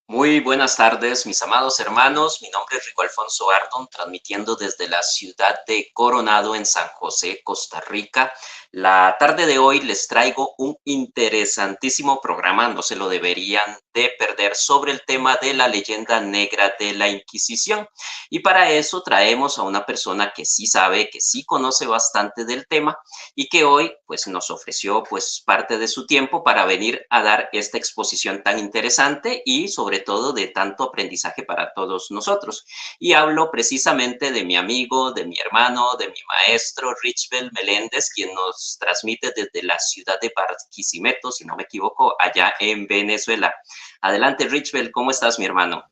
Muy buenas tardes, mis amados hermanos. Mi nombre es Rico Alfonso Ardon, transmitiendo desde la ciudad de Coronado, en San José, Costa Rica. La tarde de hoy les traigo un interesantísimo programa, no se lo deberían de perder, sobre el tema de la leyenda negra de la Inquisición. Y para eso traemos a una persona que sí sabe, que sí conoce bastante del tema y que hoy pues nos ofreció pues parte de su tiempo para venir a dar esta exposición tan interesante y sobre todo de tanto aprendizaje para todos nosotros. Y hablo precisamente de mi amigo, de mi hermano, de mi maestro Richbel Meléndez, quien nos transmite desde la ciudad de Barquisimeto, si no me equivoco, allá en Venezuela. Adelante, Richbel, ¿cómo estás, mi hermano?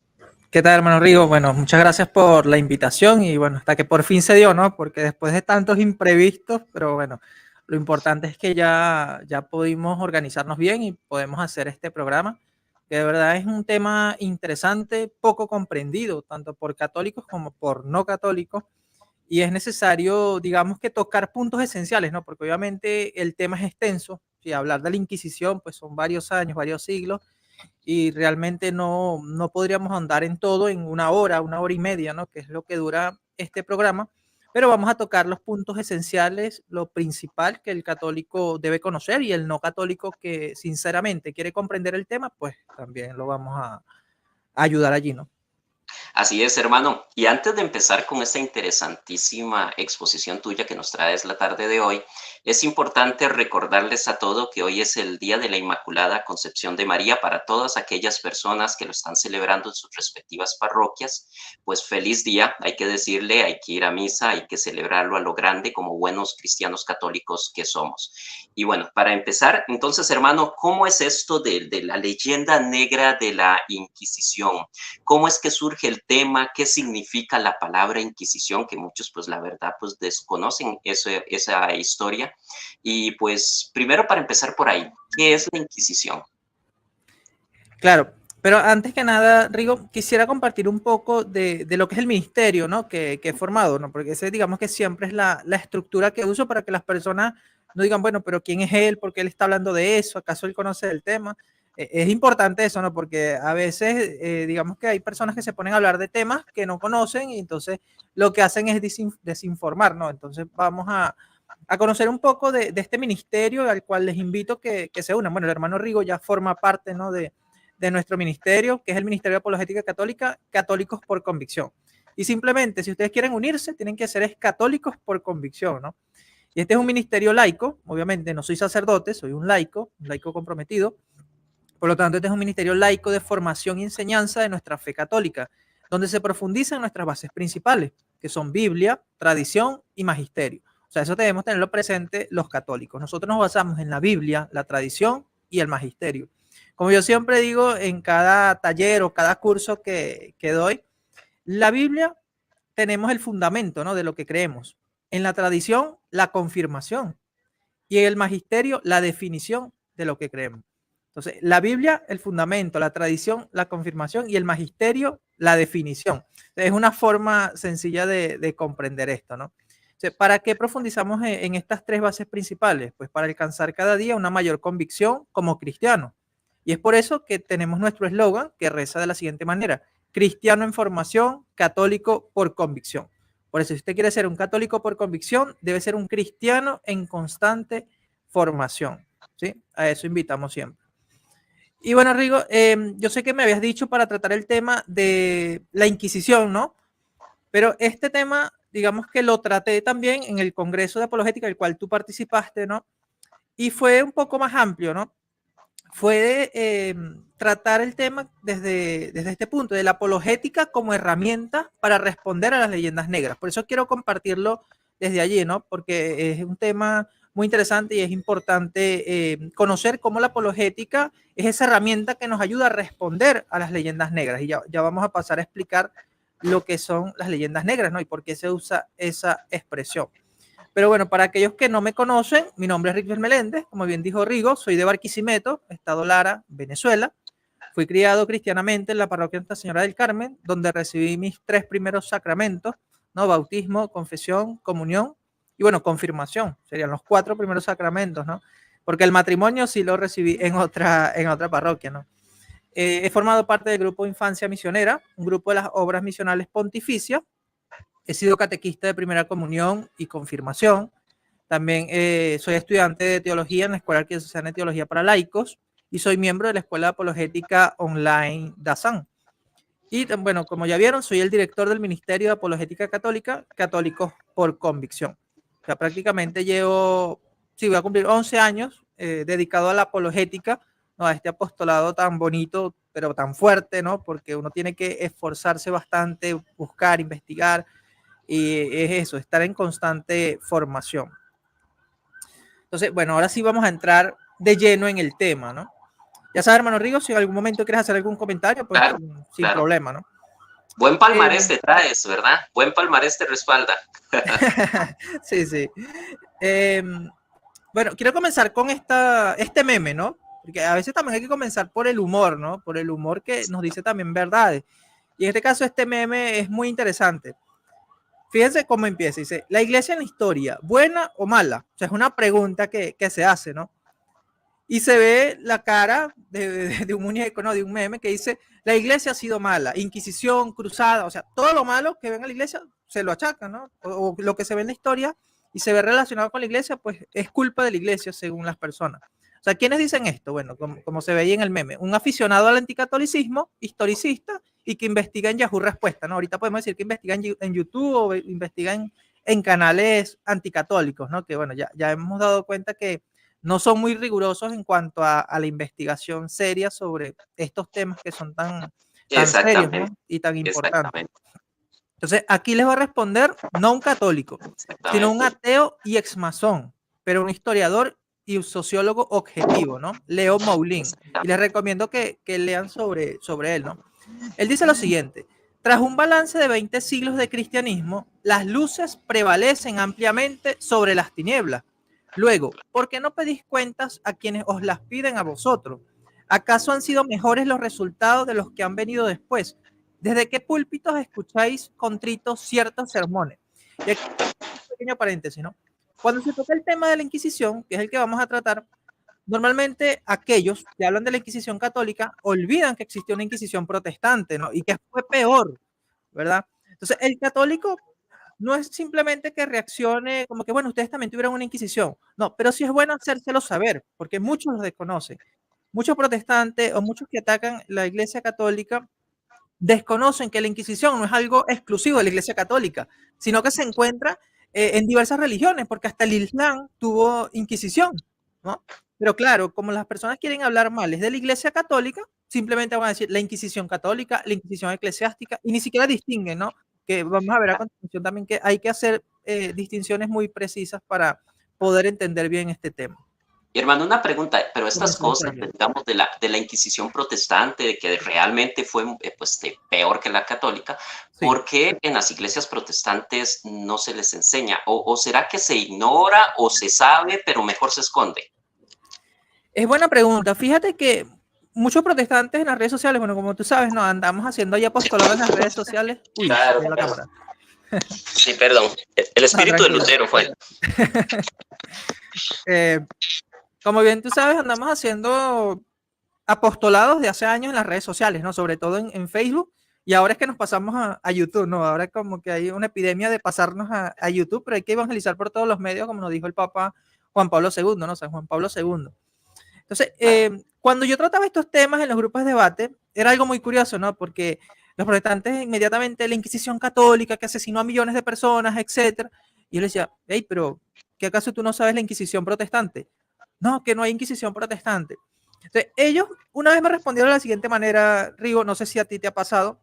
¿Qué tal, hermano Rigo? Bueno, muchas gracias por la invitación y bueno, hasta que por fin se dio, ¿no? Porque después de tantos imprevistos, pero bueno, lo importante es que ya pudimos organizarnos bien y podemos hacer este programa, que de verdad es un tema interesante, poco comprendido, tanto por católicos como por no católicos, y es necesario, digamos que tocar puntos esenciales, ¿no? Porque obviamente el tema es extenso, si hablar de la Inquisición, pues son varios años, varios siglos, y realmente no podríamos andar en todo en una hora y media, ¿no? Que es lo que dura este programa, pero vamos a tocar los puntos esenciales, lo principal que el católico debe conocer y el no católico que sinceramente quiere comprender el tema, pues también lo vamos a ayudar allí, ¿no? Así es, hermano. Y antes de empezar con esta interesantísima exposición tuya que nos traes la tarde de hoy, es importante recordarles a todos que hoy es el Día de la Inmaculada Concepción de María para todas aquellas personas que lo están celebrando en sus respectivas parroquias. Pues feliz día, hay que decirle, hay que ir a misa, hay que celebrarlo a lo grande como buenos cristianos católicos que somos. Y bueno, para empezar, entonces, hermano, ¿cómo es esto de la leyenda negra de la Inquisición? ¿Cómo es que surge el tema? ¿Qué significa la palabra Inquisición? Que muchos, pues la verdad, pues desconocen esa historia. Y pues primero para empezar por ahí, ¿qué es la Inquisición? Claro, pero antes que nada, Rigo, quisiera compartir un poco de lo que es el ministerio, ¿no? Que he formado, ¿no? Porque ese, digamos que siempre es la estructura que uso para que las personas no digan, bueno, pero ¿quién es él? ¿Por qué él está hablando de eso? ¿Acaso él conoce del tema? Es importante eso, ¿no? Porque a veces, digamos que hay personas que se ponen a hablar de temas que no conocen y entonces lo que hacen es desinformar, ¿no? Entonces vamos a conocer un poco de este ministerio al cual les invito que se unan. Bueno, el hermano Rigo ya forma parte, ¿no? De nuestro ministerio, que es el Ministerio de Apologética Católica, Católicos por Convicción. Y simplemente, si ustedes quieren unirse, tienen que ser católicos por convicción, ¿no? Y este es un ministerio laico, obviamente no soy sacerdote, soy un laico comprometido. Por lo tanto, este es un ministerio laico de formación y enseñanza de nuestra fe católica, donde se profundiza en nuestras bases principales, que son Biblia, tradición y magisterio. O sea, eso debemos tenerlo presente los católicos. Nosotros nos basamos en la Biblia, la tradición y el magisterio. Como yo siempre digo en cada taller o cada curso que doy, la Biblia tenemos el fundamento, ¿no? De lo que creemos. En la tradición, la confirmación. Y en el magisterio, la definición de lo que creemos. Entonces, la Biblia, el fundamento, la tradición, la confirmación y el magisterio, la definición. Es una forma sencilla de comprender esto, ¿no? O sea, ¿para qué profundizamos en estas tres bases principales? Pues para alcanzar cada día una mayor convicción como cristianos. Y es por eso que tenemos nuestro eslogan que reza de la siguiente manera: cristiano en formación, católico por convicción. Por eso, si usted quiere ser un católico por convicción, debe ser un cristiano en constante formación, ¿sí? A eso invitamos siempre. Y bueno, Rigo, yo sé que me habías dicho para tratar el tema de la Inquisición, ¿no? Pero este tema, digamos que lo traté también en el Congreso de Apologética, del cual tú participaste, ¿no? Y fue un poco más amplio, ¿no? Fue tratar el tema desde este punto, de la apologética como herramienta para responder a las leyendas negras. Por eso quiero compartirlo desde allí, ¿no? Porque es un tema muy interesante y es importante conocer cómo la apologética es esa herramienta que nos ayuda a responder a las leyendas negras. Y ya vamos a pasar a explicar lo que son las leyendas negras, ¿no? Y por qué se usa esa expresión. Pero bueno, para aquellos que no me conocen, mi nombre es Rick Meléndez, como bien dijo Rigo, soy de Barquisimeto, Estado Lara, Venezuela. Fui criado cristianamente en la parroquia Nuestra Señora del Carmen, donde recibí mis 3 primeros sacramentos, ¿no? Bautismo, confesión, comunión y bueno, confirmación. Serían los 4 primeros sacramentos, ¿no? Porque el matrimonio sí lo recibí en otra parroquia, ¿no? He formado parte del grupo Infancia Misionera, un grupo de las obras misionales pontificias. He sido catequista de primera comunión y confirmación. También soy estudiante de teología en la Escuela Arquidiocesana de Teología para Laicos y soy miembro de la Escuela Apologética Online DASAN. Y bueno, como ya vieron, soy el director del Ministerio de Apologética Católica, Católicos por Convicción. O sea, prácticamente llevo, sí, voy a cumplir 11 años dedicado a la apologética, ¿no? A este apostolado tan bonito, pero tan fuerte, ¿no? Porque uno tiene que esforzarse bastante, buscar, investigar, y es eso, estar en constante formación. Entonces, bueno, ahora sí vamos a entrar de lleno en el tema, ¿no? Ya sabes, hermano Rigo, si en algún momento quieres hacer algún comentario, pues claro, sin claro. problema, ¿no? Buen palmarés te traes, ¿verdad? Buen palmarés te respalda. Sí, sí. Bueno, quiero comenzar con este meme, ¿no? Porque a veces también hay que comenzar por el humor, ¿no? Por el humor que nos dice también verdades. Y en este caso, este meme es muy interesante. Fíjense cómo empieza. Dice, ¿la iglesia en la historia, buena o mala? O sea, es una pregunta que se hace, ¿no? Y se ve la cara de un muñeco, ¿no? De un meme que dice, la iglesia ha sido mala, Inquisición, cruzada, o sea, todo lo malo que ven a la iglesia se lo achacan, ¿no? O lo que se ve en la historia y se ve relacionado con la iglesia, pues es culpa de la iglesia según las personas. O sea, ¿quiénes dicen esto? Bueno, como se veía en el meme, un aficionado al anticatolicismo, historicista, y que investiga en Yahoo Respuesta, ¿no? Ahorita podemos decir que investiga en YouTube o investiga en canales anticatólicos, ¿no? Que bueno, ya hemos dado cuenta que no son muy rigurosos en cuanto a la investigación seria sobre estos temas que son tan serios, ¿no? Y tan importantes. Entonces, aquí les va a responder no un católico, sino un ateo y exmasón, pero un historiador y un sociólogo objetivo, ¿no? Leo Moulin. Y les recomiendo que lean sobre él, ¿no? Él dice lo siguiente: tras un balance de 20 siglos de cristianismo, las luces prevalecen ampliamente sobre las tinieblas. Luego, ¿por qué no pedís cuentas a quienes os las piden a vosotros? ¿Acaso han sido mejores los resultados de los que han venido después? ¿Desde qué púlpitos escucháis contritos ciertos sermones? Y aquí un pequeño paréntesis, ¿no? Cuando se toca el tema de la Inquisición, que es el que vamos a tratar, normalmente aquellos que hablan de la Inquisición católica olvidan que existió una Inquisición protestante, ¿no? Y que fue peor, ¿verdad? Entonces, el católico no es simplemente que reaccione como que, bueno, ustedes también tuvieron una Inquisición. No, pero sí es bueno hacérselo saber, porque muchos lo desconocen. Muchos protestantes o muchos que atacan la Iglesia Católica desconocen que la Inquisición no es algo exclusivo de la Iglesia Católica, sino que se encuentra en diversas religiones, porque hasta el Islam tuvo Inquisición, ¿no? Pero claro, como las personas quieren hablar mal de la Iglesia Católica, simplemente van a decir la Inquisición católica, la Inquisición eclesiástica, y ni siquiera distinguen, ¿no? Que vamos a ver a continuación también que hay que hacer distinciones muy precisas para poder entender bien este tema. Y hermano, una pregunta, pero estas cosas, digamos, de la Inquisición protestante, que realmente fue pues, peor que la católica, sí. ¿Por qué en las iglesias protestantes no se les enseña? ¿O será que se ignora o se sabe, pero mejor se esconde? Es buena pregunta. Fíjate que muchos protestantes en las redes sociales, bueno, como tú sabes, no andamos haciendo ahí apostolado en las redes sociales. Uy, claro, la cámara. Sí, perdón. El espíritu de Lutero fue. Como bien tú sabes, andamos haciendo apostolados de hace años en las redes sociales, ¿no? Sobre todo en Facebook, Y ahora es que nos pasamos a YouTube, ¿no? Ahora como que hay una epidemia de pasarnos a YouTube, pero hay que evangelizar por todos los medios, como nos dijo el Papa Juan Pablo II, ¿no? San Juan Pablo II. Entonces, cuando yo trataba estos temas en los grupos de debate, era algo muy curioso, ¿no? Porque los protestantes inmediatamente, la Inquisición católica que asesinó a millones de personas, etcétera. Y yo les decía, hey, pero ¿qué acaso tú no sabes la Inquisición protestante? No, que no hay Inquisición protestante. Entonces, ellos una vez me respondieron de la siguiente manera, Rigo, no sé si a ti te ha pasado,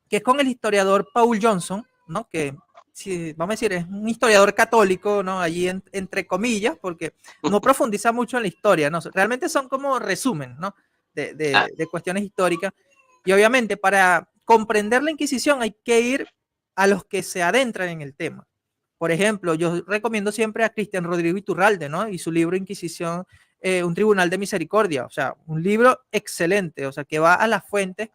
que es con el historiador Paul Johnson, ¿no? Que si, vamos a decir, es un historiador católico, ¿no? Allí entre comillas, porque no profundiza mucho en la historia, ¿no? Realmente son como resumen, ¿no? De cuestiones históricas. Y obviamente para comprender la Inquisición hay que ir a los que se adentran en el tema. Por ejemplo, yo recomiendo siempre a Cristian Rodrigo Iturralde, ¿no? Y su libro Inquisición, un tribunal de misericordia, o sea, un libro excelente, o sea, que va a las fuentes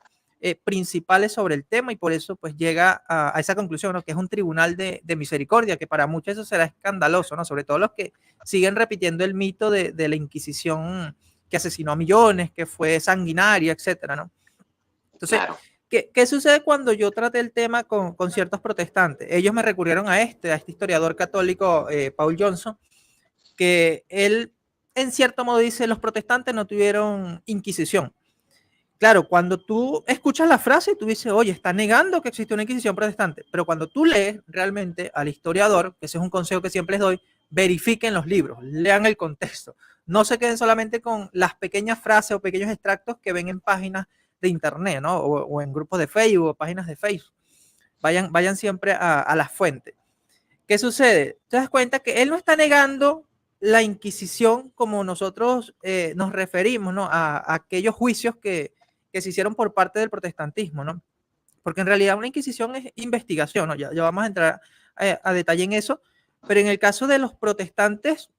principales sobre el tema y por eso pues llega a esa conclusión, ¿no? Que es un tribunal de misericordia, que para muchos eso será escandaloso, ¿no? Sobre todo los que siguen repitiendo el mito de la Inquisición que asesinó a millones, que fue sanguinaria, etcétera, ¿no? Entonces, Claro. ¿qué sucede cuando yo traté el tema con ciertos protestantes? Ellos me recurrieron a este historiador católico, Paul Johnson, que él en cierto modo dice, los protestantes no tuvieron inquisición. Claro, cuando tú escuchas la frase, tú dices, oye, está negando que existe una Inquisición protestante. Pero cuando tú lees realmente al historiador, que ese es un consejo que siempre les doy, verifiquen los libros, lean el contexto. No se queden solamente con las pequeñas frases o pequeños extractos que ven en páginas de internet, ¿no? O en grupos de Facebook o páginas de Facebook. Vayan siempre a las fuentes. ¿Qué sucede? Te das cuenta que él no está negando la Inquisición como nosotros nos referimos, ¿no? A aquellos juicios que se hicieron por parte del protestantismo, ¿no? Porque en realidad una Inquisición es investigación, ¿no? Ya vamos a entrar a detalle en eso, pero en el caso de los protestantes,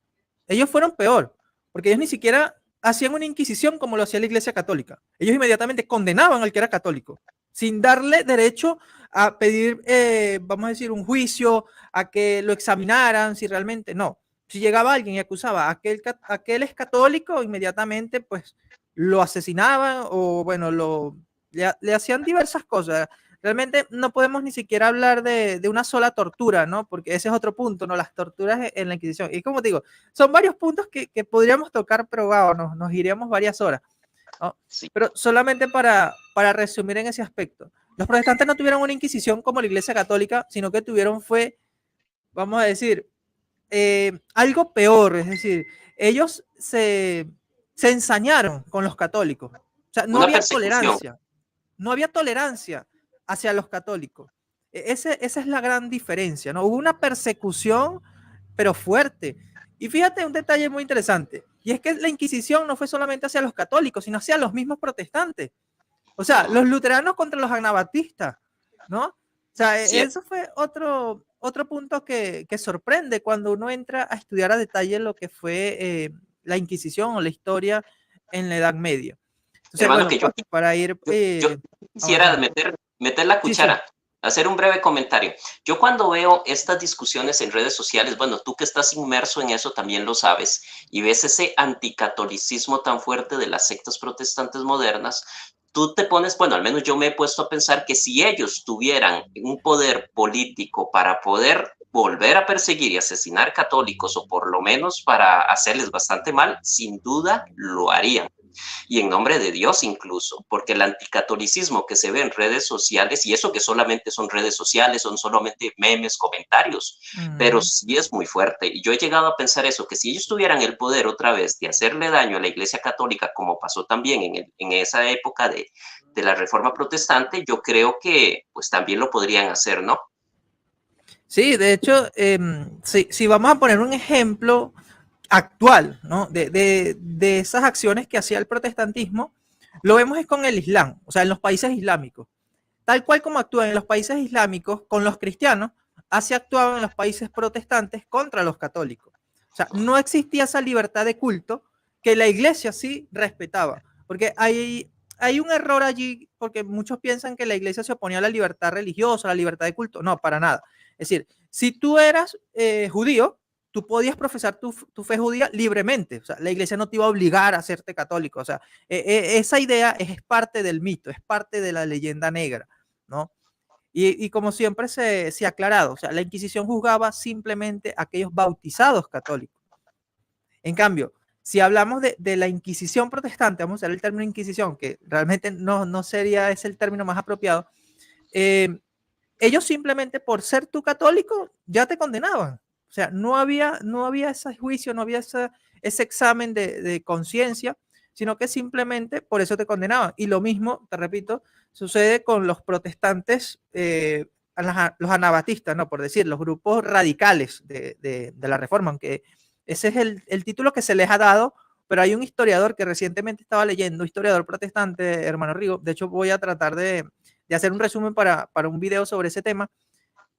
ellos fueron peor, porque ellos ni siquiera hacían una Inquisición como lo hacía la Iglesia Católica. Ellos inmediatamente condenaban al que era católico, sin darle derecho a pedir, vamos a decir, un juicio, a que lo examinaran, si realmente no. Si llegaba alguien y acusaba a aquel es católico, inmediatamente pues lo asesinaban o bueno, le hacían diversas cosas. Realmente no podemos ni siquiera hablar de una sola tortura, ¿no? Porque ese es otro punto, ¿no? Las torturas en la Inquisición. Y como te digo, son varios puntos que podríamos tocar, pero wow, nos iríamos varias horas, ¿no? Sí. Pero solamente para resumir en ese aspecto. Los protestantes no tuvieron una Inquisición como la Iglesia Católica, sino que tuvieron fue, vamos a decir, algo peor, es decir, ellos se ensañaron con los católicos. O sea, no Una había persecución. tolerancia, no había tolerancia hacia los católicos. Esa es la gran diferencia, ¿no? Hubo una persecución, pero fuerte. Y fíjate un detalle muy interesante, y es que la Inquisición no fue solamente hacia los católicos, sino hacia los mismos protestantes. O sea, los luteranos contra los anabatistas, ¿no? O sea, eso fue otro punto que sorprende cuando uno entra a estudiar a detalle lo que fue la Inquisición o la historia en la Edad Media. Entonces, Hermano, bueno, que para ir yo quisiera avanzando. meter la cuchara. Sí. Hacer un breve comentario. Yo cuando veo estas discusiones en redes sociales, bueno, tú que estás inmerso en eso también lo sabes, y ves ese anticatolicismo tan fuerte de las sectas protestantes modernas, tú te pones, bueno, al menos yo me he puesto a pensar que si ellos tuvieran un poder político para poder volver a perseguir y asesinar católicos, o por lo menos para hacerles bastante mal, sin duda lo harían. Y en nombre de Dios incluso, porque el anticatolicismo que se ve en redes sociales, y eso que solamente son redes sociales, son solamente memes, comentarios, pero sí es muy fuerte. Y yo he llegado a pensar eso, que si ellos tuvieran el poder otra vez de hacerle daño a la Iglesia Católica, como pasó también en esa época de la Reforma Protestante, yo creo que pues también lo podrían hacer, ¿no? Sí, de hecho, si vamos a poner un ejemplo actual, ¿no? De esas acciones que hacía el protestantismo, lo vemos es con el Islam, o sea, en los países islámicos. Tal cual como actúan en los países islámicos con los cristianos, así actuaban en los países protestantes contra los católicos. O sea, no existía esa libertad de culto que la iglesia sí respetaba, porque hay un error allí, porque muchos piensan que la iglesia se oponía a la libertad religiosa, a la libertad de culto. No, para nada. Es decir, si tú eras judío, tú podías profesar tu fe judía libremente. O sea, la iglesia no te iba a obligar a hacerte católico. O sea, esa idea es parte del mito, es parte de la leyenda negra. ¿no? Y como siempre se ha aclarado, o sea, la Inquisición juzgaba simplemente a aquellos bautizados católicos. En cambio, si hablamos de la Inquisición protestante, vamos a usar el término Inquisición, que realmente no sería ese el término más apropiado, ellos simplemente por ser tú católico ya te condenaban. O sea, no había ese juicio, no había ese examen de conciencia, sino que simplemente por eso te condenaban. Y lo mismo, te repito, sucede con los protestantes, los anabatistas, ¿no? Por decir, los grupos radicales de la Reforma, aunque ese es el título que se les ha dado, pero hay un historiador que recientemente estaba leyendo, historiador protestante, hermano Rigo, de hecho voy a tratar de hacer un resumen para un video sobre ese tema,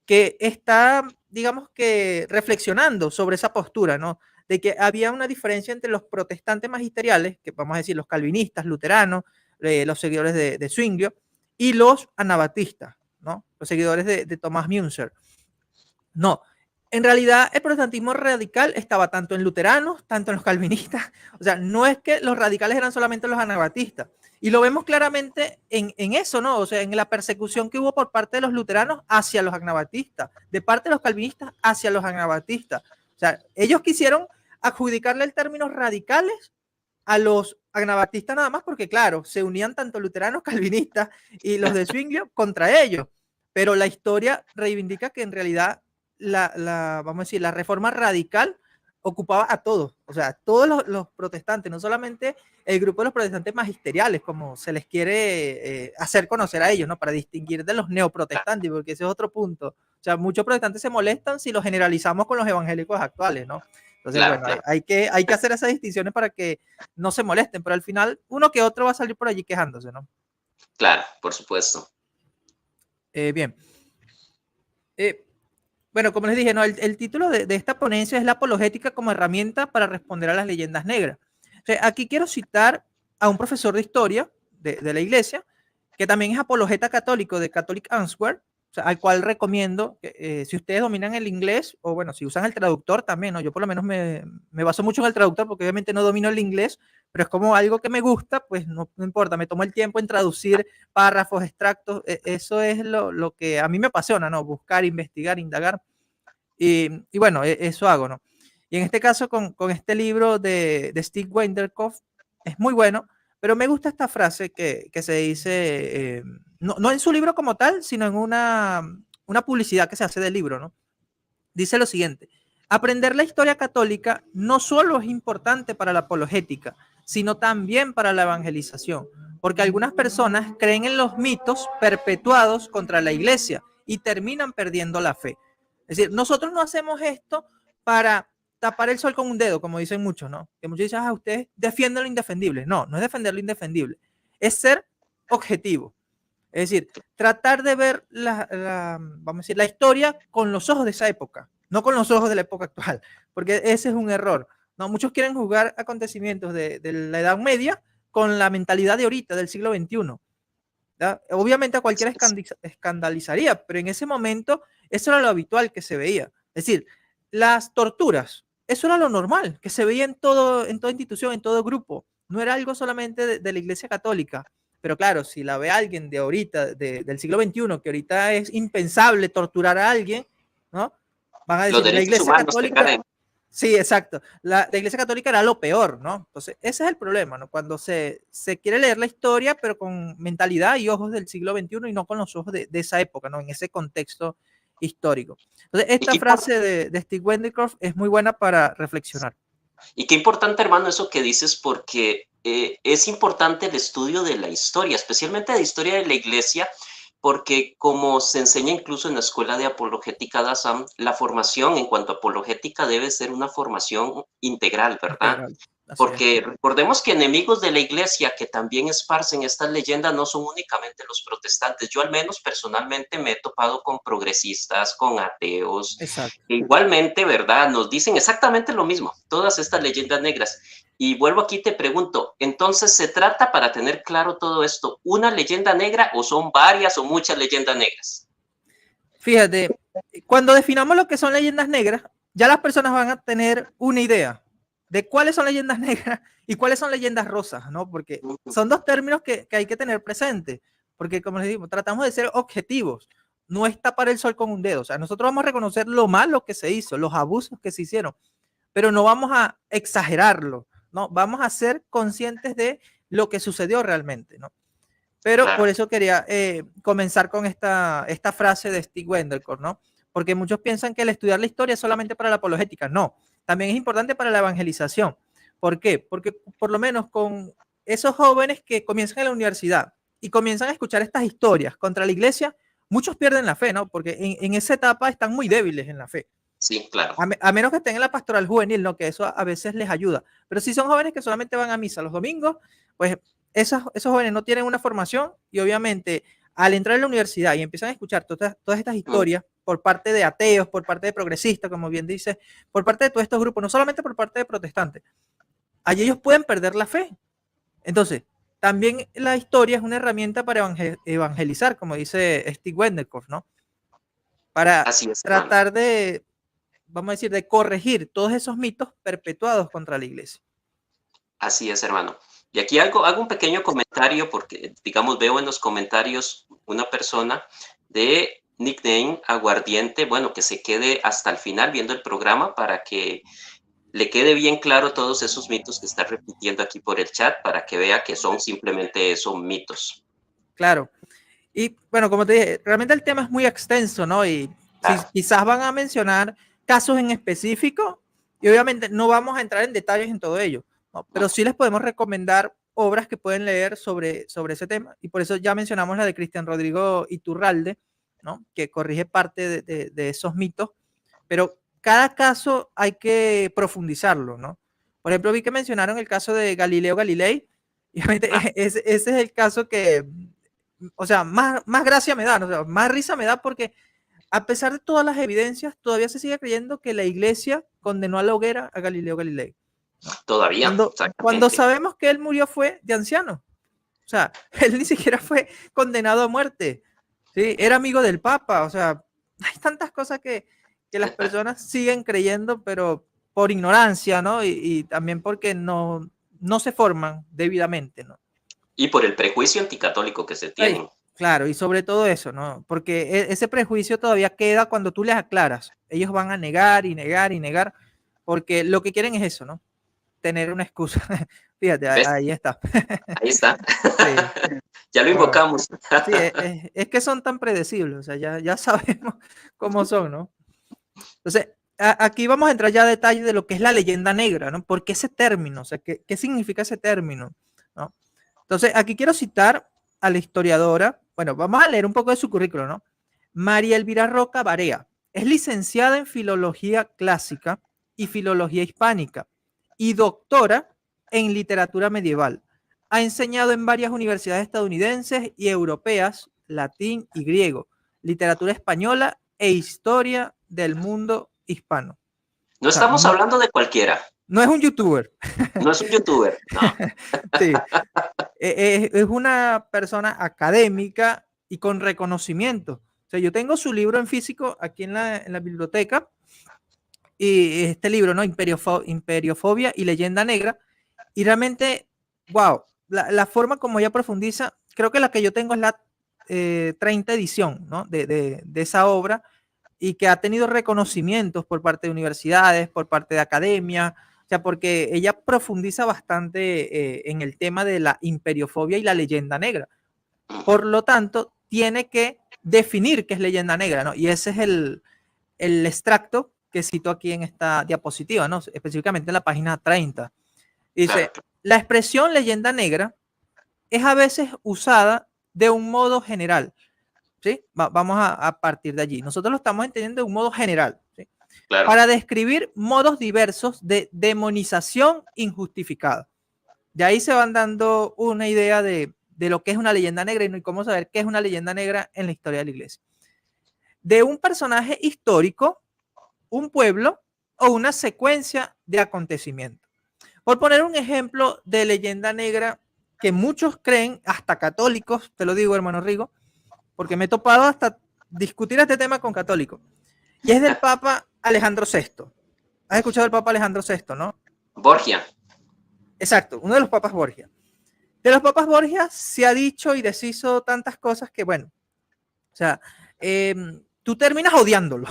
que está, digamos que, reflexionando sobre esa postura, ¿no? De que había una diferencia entre los protestantes magisteriales, que vamos a decir los calvinistas, luteranos, los seguidores de Zwinglio, y los anabatistas, ¿no? Los seguidores de Thomas Müntzer. No, en realidad el protestantismo radical estaba tanto en luteranos, tanto en los calvinistas. O sea, no es que los radicales eran solamente los anabatistas. Y lo vemos claramente en eso, ¿no? O sea, en la persecución que hubo por parte de los luteranos hacia los anabatistas, de parte de los calvinistas hacia los anabatistas. O sea, ellos quisieron adjudicarle el término radicales a los anabatistas nada más porque, claro, se unían tanto luteranos, calvinistas y los de Zwinglio contra ellos. Pero la historia reivindica que en realidad vamos a decir, la reforma radical ocupaba a todos, o sea, todos los protestantes, no solamente el grupo de los protestantes magisteriales, como se les quiere hacer conocer a ellos, ¿no? Para distinguir de los neoprotestantes, porque ese es otro punto. O sea, muchos protestantes se molestan si los generalizamos con los evangélicos actuales, ¿no? Entonces, claro, bueno, claro. Hay que hacer esas distinciones para que no se molesten, pero al final uno que otro va a salir por allí quejándose, ¿no? Claro, por supuesto. Bien. Bueno, como les dije, ¿no? el título de esta ponencia es la apologética como herramienta para responder a las leyendas negras. O sea, aquí quiero citar a un profesor de historia de la iglesia, que también es apologeta católico de Catholic Answer, o sea, al cual recomiendo, si ustedes dominan el inglés, o bueno, si usan el traductor también, ¿no? Yo por lo menos me baso mucho en el traductor, porque obviamente no domino el inglés, pero es como algo que me gusta, pues no importa, me tomo el tiempo en traducir párrafos, extractos, eso es lo que a mí me apasiona, ¿no? Buscar, investigar, indagar, y bueno, eso hago, ¿no? Y en este caso, con este libro de Stig Weinderkopf, es muy bueno, pero me gusta esta frase que se dice, no en su libro como tal, sino en una publicidad que se hace del libro, ¿no? Dice lo siguiente: aprender la historia católica no solo es importante para la apologética, sino también para la evangelización, porque algunas personas creen en los mitos perpetuados contra la iglesia y terminan perdiendo la fe. Es decir, nosotros no hacemos esto para tapar el sol con un dedo, como dicen muchos, ¿no? Que muchos dicen, ustedes defienden lo indefendible. No, no es defender lo indefendible, es ser objetivo. Es decir, tratar de ver vamos a decir, la historia con los ojos de esa época, no con los ojos de la época actual, porque ese es un error, ¿no? Muchos quieren juzgar acontecimientos de la Edad Media con la mentalidad de ahorita, del siglo XXI. ¿Ya? Obviamente a cualquiera escandalizaría, pero en ese momento eso era lo habitual que se veía. Es decir, las torturas, eso era lo normal, que se veía en toda institución, en todo grupo. No era algo solamente de la Iglesia Católica. Pero claro, si la ve alguien de ahorita, del siglo XXI, que ahorita es impensable torturar a alguien, ¿no? Van a decir, la Iglesia Católica... Sí, exacto. La Iglesia Católica era lo peor, ¿no? Entonces, ese es el problema, ¿no? Cuando se quiere leer la historia, pero con mentalidad y ojos del siglo XXI y no con los ojos de esa época, ¿no? En ese contexto histórico. Entonces, esta frase de Stig Weinderkopf es muy buena para reflexionar. Y qué importante, hermano, eso que dices, porque es importante el estudio de la historia, especialmente de historia de la iglesia, porque como se enseña incluso en la escuela de apologética DASAM, la formación en cuanto a apologética debe ser una formación integral, ¿verdad? Integral. Porque recordemos que enemigos de la iglesia que también esparcen estas leyendas no son únicamente los protestantes. Yo al menos personalmente me he topado con progresistas, con ateos. Igualmente, ¿verdad? Nos dicen exactamente lo mismo, todas estas leyendas negras. Y vuelvo aquí y te pregunto, entonces, ¿se trata, para tener claro todo esto, una leyenda negra o son varias o muchas leyendas negras? Fíjate, cuando definamos lo que son leyendas negras, ya las personas van a tener una idea de cuáles son leyendas negras y cuáles son leyendas rosas, ¿no? Porque son dos términos que hay que tener presentes. porque como les digo, tratamos de ser objetivos, no es tapar el sol con un dedo, o sea, nosotros vamos a reconocer lo malo que se hizo, los abusos que se hicieron, pero no vamos a exagerarlo, ¿no? Vamos a ser conscientes de lo que sucedió realmente, ¿no? Pero Claro. por eso quería comenzar con esta frase de Steve Wendelkorn, ¿no? Porque muchos piensan que el estudiar la historia es solamente para la apologética. No, también es importante para la evangelización. ¿Por qué? Porque por lo menos con esos jóvenes que comienzan en la universidad y comienzan a escuchar estas historias contra la iglesia, muchos pierden la fe, ¿no? Porque en esa etapa están muy débiles en la fe. Sí, claro. A menos que estén en la pastoral juvenil, ¿no? Que eso a veces les ayuda. Pero si son jóvenes que solamente van a misa los domingos, pues esos jóvenes no tienen una formación y obviamente al entrar en la universidad y empiezan a escuchar todas estas historias por parte de ateos, por parte de progresistas, como bien dice, por parte de todos estos grupos, no solamente por parte de protestantes, allí ellos pueden perder la fe. Entonces, también la historia es una herramienta para evangelizar, como dice Steve Wendelkorn, ¿no? Para tratar de, vamos a decir, de corregir todos esos mitos perpetuados contra la iglesia. Así es, hermano. Y aquí hago un pequeño comentario porque, digamos, veo en los comentarios una persona de nickname Aguardiente, bueno, que se quede hasta el final viendo el programa para que le quede bien claro todos esos mitos que está repitiendo aquí por el chat, para que vea que son simplemente esos mitos. Claro. Y bueno, como te dije, realmente el tema es muy extenso, ¿no? Y Claro. quizás van a mencionar casos en específico y obviamente no vamos a entrar en detalles en todo ello, ¿no? Pero sí les podemos recomendar obras que pueden leer sobre ese tema y por eso ya mencionamos la de Cristian Rodrigo Iturralde, ¿no? Que corrige parte de esos mitos, pero cada caso hay que profundizarlo, ¿no? Por ejemplo, vi que mencionaron el caso de Galileo Galilei y obviamente ese es el caso que, o sea, más gracia me da, ¿no? O sea, más risa me da porque a pesar de todas las evidencias, todavía se sigue creyendo que la iglesia condenó a la hoguera a Galileo Galilei, ¿no? Todavía, cuando sabemos que él murió fue de anciano. O sea, él ni siquiera fue condenado a muerte. ¿Sí? Era amigo del Papa. O sea, hay tantas cosas que las personas siguen creyendo, pero por ignorancia, ¿no? Y también porque no se forman debidamente, ¿no? Y por el prejuicio anticatólico que se tiene. Ay, claro, y sobre todo eso, ¿no? Porque ese prejuicio todavía queda cuando tú les aclaras. Ellos van a negar y negar y negar, porque lo que quieren es eso, ¿no? Tener una excusa. Fíjate, ahí está. Ahí está. Sí. Ya lo invocamos. Sí, es que son tan predecibles, o sea, ya sabemos cómo son, ¿no? Entonces, aquí vamos a entrar ya a detalle de lo que es la leyenda negra, ¿no? ¿Por qué ese término? O sea, ¿qué significa ese término? ¿No? Entonces, aquí quiero citar a la historiadora, bueno, vamos a leer un poco de su currículo, ¿no? María Elvira Roca Barea es licenciada en Filología Clásica y Filología Hispánica y doctora en Literatura Medieval. Ha enseñado en varias universidades estadounidenses y europeas latín y griego, literatura española e historia del mundo hispano. No estamos hablando de cualquiera. No es un youtuber. No es un youtuber, no. Sí. Es una persona académica y con reconocimiento. O sea, yo tengo su libro en físico aquí en la biblioteca y este libro, ¿no? Imperiofobia y leyenda negra. Y realmente, wow, la forma como ella profundiza, creo que la que yo tengo es la 30 edición, ¿no? de esa obra y que ha tenido reconocimientos por parte de universidades, por parte de academia, o sea, porque ella profundiza bastante en el tema de la imperiofobia y la leyenda negra. Por lo tanto, tiene que definir qué es leyenda negra, ¿no? Y ese es el extracto que cito aquí en esta diapositiva, ¿no? Específicamente en la página 30. Dice, claro. La expresión leyenda negra es a veces usada de un modo general, ¿sí? Vamos a partir de allí. Nosotros lo estamos entendiendo de un modo general, ¿sí? Claro. Para describir modos diversos de demonización injustificada. De ahí se van dando una idea de lo que es una leyenda negra y cómo saber qué es una leyenda negra en la historia de la iglesia. De un personaje histórico, un pueblo o una secuencia de acontecimientos. Por poner un ejemplo de leyenda negra que muchos creen, hasta católicos, te lo digo, hermano Rigo, porque me he topado hasta discutir este tema con católicos, y es del Papa Alejandro VI. ¿Has escuchado del Papa Alejandro VI, no? Borgia. Exacto, uno de los papas Borgia. De los papas Borgia se ha dicho y deshizo tantas cosas que, bueno, o sea, tú terminas odiándolo,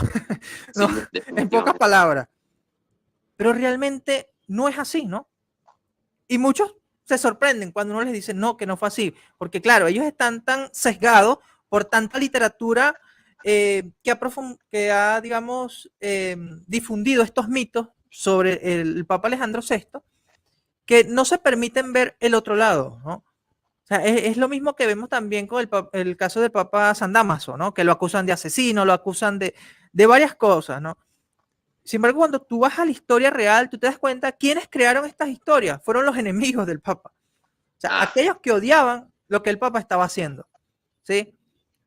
¿no? Sí, En pocas definitivamente. palabras. Pero realmente no es así, ¿no? Y muchos se sorprenden cuando uno les dice no, que no fue así, porque claro, ellos están tan sesgados por tanta literatura que ha, digamos, difundido estos mitos sobre el Papa Alejandro VI, que no se permiten ver el otro lado, ¿no? O sea, es lo mismo que vemos también con el caso del Papa San Damaso, ¿no? Que lo acusan de asesino, lo acusan de varias cosas, ¿no? Sin embargo, cuando tú vas a la historia real, tú te das cuenta quiénes crearon estas historias. Fueron los enemigos del Papa. O sea, Ah, aquellos que odiaban lo que el Papa estaba haciendo. ¿Sí?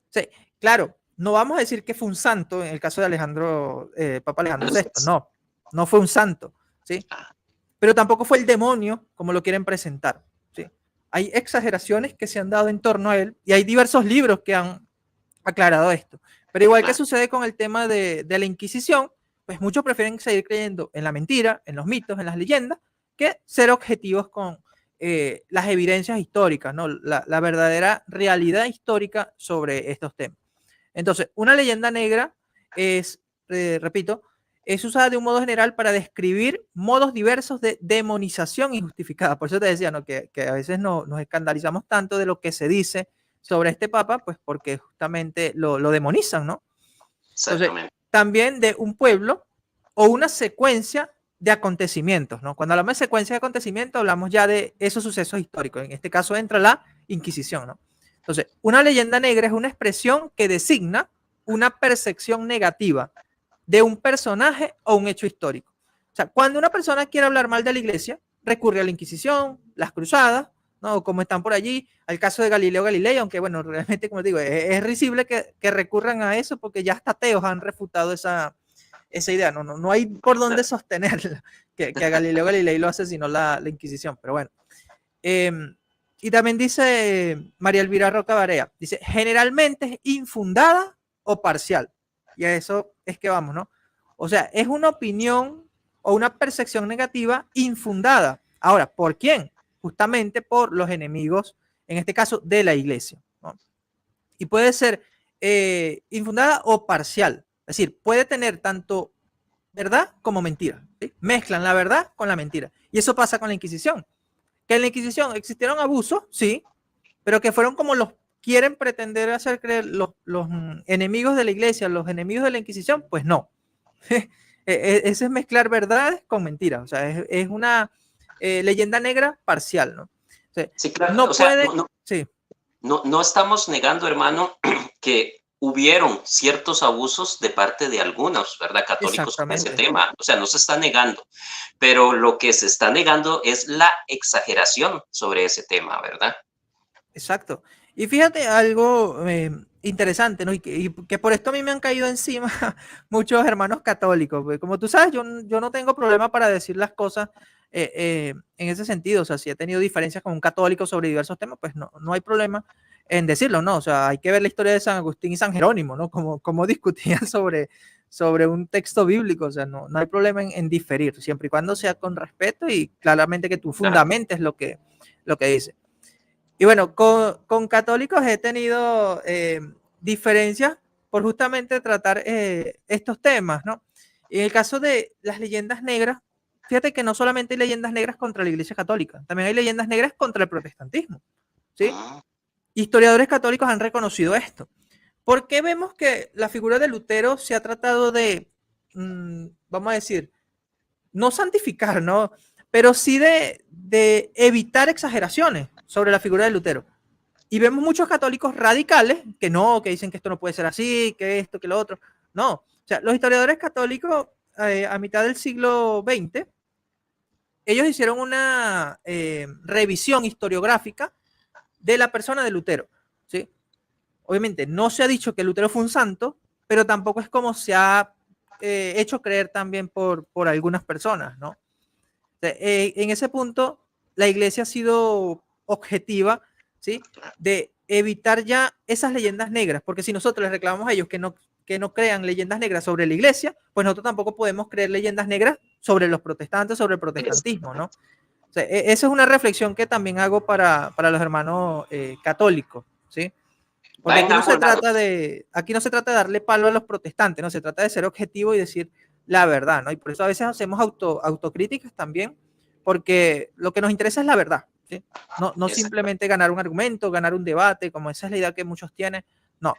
Sí, claro, no vamos a decir que fue un santo en el caso de Alejandro, Papa Alejandro VI. No, no fue un santo. ¿Sí? Pero tampoco fue el demonio como lo quieren presentar. ¿Sí? Hay exageraciones que se han dado en torno a él y hay diversos libros que han aclarado esto. Pero igual que sucede con el tema de la Inquisición, pues muchos prefieren seguir creyendo en la mentira, en los mitos, en las leyendas, que ser objetivos con las evidencias históricas, ¿no? La verdadera realidad histórica sobre estos temas. Entonces, una leyenda negra es, repito, es usada de un modo general para describir modos diversos de demonización injustificada. Por eso te decía, ¿no? que a veces nos escandalizamos tanto de lo que se dice sobre este papa, pues porque justamente lo demonizan, ¿no? Entonces, exactamente. también de un pueblo o una secuencia de acontecimientos, ¿no? Cuando hablamos de secuencia de acontecimientos, hablamos ya de esos sucesos históricos. En este caso entra la Inquisición, ¿no? Entonces, una leyenda negra es una expresión que designa una percepción negativa de un personaje o un hecho histórico. O sea, cuando una persona quiere hablar mal de la iglesia, recurre a la Inquisición, las cruzadas, ¿no? Como están por allí, al caso de Galileo Galilei, aunque bueno, realmente, como digo, es risible que recurran a eso porque ya hasta ateos han refutado esa idea, no hay por dónde sostenerla, que a Galileo Galilei lo asesinó la Inquisición, pero bueno. Y también dice María Elvira Roca Barea, dice, generalmente es infundada o parcial. Y a eso es que vamos, ¿no? O sea, es una opinión o una percepción negativa infundada. Ahora, ¿por quién? Justamente por los enemigos, en este caso, de la iglesia, ¿no? Y puede ser infundada o parcial. Es decir, puede tener tanto verdad como mentira. ¿Sí? Mezclan la verdad con la mentira. Y eso pasa con la Inquisición. Que en la Inquisición existieron abusos, sí, pero que fueron como los quieren pretender hacer creer los enemigos de la iglesia, los enemigos de la Inquisición, pues no. Ese es mezclar verdades con mentiras. O sea, es una leyenda negra parcial, ¿no? O sea, Sí, claro. O no sea, puede, sí, no estamos negando, hermano, que hubieron ciertos abusos de parte de algunos, ¿verdad? Católicos con ese exactamente. tema. O sea, no se está negando, pero lo que se está negando es la exageración sobre ese tema, ¿verdad? Exacto. Y fíjate algo interesante, ¿no? Y que por esto a mí me han caído encima muchos hermanos católicos. Porque como tú sabes, yo no tengo problema para decir las cosas en ese sentido. O sea, si he tenido diferencias con un católico sobre diversos temas, pues no hay problema en decirlo, ¿no? O sea, hay que ver la historia de San Agustín y San Jerónimo, ¿no? Como discutían sobre un texto bíblico. O sea, no hay problema en diferir, siempre y cuando sea con respeto y claramente que tú Claro. fundamentes lo que dice. Y bueno, con católicos he tenido diferencias por justamente tratar estos temas, ¿no? Y en el caso de las leyendas negras, fíjate que no solamente hay leyendas negras contra la Iglesia Católica, también hay leyendas negras contra el protestantismo, ¿sí? Historiadores católicos han reconocido esto. ¿Por qué vemos que la figura de Lutero se ha tratado de, vamos a decir, no santificar, ¿no? Pero sí de evitar exageraciones sobre la figura de Lutero? Y vemos muchos católicos radicales que no, que dicen que esto no puede ser así, que esto, que lo otro. No, o sea, los historiadores católicos a mitad del siglo XX, ellos hicieron una revisión historiográfica de la persona de Lutero, ¿sí? Obviamente no se ha dicho que Lutero fue un santo, pero tampoco es como se ha hecho creer también por algunas personas, ¿no? O sea, en ese punto, la iglesia ha sido objetiva, ¿sí? De evitar ya esas leyendas negras, porque si nosotros les reclamamos a ellos que no crean leyendas negras sobre la iglesia, pues nosotros tampoco podemos creer leyendas negras sobre los protestantes, sobre el protestantismo, ¿no? O sea, esa es una reflexión que también hago para los hermanos católicos, ¿sí? Porque aquí no se trata de darle palo a los protestantes, no se trata de ser objetivo y decir la verdad, ¿no? Y por eso a veces hacemos autocríticas también, porque lo que nos interesa es la verdad, ¿sí? No simplemente ganar un argumento, ganar un debate, como esa es la idea que muchos tienen, no.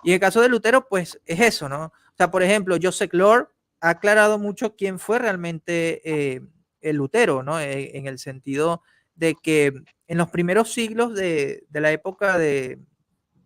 Y en el caso de Lutero, pues es eso, ¿no? O sea, por ejemplo, Joseph Lord ha aclarado mucho quién fue realmente el Lutero, ¿no? En el sentido de que en los primeros siglos de la época de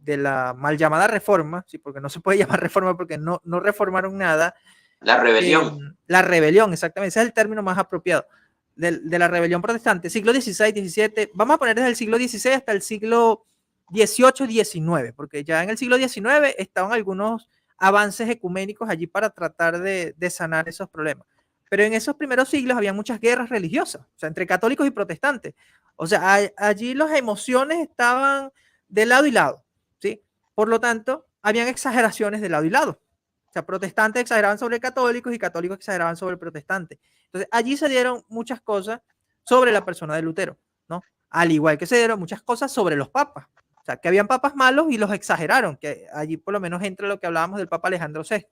la mal llamada reforma, sí, porque no se puede llamar reforma porque no reformaron nada. La rebelión. La rebelión, exactamente, ese es el término más apropiado. De la rebelión protestante, siglo XVI, XVII, vamos a poner desde el siglo XVI hasta el siglo XVIII, XIX, porque ya en el siglo XIX estaban algunos avances ecuménicos allí para tratar de sanar esos problemas. Pero en esos primeros siglos había muchas guerras religiosas, o sea, entre católicos y protestantes. O sea, allí las emociones estaban de lado y lado, ¿sí? Por lo tanto, habían exageraciones de lado y lado. O sea, protestantes exageraban sobre católicos y católicos exageraban sobre protestantes. Entonces, allí se dieron muchas cosas sobre la persona de Lutero, ¿no? Al igual que se dieron muchas cosas sobre los papas. O sea, que habían papas malos y los exageraron, que allí por lo menos entra lo que hablábamos del Papa Alejandro VI,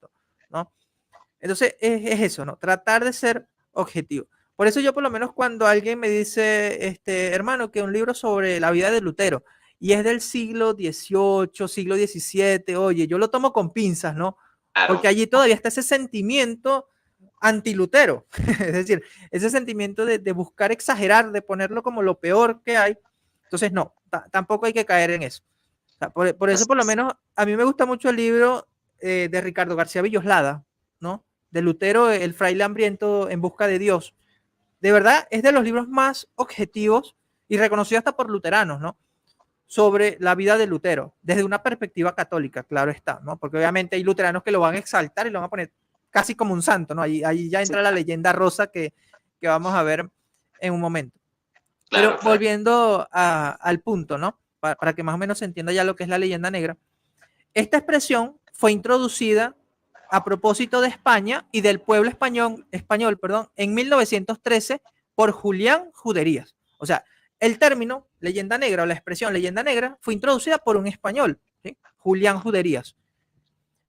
¿no? Entonces, es eso, ¿no? Tratar de ser objetivo. Por eso yo por lo menos cuando alguien me dice, hermano, que un libro sobre la vida de Lutero y es del siglo XVIII, siglo XVII, oye, yo lo tomo con pinzas, ¿no? Claro. Porque allí todavía está ese sentimiento anti-Lutero, es decir, ese sentimiento de buscar exagerar, de ponerlo como lo peor que hay. Entonces, no, tampoco hay que caer en eso. O sea, por eso, por lo menos, a mí me gusta mucho el libro de Ricardo García Villoslada, ¿no? De Lutero, El fraile hambriento en busca de Dios. De verdad, es de los libros más objetivos y reconocido hasta por luteranos, ¿no? Sobre la vida de Lutero, desde una perspectiva católica, claro está, ¿no? Porque obviamente hay luteranos que lo van a exaltar y lo van a poner casi como un santo, ¿no? Ahí ya entra la leyenda rosa que vamos a ver en un momento. Claro, pero volviendo al punto, ¿no? Para que más o menos se entienda ya lo que es la leyenda negra. Esta expresión fue introducida a propósito de España y del pueblo español, perdón, en 1913 por Julián Juderías. O sea, el término leyenda negra o la expresión leyenda negra fue introducida por un español, ¿sí? Julián Juderías.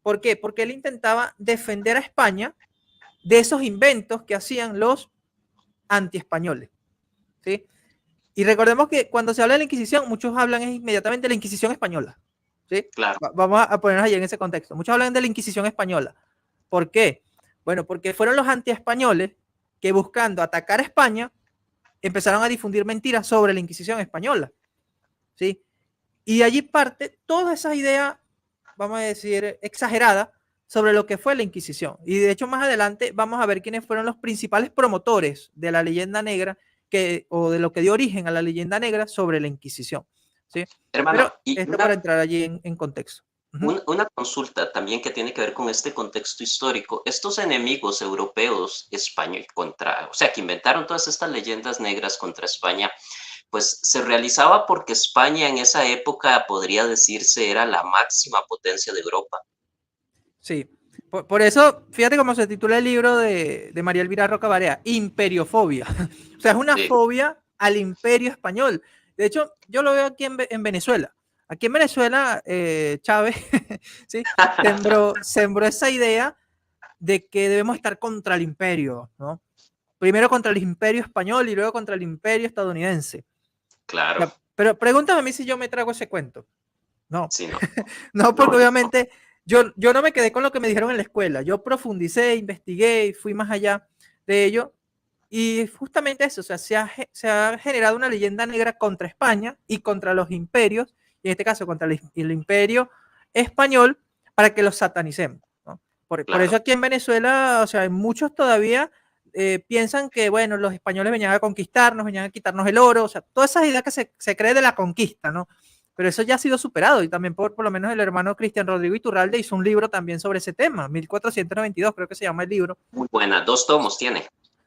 ¿Por qué? Porque él intentaba defender a España de esos inventos que hacían los antiespañoles, ¿sí? Y recordemos que cuando se habla de la Inquisición, muchos hablan inmediatamente de la Inquisición española, ¿sí? Claro. Vamos a ponernos ahí en ese contexto. Muchos hablan de la Inquisición española. ¿Por qué? Bueno, porque fueron los antiespañoles que buscando atacar a España empezaron a difundir mentiras sobre la Inquisición española, ¿sí? Y de allí parte toda esa idea, vamos a decir, exagerada sobre lo que fue la Inquisición. Y de hecho más adelante vamos a ver quiénes fueron los principales promotores de la leyenda negra o de lo que dio origen a la leyenda negra sobre la Inquisición, ¿sí? Hermano, pero esto para entrar allí en contexto. Una consulta también que tiene que ver con este contexto histórico. Estos enemigos europeos españoles o sea, que inventaron todas estas leyendas negras contra España, pues se realizaba porque España en esa época, podría decirse, era la máxima potencia de Europa. Sí, por eso, fíjate cómo se titula el libro de María Elvira Roca Barea, Imperiofobia. O sea, es una fobia al imperio español. De hecho, yo lo veo aquí en Venezuela. Aquí en Venezuela, Chávez ¿sí? sembró esa idea de que debemos estar contra el imperio, ¿no? Primero contra el imperio español y luego contra el imperio estadounidense. Claro. O sea, pero pregúntame a mí si yo me trago ese cuento. No. Sí, no. No, porque obviamente yo no me quedé con lo que me dijeron en la escuela. Yo profundicé, investigué, fui más allá de ello. Y justamente eso, o sea, se ha generado una leyenda negra contra España y contra los imperios, y en este caso contra el imperio español, para que los satanicemos, ¿no? Por eso aquí en Venezuela, o sea, muchos todavía piensan que, bueno, los españoles venían a conquistarnos, venían a quitarnos el oro, o sea, todas esas ideas que se cree de la conquista, ¿no? Pero eso ya ha sido superado y también por lo menos el hermano Cristian Rodrigo Iturralde hizo un libro también sobre ese tema, 1492 creo que se llama el libro. Muy buena, 2 tomos tiene.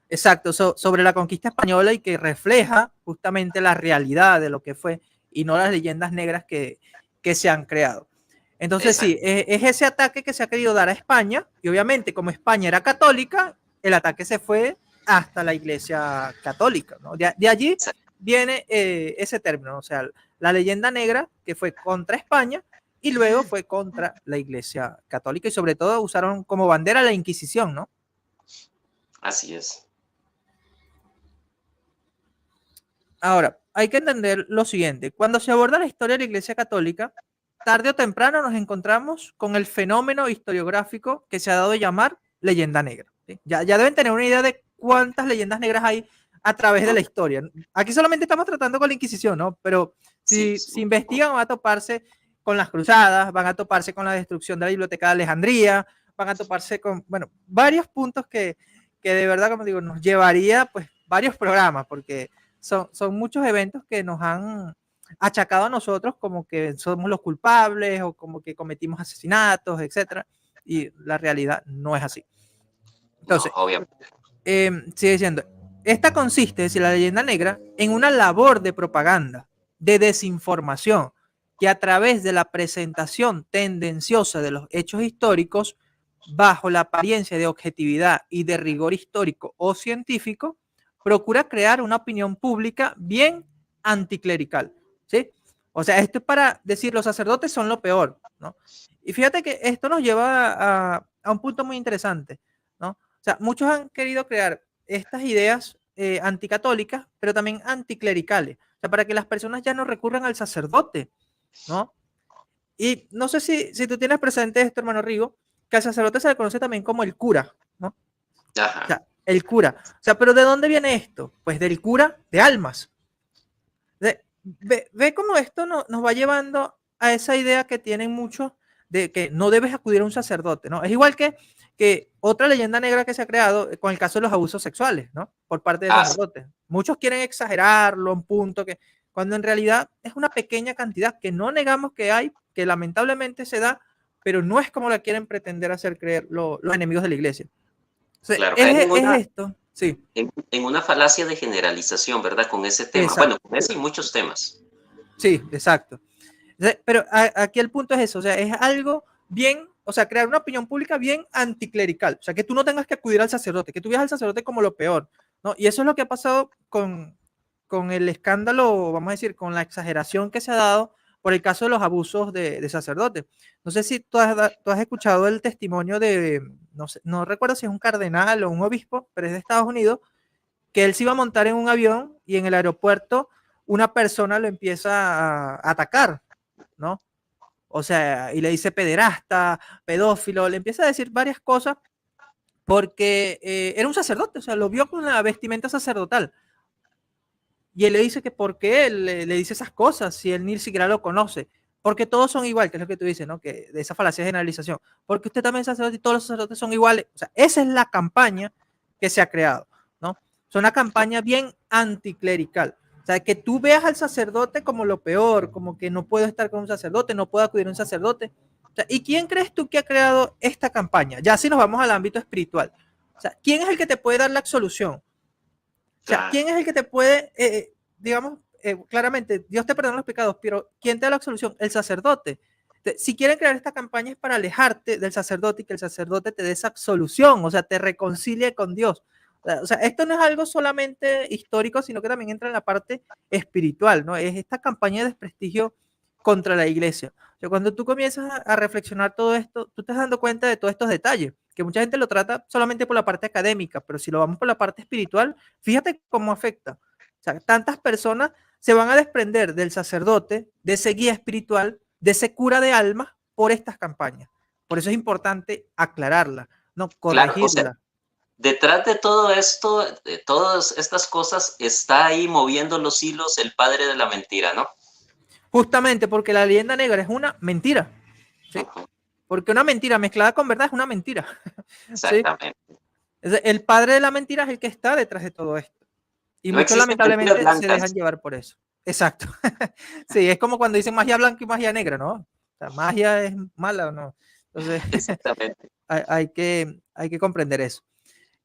Exacto, sobre la conquista española y que refleja justamente la realidad de lo que fue y no las leyendas negras que se han creado. Entonces sí, es ese ataque que se ha querido dar a España y obviamente como España era católica, el ataque se fue hasta la Iglesia Católica, ¿no? De allí viene ese término, o sea, la leyenda negra que fue contra España y luego fue contra la Iglesia Católica y sobre todo usaron como bandera la Inquisición, ¿no? Así es. Ahora, hay que entender lo siguiente. Cuando se aborda la historia de la Iglesia Católica, tarde o temprano nos encontramos con el fenómeno historiográfico que se ha dado a llamar leyenda negra. ¿Sí? Ya deben tener una idea de cuántas leyendas negras hay a través de la historia. Aquí solamente estamos tratando con la Inquisición, ¿no? Pero si investigan, van a toparse con las cruzadas, van a toparse con la destrucción de la Biblioteca de Alejandría, van a toparse con, bueno, varios puntos que de verdad, como digo, nos llevaría pues varios programas, porque son muchos eventos que nos han achacado a nosotros como que somos los culpables o como que cometimos asesinatos, etcétera, y la realidad no es así. Entonces, no, obviamente. Sigue diciendo, esta consiste, es decir, la leyenda negra, en una labor de propaganda, de desinformación, que a través de la presentación tendenciosa de los hechos históricos, bajo la apariencia de objetividad y de rigor histórico o científico, procura crear una opinión pública bien anticlerical, ¿sí? O sea, esto es para decir, los sacerdotes son lo peor, ¿no? Y fíjate que esto nos lleva a un punto muy interesante, ¿no? O sea, muchos han querido crear estas ideas anticatólicas, pero también anticlericales, o sea, para que las personas ya no recurran al sacerdote, ¿no? Y no sé si tú tienes presente esto, hermano Rigo, que al sacerdote se le conoce también como el cura, ¿no? Ajá. O sea, el cura. O sea, pero ¿de dónde viene esto? Pues del cura de almas. Ve cómo esto nos va llevando a esa idea que tienen muchos de que no debes acudir a un sacerdote, ¿no? Es igual que otra leyenda negra que se ha creado con el caso de los abusos sexuales, ¿no? Por parte de sacerdotes. Muchos quieren exagerarlo a un punto que, cuando en realidad es una pequeña cantidad que no negamos que hay, que lamentablemente se da, pero no es como la quieren pretender hacer creer los enemigos de la iglesia. O sea, Claro, es esto, sí. En una falacia de generalización, ¿verdad? Con ese tema. Exacto. Bueno, con ese y muchos temas. Sí, exacto. Pero aquí el punto es eso, o sea, es algo bien, o sea, crear una opinión pública bien anticlerical, o sea, que tú no tengas que acudir al sacerdote, que tú veas al sacerdote como lo peor, ¿no? Y eso es lo que ha pasado con el escándalo, vamos a decir, con la exageración que se ha dado por el caso de los abusos de sacerdotes. No sé si tú has escuchado el testimonio de, no sé, no recuerdo si es un cardenal o un obispo, pero es de Estados Unidos, que él se iba a montar en un avión y en el aeropuerto una persona lo empieza a atacar, ¿no? O sea, y le dice pederasta, pedófilo, le empieza a decir varias cosas porque era un sacerdote, o sea, lo vio con la vestimenta sacerdotal. Y él le dice que por qué él le dice esas cosas si él ni siquiera lo conoce. Porque todos son igual, que es lo que tú dices, ¿no? Que de esa falacia de generalización. Porque usted también es sacerdote y todos los sacerdotes son iguales. O sea, esa es la campaña que se ha creado, ¿no? Es una campaña bien anticlerical. O sea, que tú veas al sacerdote como lo peor, como que no puedo estar con un sacerdote, no puedo acudir a un sacerdote. O sea, ¿y quién crees tú que ha creado esta campaña? Ya si nos vamos al ámbito espiritual. O sea, ¿quién es el que te puede dar la absolución? O sea, ¿quién es el que te puede, digamos, claramente, Dios te perdona los pecados, pero ¿quién te da la absolución? El sacerdote. Si quieren crear esta campaña es para alejarte del sacerdote y que el sacerdote te dé esa absolución, o sea, te reconcilie con Dios. O sea, esto no es algo solamente histórico, sino que también entra en la parte espiritual, ¿no? Es esta campaña de desprestigio contra la iglesia. O sea, cuando tú comienzas a reflexionar todo esto, tú te estás dando cuenta de todos estos detalles, que mucha gente lo trata solamente por la parte académica, pero si lo vamos por la parte espiritual, fíjate cómo afecta. O sea, tantas personas se van a desprender del sacerdote, de ese guía espiritual, de ese cura de almas, por estas campañas. Por eso es importante aclararla, no corregirla. Claro, o sea, detrás de todo esto, de todas estas cosas, está ahí moviendo los hilos el padre de la mentira, ¿no? Justamente porque la leyenda negra es una mentira, ¿sí? Porque una mentira mezclada con verdad es una mentira. Exactamente. ¿Sí? El padre de la mentira es el que está detrás de todo esto. Y No muchos lamentablemente se dejan llevar por eso. Exacto. Sí, es como cuando dicen magia blanca y magia negra, ¿no? O sea, magia es mala o no. Entonces, exactamente. hay que comprender eso.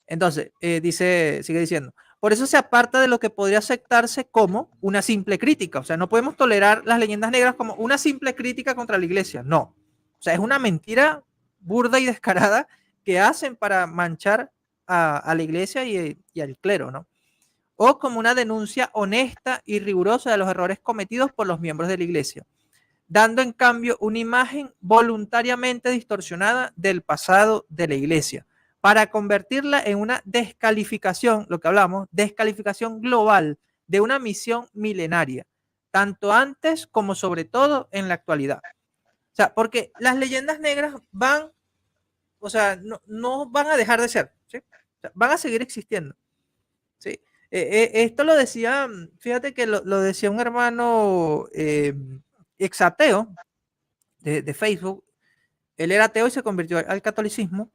Entonces, sigue diciendo, por eso se aparta de lo que podría aceptarse como una simple crítica. O sea, no podemos tolerar las leyendas negras como una simple crítica contra la iglesia. No. O sea, es una mentira burda y descarada que hacen para manchar a la iglesia y al clero, ¿no? O como una denuncia honesta y rigurosa de los errores cometidos por los miembros de la iglesia, dando en cambio una imagen voluntariamente distorsionada del pasado de la iglesia, para convertirla en una descalificación, lo que hablamos, descalificación global de una misión milenaria, tanto antes como sobre todo en la actualidad. O sea, porque las leyendas negras van, o sea, no van a dejar de ser, ¿sí? O sea, van a seguir existiendo, ¿sí? Esto lo decía, fíjate que lo decía un hermano exateo de Facebook. Él era ateo y se convirtió al catolicismo.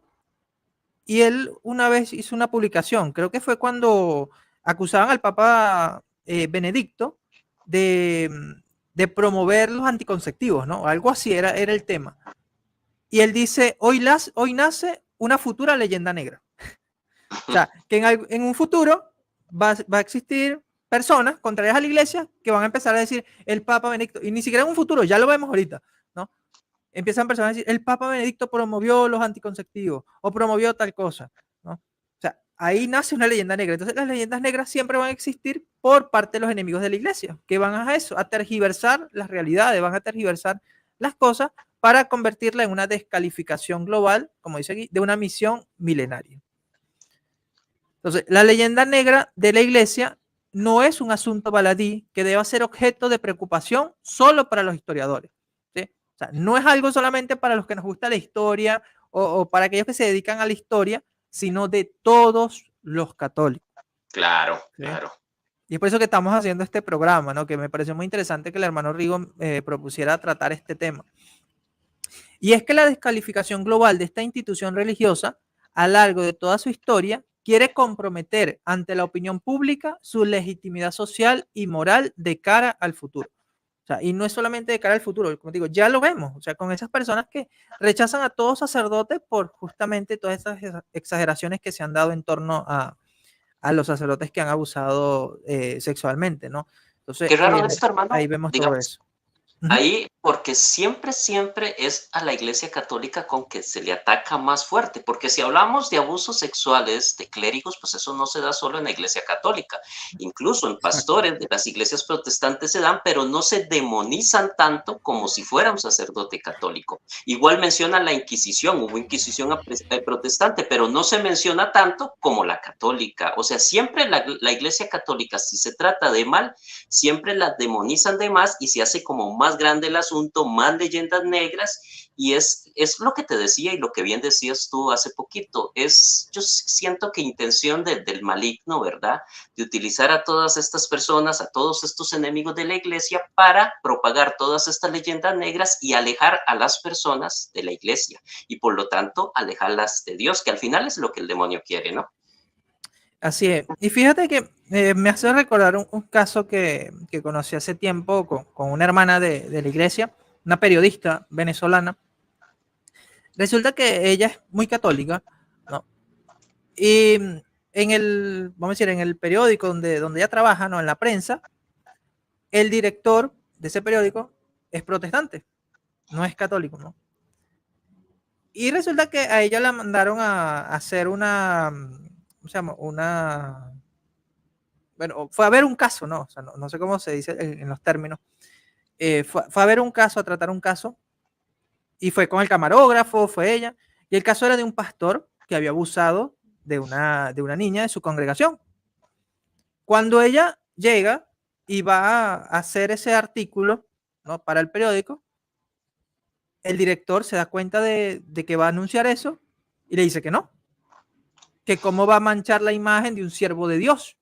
Y él una vez hizo una publicación, creo que fue cuando acusaban al Papa Benedicto de promover los anticonceptivos, ¿no? Algo así era el tema. Y él dice, hoy nace una futura leyenda negra. O sea, que en un futuro va a existir personas contrarias a la iglesia que van a empezar a decir el Papa Benedicto, y ni siquiera en un futuro, ya lo vemos ahorita, ¿no? Empiezan personas a decir el Papa Benedicto promovió los anticonceptivos o promovió tal cosa, ¿no? O sea, ahí nace una leyenda negra. Entonces las leyendas negras siempre van a existir por parte de los enemigos de la iglesia, que van a eso, a tergiversar las realidades, van a tergiversar las cosas para convertirla en una descalificación global, como dice aquí, de una misión milenaria. Entonces, la leyenda negra de la iglesia no es un asunto baladí que deba ser objeto de preocupación solo para los historiadores, ¿sí? O sea, no es algo solamente para los que nos gusta la historia o para aquellos que se dedican a la historia, sino de todos los católicos. Claro, ¿sí? claro. Y es por eso que estamos haciendo este programa, ¿no? Que me pareció muy interesante que el hermano Rigo propusiera tratar este tema. Y es que la descalificación global de esta institución religiosa, a lo largo de toda su historia, quiere comprometer ante la opinión pública su legitimidad social y moral de cara al futuro. O sea, y no es solamente de cara al futuro, como digo, ya lo vemos, o sea, con esas personas que rechazan a todos sacerdotes por justamente todas esas exageraciones que se han dado en torno a los sacerdotes que han abusado sexualmente, ¿no? Entonces, Qué raro esto, ahí hermano. vemos todo Digamos, eso. Uh-huh. ahí, porque siempre, siempre es a la Iglesia Católica con que se le ataca más fuerte, porque si hablamos de abusos sexuales de clérigos, pues eso no se da solo en la Iglesia Católica, incluso en pastores de las iglesias protestantes se dan, pero no se demonizan tanto como si fuera un sacerdote católico. Igual menciona la Inquisición, hubo Inquisición protestante, pero no se menciona tanto como la católica. O sea, siempre la Iglesia Católica, si se trata de mal, siempre la demonizan de más y se hace como más grande el asunto, más leyendas negras, y es lo que te decía y lo que bien decías tú hace poquito, yo siento que intención del maligno, ¿verdad? De utilizar a todas estas personas, a todos estos enemigos de la iglesia para propagar todas estas leyendas negras y alejar a las personas de la iglesia y por lo tanto alejarlas de Dios, que al final es lo que el demonio quiere, ¿no? Así es. Y fíjate que me hace recordar un caso que conocí hace tiempo con una hermana de la iglesia, una periodista venezolana. Resulta que ella es muy católica, ¿no? Y vamos a decir, en el periódico donde ella trabaja, ¿no? En la prensa, el director de ese periódico es protestante, no es católico, ¿no? Y resulta que a ella la mandaron a hacer ¿cómo se llama? Bueno, fue a ver un caso, ¿no? O sea, no sé cómo se dice en los términos. Fue a ver un caso, a tratar un caso, y fue con el camarógrafo, fue ella, y el caso era de un pastor que había abusado de una niña de su congregación. Cuando ella llega y va a hacer ese artículo, ¿no? Para el periódico, el director se da cuenta de que va a anunciar eso y le dice que no, que cómo va a manchar la imagen de un siervo de Dios.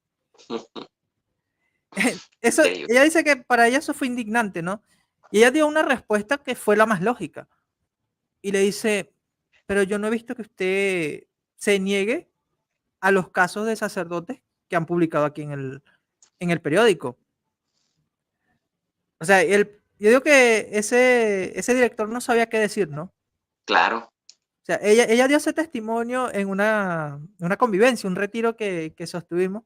Eso, ella dice que para ella eso fue indignante, ¿no? Y ella dio una respuesta que fue la más lógica. Y le dice, pero yo no he visto que usted se niegue a los casos de sacerdotes que han publicado aquí en el periódico. O sea, yo digo que ese director no sabía qué decir, ¿no? Claro. O sea, ella dio ese testimonio en una convivencia, un retiro que sostuvimos.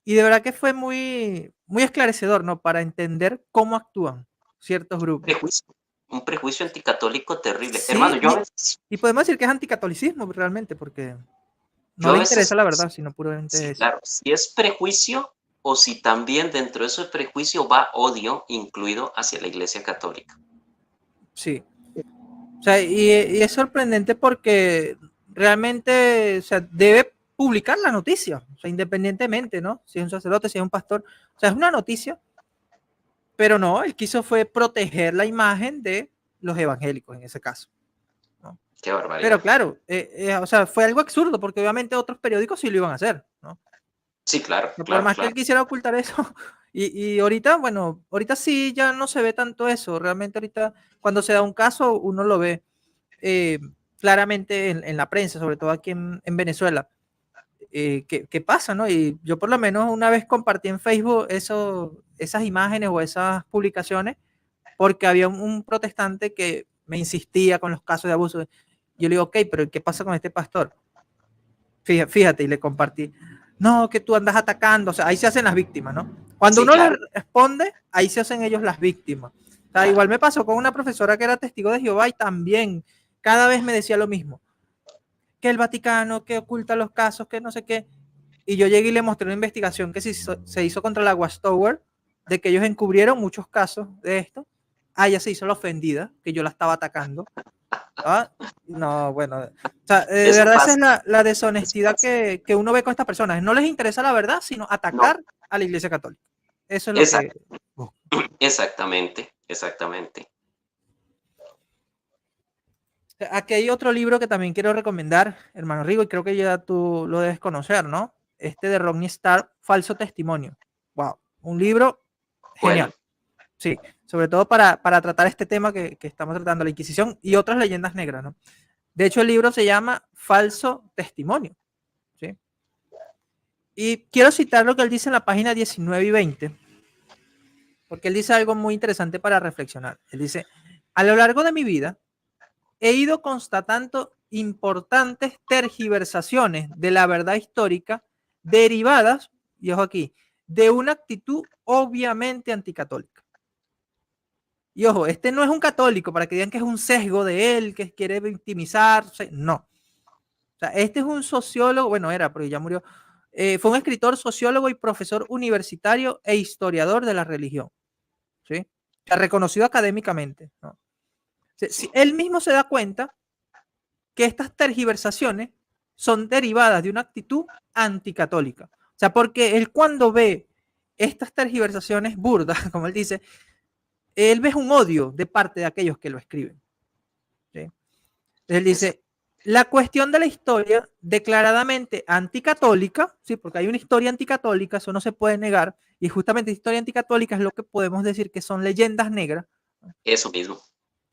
Y de verdad que fue muy, muy esclarecedor, ¿no? Para entender cómo actúan ciertos grupos. Un prejuicio anticatólico terrible. Sí, Hermano, yo y podemos decir que es anticatolicismo realmente, porque No Yo a le veces, interesa la verdad, sino puramente sí, eso. claro, si es prejuicio o si también dentro de ese prejuicio va odio incluido hacia la Iglesia Católica. Sí. O sea, y es sorprendente porque realmente, o sea, debe publicar la noticia, o sea, independientemente, ¿no? Si es un sacerdote, si es un pastor, o sea, es una noticia, pero no, él quiso fue proteger la imagen de los evangélicos en ese caso, ¿no? Qué Pero barbaridad. claro, o sea, fue algo absurdo porque obviamente otros periódicos sí lo iban a hacer, ¿no? Sí, claro, Por claro, más que él claro. quisiera ocultar eso, y ahorita, bueno, ahorita sí ya no se ve tanto eso, realmente ahorita cuando se da un caso uno lo ve eh, claramente en la prensa, sobre todo aquí en Venezuela, que pasa, ¿no? Y yo por lo menos una vez compartí en Facebook esas imágenes o esas publicaciones porque había un protestante que me insistía con los casos de abuso. Yo le digo, ok, pero ¿qué pasa con este pastor? Fíjate, y le compartí. No, que tú andas atacando, o sea, ahí se hacen las víctimas, ¿no? Cuando Sí, uno le claro, responde, ahí se hacen ellos las víctimas. O sea, claro. igual me pasó con una profesora que era testigo de Jehová y también cada vez me decía lo mismo, que el Vaticano, que oculta los casos, que no sé qué. Y yo llegué y le mostré una investigación que se hizo contra la Watchtower, de que ellos encubrieron muchos casos de esto. Ah, ella se hizo la ofendida, que yo la estaba atacando. Ah, no, bueno. O sea, de Eso verdad esa pasa, es la eso deshonestidad pasa. que uno ve con estas personas. No les interesa la verdad, sino No, atacar a la Iglesia Católica. Eso es lo esa- que... Oh. exactamente, exactamente. Aquí hay otro libro que también quiero recomendar, hermano Rigo, y creo que ya tú lo debes conocer, ¿no? Este de Rodney Starr, Falso Testimonio. Wow, un libro Bueno, genial. Sí, sobre todo para tratar este tema que estamos tratando, la Inquisición y otras leyendas negras, ¿no? De hecho, el libro se llama Falso Testimonio, ¿sí? Y quiero citar lo que él dice en la página 19 y 20, porque él dice algo muy interesante para reflexionar. Él dice, a lo largo de mi vida, he ido constatando importantes tergiversaciones de la verdad histórica derivadas, y ojo aquí, de una actitud obviamente anticatólica. Y ojo, este no es un católico para que digan que es un sesgo de él, que quiere victimizarse, no. O sea, este es un sociólogo, bueno, era, porque ya murió, fue un escritor, sociólogo y profesor universitario e historiador de la religión, ¿sí? Reconocido académicamente, ¿no? Si sí, él mismo se da cuenta que estas tergiversaciones son derivadas de una actitud anticatólica. O sea, porque él cuando ve estas tergiversaciones burdas, como él dice, él ve un odio de parte de aquellos que lo escriben, ¿sí? Él esa- dice, la cuestión de la historia declaradamente anticatólica, ¿sí? Porque hay una historia anticatólica, eso no se puede negar, y justamente historia anticatólica es lo que podemos decir que son leyendas negras, eso mismo.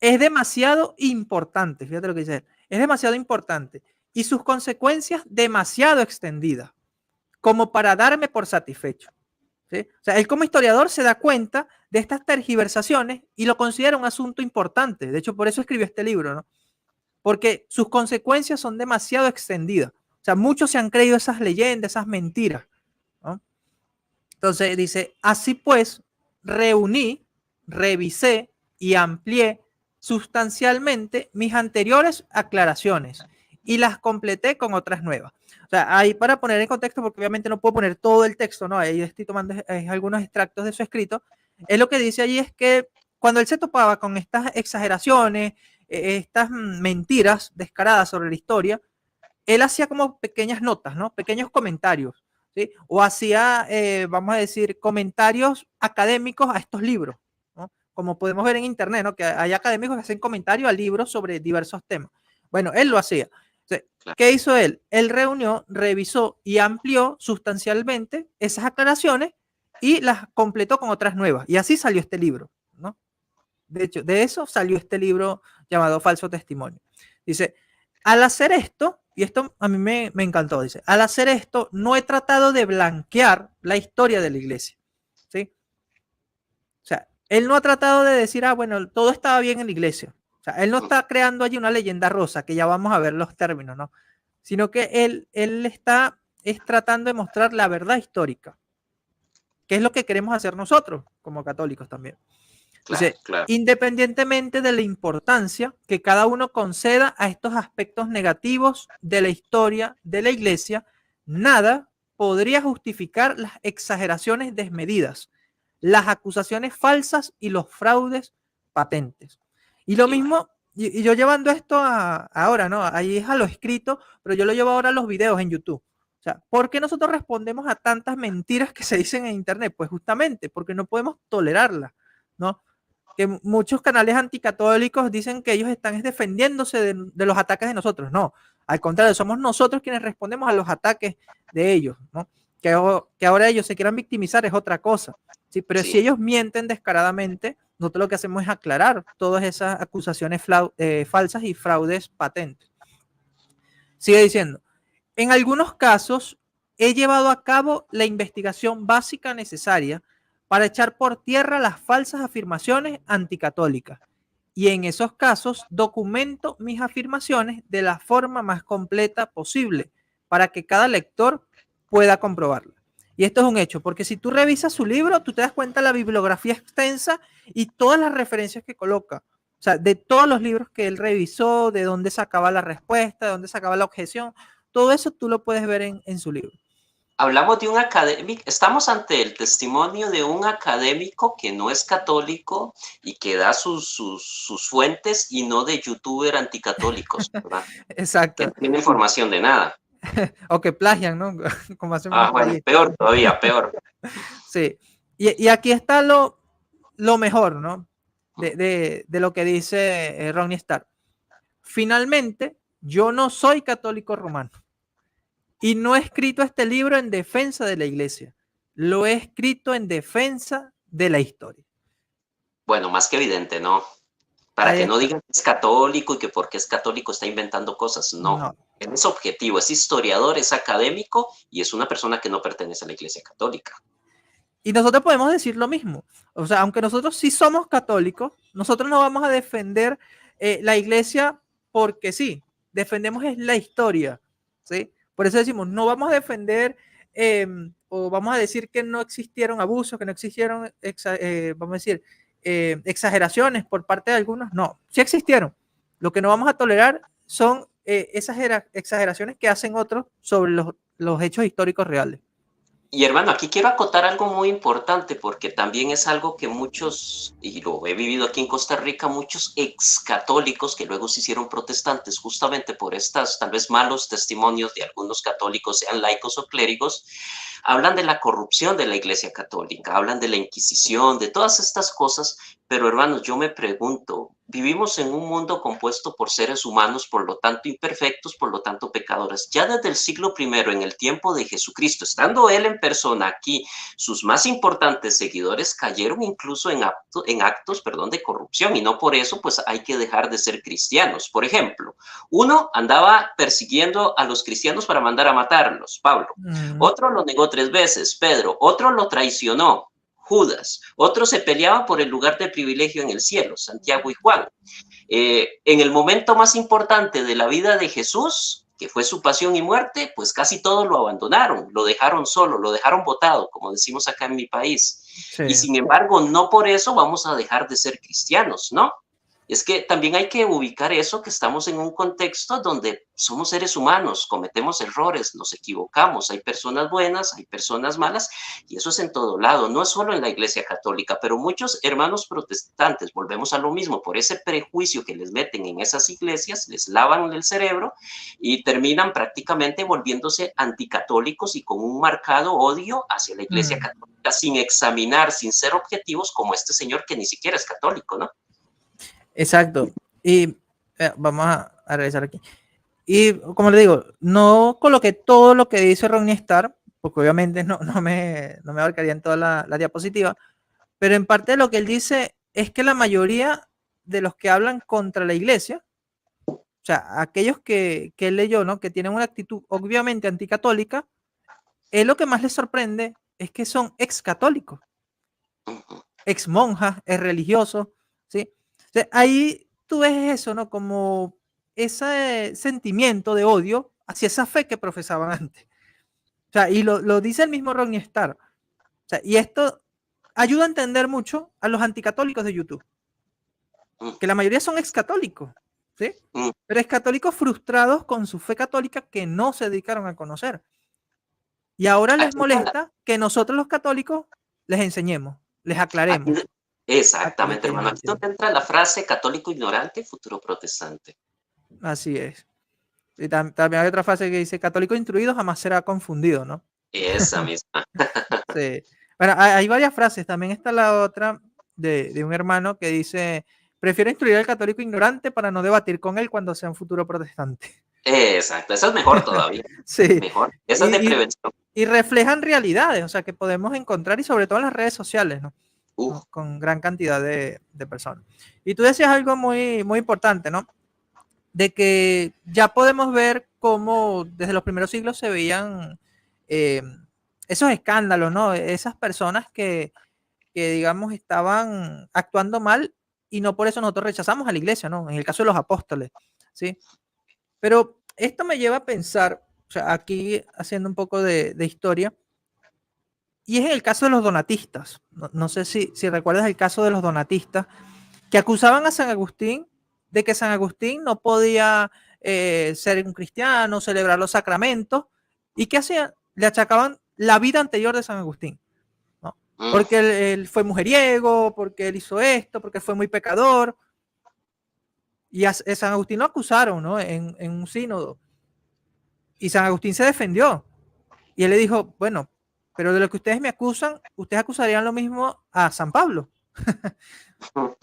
es demasiado importante, fíjate lo que dice él, es demasiado importante y sus consecuencias demasiado extendidas como para darme por satisfecho, ¿sí? O sea, él como historiador se da cuenta de estas tergiversaciones y lo considera un asunto importante. De hecho, por eso escribió este libro, ¿no? Porque sus consecuencias son demasiado extendidas. O sea, muchos se han creído esas leyendas, esas mentiras, ¿no? Entonces dice, así pues, reuní, revisé y amplié sustancialmente mis anteriores aclaraciones y las completé con otras nuevas. O sea, ahí para poner en contexto, porque obviamente no puedo poner todo el texto, ¿no? Ahí estoy tomando algunos extractos de su escrito. Es lo que dice allí es que cuando él se topaba con estas exageraciones, estas mentiras descaradas sobre la historia, él hacía como pequeñas notas, ¿no? Pequeños comentarios, ¿sí? O hacía, vamos a decir, comentarios académicos a estos libros, ¿no? Como podemos ver en internet, ¿no? Que hay académicos que hacen comentarios a libros sobre diversos temas. Bueno, él lo hacía. Claro. ¿Qué hizo él? Él reunió, revisó y amplió sustancialmente esas aclaraciones y las completó con otras nuevas. Y así salió este libro, ¿no? De hecho, de eso salió este libro llamado Falso Testimonio. Dice, al hacer esto, y esto a mí me encantó, dice, al hacer esto no he tratado de blanquear la historia de la iglesia, ¿sí? O sea, él no ha tratado de decir, ah, bueno, todo estaba bien en la iglesia. O sea, él no está creando allí una leyenda rosa, que ya vamos a ver los términos, ¿no? Sino que él está es tratando de mostrar la verdad histórica, que es lo que queremos hacer nosotros como católicos también. Claro, Dice, claro. independientemente de la importancia que cada uno conceda a estos aspectos negativos de la historia de la Iglesia, nada podría justificar las exageraciones desmedidas, las acusaciones falsas y los fraudes patentes. Y lo mismo, y yo llevando esto ahora, ¿no? Ahí es a lo escrito, pero yo lo llevo ahora a los videos en YouTube. O sea, ¿por qué nosotros respondemos a tantas mentiras que se dicen en Internet? Pues justamente porque no podemos tolerarlas, ¿no? Que muchos canales anticatólicos dicen que ellos están defendiéndose de los ataques de nosotros. No, al contrario, somos nosotros quienes respondemos a los ataques de ellos, ¿no? Que ahora ellos se quieran victimizar es otra cosa, ¿sí? Pero si Sí. ellos mienten descaradamente, nosotros lo que hacemos es aclarar todas esas acusaciones falsas y fraudes patentes. Sigue diciendo, en algunos casos he llevado a cabo la investigación básica necesaria para echar por tierra las falsas afirmaciones anticatólicas. Y en esos casos documento mis afirmaciones de la forma más completa posible para que cada lector pueda comprobarla. Y esto es un hecho, porque si tú revisas su libro, tú te das cuenta de la bibliografía extensa y todas las referencias que coloca. O sea, de todos los libros que él revisó, de dónde sacaba la respuesta, de dónde sacaba la objeción, todo eso tú lo puedes ver en su libro. Hablamos de un académico, estamos ante el testimonio de un académico que no es católico y que da sus fuentes y no de youtuber anticatólicos, ¿verdad? Que Exacto. no tiene información de nada. O que plagian, ¿no? Como hacen Ah, unos bueno, plaguistas. peor todavía, peor. Sí. Y aquí está lo mejor, ¿no? De lo que dice Ronnie Starr. Finalmente, yo no soy católico romano y no he escrito este libro en defensa de la iglesia. Lo he escrito en defensa de la historia. Bueno, más que evidente, ¿no? Para Ahí que no está. digan que es católico y que porque es católico está inventando cosas. No. No. Él es objetivo, es historiador, es académico y es una persona que no pertenece a la Iglesia Católica. Y nosotros podemos decir lo mismo. O sea, aunque nosotros sí somos católicos, nosotros no vamos a defender la iglesia porque sí. Defendemos es la historia, ¿sí? Por eso decimos, no vamos a defender o vamos a decir que no existieron abusos, que no existieron, vamos a decir, exageraciones por parte de algunos. No, sí existieron. Lo que no vamos a tolerar son esas exageraciones que hacen otros sobre los hechos históricos reales. Y hermano, aquí quiero acotar algo muy importante porque también es algo que muchos, y lo he vivido aquí en Costa Rica, muchos ex católicos que luego se hicieron protestantes justamente por estas tal vez malos testimonios de algunos católicos, sean laicos o clérigos, hablan de la corrupción de la Iglesia Católica, hablan de la Inquisición, de todas estas cosas, pero hermanos, yo me pregunto, vivimos en un mundo compuesto por seres humanos, por lo tanto imperfectos, por lo tanto pecadores. Ya desde el siglo I, en el tiempo de Jesucristo, estando él en persona aquí, sus más importantes seguidores cayeron incluso en actos, de corrupción, y no por eso pues hay que dejar de ser cristianos. Por ejemplo, uno andaba persiguiendo a los cristianos para mandar a matarlos, Pablo. Otro lo negó 3 veces, Pedro. Otro lo traicionó, Judas. Otro se peleaba por el lugar de privilegio en el cielo, Santiago y Juan. En el momento más importante de la vida de Jesús, que fue su pasión y muerte, pues casi todos lo abandonaron, lo dejaron solo, lo dejaron botado, como decimos acá en mi país. Sí. Y sin embargo, no por eso vamos a dejar de ser cristianos, ¿no? Es que también hay que ubicar eso, que estamos en un contexto donde somos seres humanos, cometemos errores, nos equivocamos, hay personas buenas, hay personas malas, y eso es en todo lado, no es solo en la Iglesia Católica, pero muchos hermanos protestantes, volvemos a lo mismo, por ese prejuicio que les meten en esas iglesias, les lavan el cerebro y terminan prácticamente volviéndose anticatólicos y con un marcado odio hacia la Iglesia Católica, sin examinar, sin ser objetivos, como este señor que ni siquiera es católico, ¿no? Exacto. Y vamos a revisar aquí. Y como le digo, no coloqué todo lo que dice Ronnie Starr, porque obviamente no me abarcaría en toda la diapositiva, pero en parte de lo que él dice es que la mayoría de los que hablan contra la iglesia, o sea, aquellos que él leyó, ¿no? Que tienen una actitud obviamente anticatólica, lo que más les sorprende es que son ex católicos, ex monjas, ex religiosos, ¿sí? O sea, ahí tú ves eso, ¿no? Como ese sentimiento de odio hacia esa fe que profesaban antes. O sea, y lo dice el mismo Ronnie Starr. O sea, y esto ayuda a entender mucho a los anticatólicos de YouTube, que la mayoría son excatólicos, ¿sí? Pero excatólicos frustrados con su fe católica que no se dedicaron a conocer. Y ahora les molesta que nosotros los católicos les enseñemos, les aclaremos. Exactamente, hermano. Aquí donde entra la frase católico ignorante, futuro protestante. Así es. Y también hay otra frase que dice, católico instruido jamás será confundido, ¿no? Esa misma. Sí. Bueno, hay varias frases. También está la otra de un hermano que dice, prefiero instruir al católico ignorante para no debatir con él cuando sea un futuro protestante. Exacto, esa es mejor todavía. Sí. Mejor. Esa es de prevención. Y reflejan realidades, o sea, que podemos encontrar y sobre todo en las redes sociales, ¿no? Con gran cantidad de personas. Y tú decías algo muy, muy importante, ¿no? De que ya podemos ver cómo desde los primeros siglos se veían esos escándalos, ¿no? Esas personas que digamos estaban actuando mal y no por eso nosotros rechazamos a la iglesia, ¿no? En el caso de los apóstoles, ¿sí? Pero esto me lleva a pensar, o sea, aquí haciendo un poco de historia, y es en el caso de los donatistas. No sé si recuerdas el caso de los donatistas que acusaban a San Agustín de que San Agustín no podía ser un cristiano, celebrar los sacramentos, y que hacían, le achacaban la vida anterior de San Agustín, ¿no? Porque él fue mujeriego, porque él hizo esto, porque fue muy pecador. Y a San Agustín lo acusaron, ¿no? en un sínodo. Y San Agustín se defendió. Y él le dijo, bueno, pero de lo que ustedes me acusan, ustedes acusarían lo mismo a San Pablo. O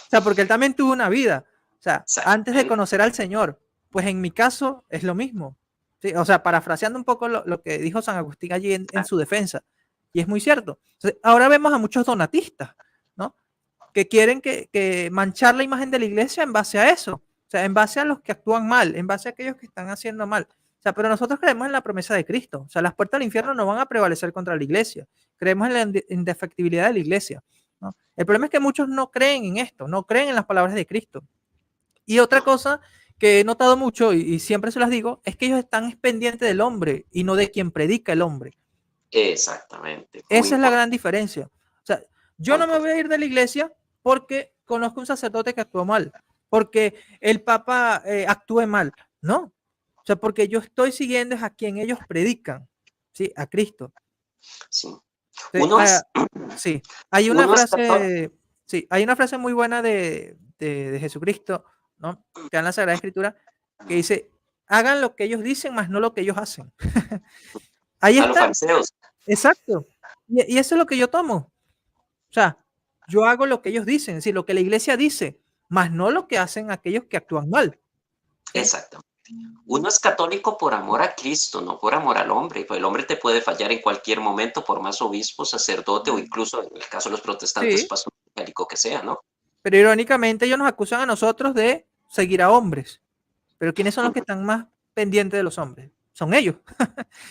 sea, porque él también tuvo una vida. O sea, antes de conocer al Señor. Pues en mi caso es lo mismo. ¿Sí? O sea, parafraseando un poco lo que dijo San Agustín allí en su defensa. Y es muy cierto. Entonces, ahora vemos a muchos donatistas, ¿no? Que quieren que manchar la imagen de la iglesia en base a eso. O sea, en base a los que actúan mal, en base a aquellos que están haciendo mal. O sea, pero nosotros creemos en la promesa de Cristo. O sea, las puertas del infierno no van a prevalecer contra la iglesia. Creemos en la indefectibilidad de la iglesia, ¿no? El problema es que muchos no creen en esto, no creen en las palabras de Cristo. Y otra cosa que he notado mucho, y siempre se las digo, es que ellos están pendientes del hombre y no de quien predica el hombre. Exactamente. Esa es la gran diferencia. O sea, yo no me voy a ir de la iglesia porque conozco un sacerdote que actuó mal, porque el Papa actúe mal. No. O sea, porque yo estoy siguiendo a quien ellos predican, ¿sí? A Cristo. Sí. Sí, hay una frase, sí, hay una frase muy buena de Jesucristo, ¿no? Que en la Sagrada Escritura, que dice, hagan lo que ellos dicen, más no lo que ellos hacen. Ahí está. A los fariseos. Exacto. Y eso es lo que yo tomo. O sea, yo hago lo que ellos dicen, es decir, lo que la iglesia dice, más no lo que hacen aquellos que actúan mal. ¿Sí? Exactamente. Uno es católico por amor a Cristo, no por amor al hombre. Pues el hombre te puede fallar en cualquier momento, por más obispo, sacerdote o incluso en el caso de los protestantes, sí, pastor evangélico que sea, ¿no? Pero irónicamente ellos nos acusan a nosotros de seguir a hombres. Pero ¿quiénes son los que están más pendientes de los hombres? Son ellos.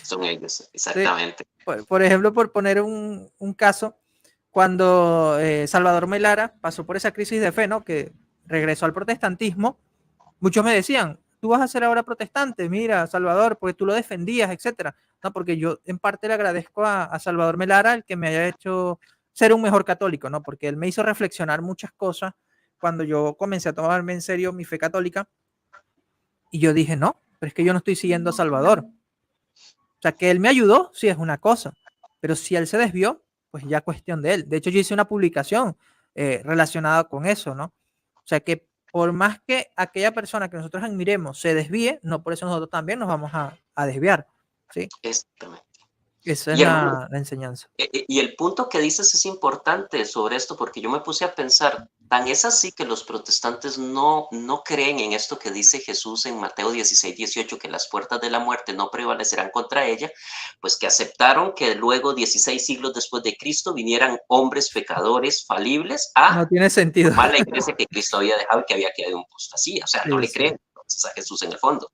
Son ellos, exactamente. Sí. Por ejemplo, por poner un caso, cuando Salvador Melara pasó por esa crisis de fe, ¿no? Que regresó al protestantismo, muchos me decían, tú vas a ser ahora protestante, mira, Salvador, porque tú lo defendías, etcétera. No, porque yo en parte le agradezco a Salvador Melara el que me haya hecho ser un mejor católico, ¿no? Porque él me hizo reflexionar muchas cosas cuando yo comencé a tomarme en serio mi fe católica. Y yo dije, no, pero es que yo no estoy siguiendo a Salvador. O sea, que él me ayudó, sí es una cosa, pero si él se desvió, pues ya cuestión de él. De hecho, yo hice una publicación relacionada con eso, ¿no? O sea, que por más que aquella persona que nosotros admiremos se desvíe, no por eso nosotros también nos vamos a desviar, ¿sí? Exactamente. Esa es la enseñanza. Y el punto que dices es importante sobre esto, porque yo me puse a pensar, tan es así que los protestantes no creen en esto que dice Jesús en Mateo 16, 18, que las puertas de la muerte no prevalecerán contra ella, pues que aceptaron que luego, 16 siglos después de Cristo, vinieran hombres pecadores falibles a no tiene sentido. formar la iglesia que Cristo había dejado y que había quedado en apostasía. O sea, sí, no le creen entonces a Jesús en el fondo.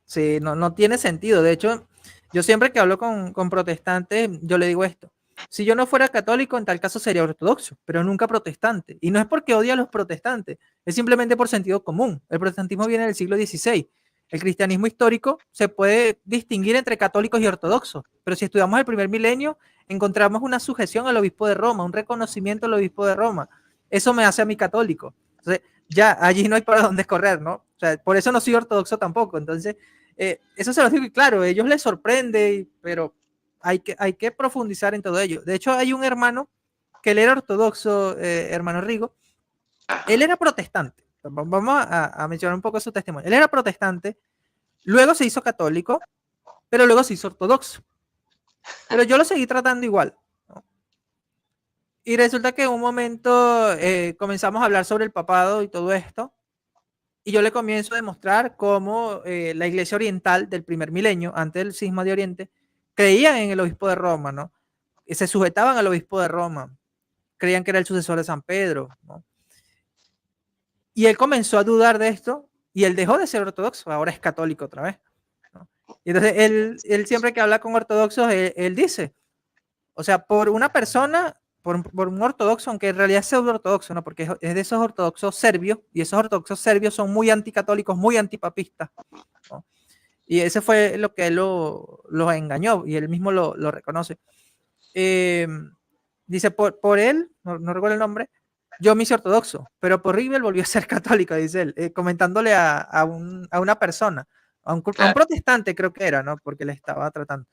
Sí, no tiene sentido. De hecho, yo siempre que hablo con protestantes, yo le digo esto. Si yo no fuera católico, en tal caso sería ortodoxo, pero nunca protestante. Y no es porque odie a los protestantes, es simplemente por sentido común. El protestantismo viene del siglo XVI. El cristianismo histórico se puede distinguir entre católicos y ortodoxos, pero si estudiamos el primer milenio, encontramos una sujeción al obispo de Roma, un reconocimiento al obispo de Roma. Eso me hace a mí católico. Entonces, ya allí no hay para dónde correr, ¿no? O sea, por eso no soy ortodoxo tampoco. Entonces, eso se lo digo y claro, a ellos les sorprende, pero hay que profundizar en todo ello. De hecho, hay un hermano que él era ortodoxo, hermano Rigo, él era protestante. Vamos a mencionar un poco su testimonio. Él era protestante, luego se hizo católico, pero luego se hizo ortodoxo. Pero yo lo seguí tratando igual, ¿no? Y resulta que en un momento comenzamos a hablar sobre el papado y todo esto, y yo le comienzo a demostrar cómo la iglesia oriental del primer milenio, antes del cisma de Oriente, creían en el obispo de Roma, ¿no? Y se sujetaban al obispo de Roma, creían que era el sucesor de San Pedro, ¿no? Y él comenzó a dudar de esto y él dejó de ser ortodoxo, ahora es católico otra vez, ¿no? Y entonces él siempre que habla con ortodoxos, él dice, o sea, por una persona, por un ortodoxo, aunque en realidad es pseudo ortodoxo, ¿no? Porque es de esos ortodoxos serbios, y esos ortodoxos serbios son muy anticatólicos, muy antipapistas, ¿no? Y ese fue lo que él lo engañó, y él mismo lo reconoce. Dice, por él, no recuerdo el nombre, yo me hice ortodoxo, pero por Rivel volvió a ser católico, dice él, comentándole a una persona, a un protestante creo que era, ¿no? Porque le estaba tratando.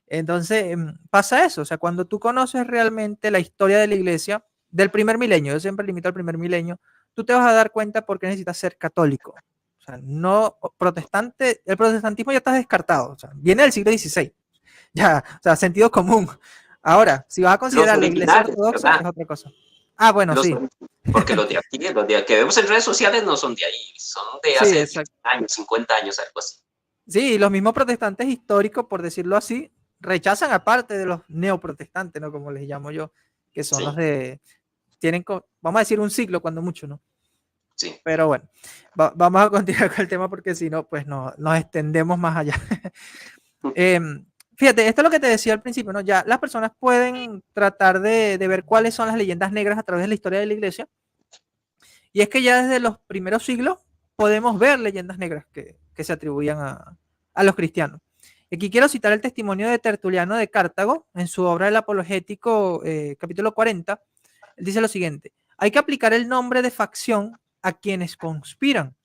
Entonces, pasa eso, o sea, cuando tú conoces realmente la historia de la iglesia, del primer milenio, yo siempre limito al primer milenio, tú te vas a dar cuenta por qué necesitas ser católico. O sea, no protestante, el protestantismo ya está descartado, o sea, viene del siglo XVI, ya, o sea, sentido común. Ahora, si vas a considerar la iglesia ortodoxa, ¿verdad? Es otra cosa. Ah, bueno, sí. Porque los de aquí, los que vemos en redes sociales no son de ahí, son de hace 50 años, 50 años, algo así. Sí, los mismos protestantes históricos, por decirlo así, rechazan aparte de los neoprotestantes, ¿no? Como les llamo yo, que son los de, tienen, vamos a decir, un siglo cuando mucho, ¿no? Sí. Pero bueno, vamos a continuar con el tema porque si no, pues nos extendemos más allá. Fíjate, esto es lo que te decía al principio, ¿no? Ya las personas pueden tratar de ver cuáles son las leyendas negras a través de la historia de la iglesia. Y es que ya desde los primeros siglos podemos ver leyendas negras que se atribuían a los cristianos. Aquí quiero citar el testimonio de Tertuliano de Cartago en su obra El Apologético, capítulo 40. Él dice lo siguiente: hay que aplicar el nombre de facción a quienes conspiran.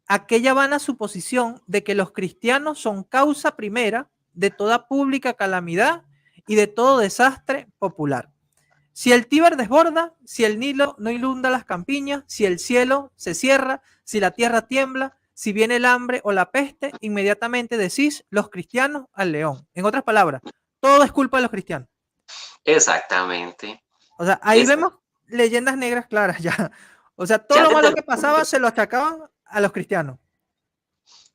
Aquella vana suposición de que los cristianos son causa primera de toda pública calamidad y de todo desastre popular. Si el Tíber desborda, si el Nilo no inunda las campiñas, si el cielo se cierra, si la tierra tiembla, si viene el hambre o la peste, inmediatamente decís los cristianos al león. En otras palabras, todo es culpa de los cristianos. Exactamente. O sea, ahí vemos leyendas negras claras ya. O sea, todo lo malo que pasaba se lo achacaban a los cristianos.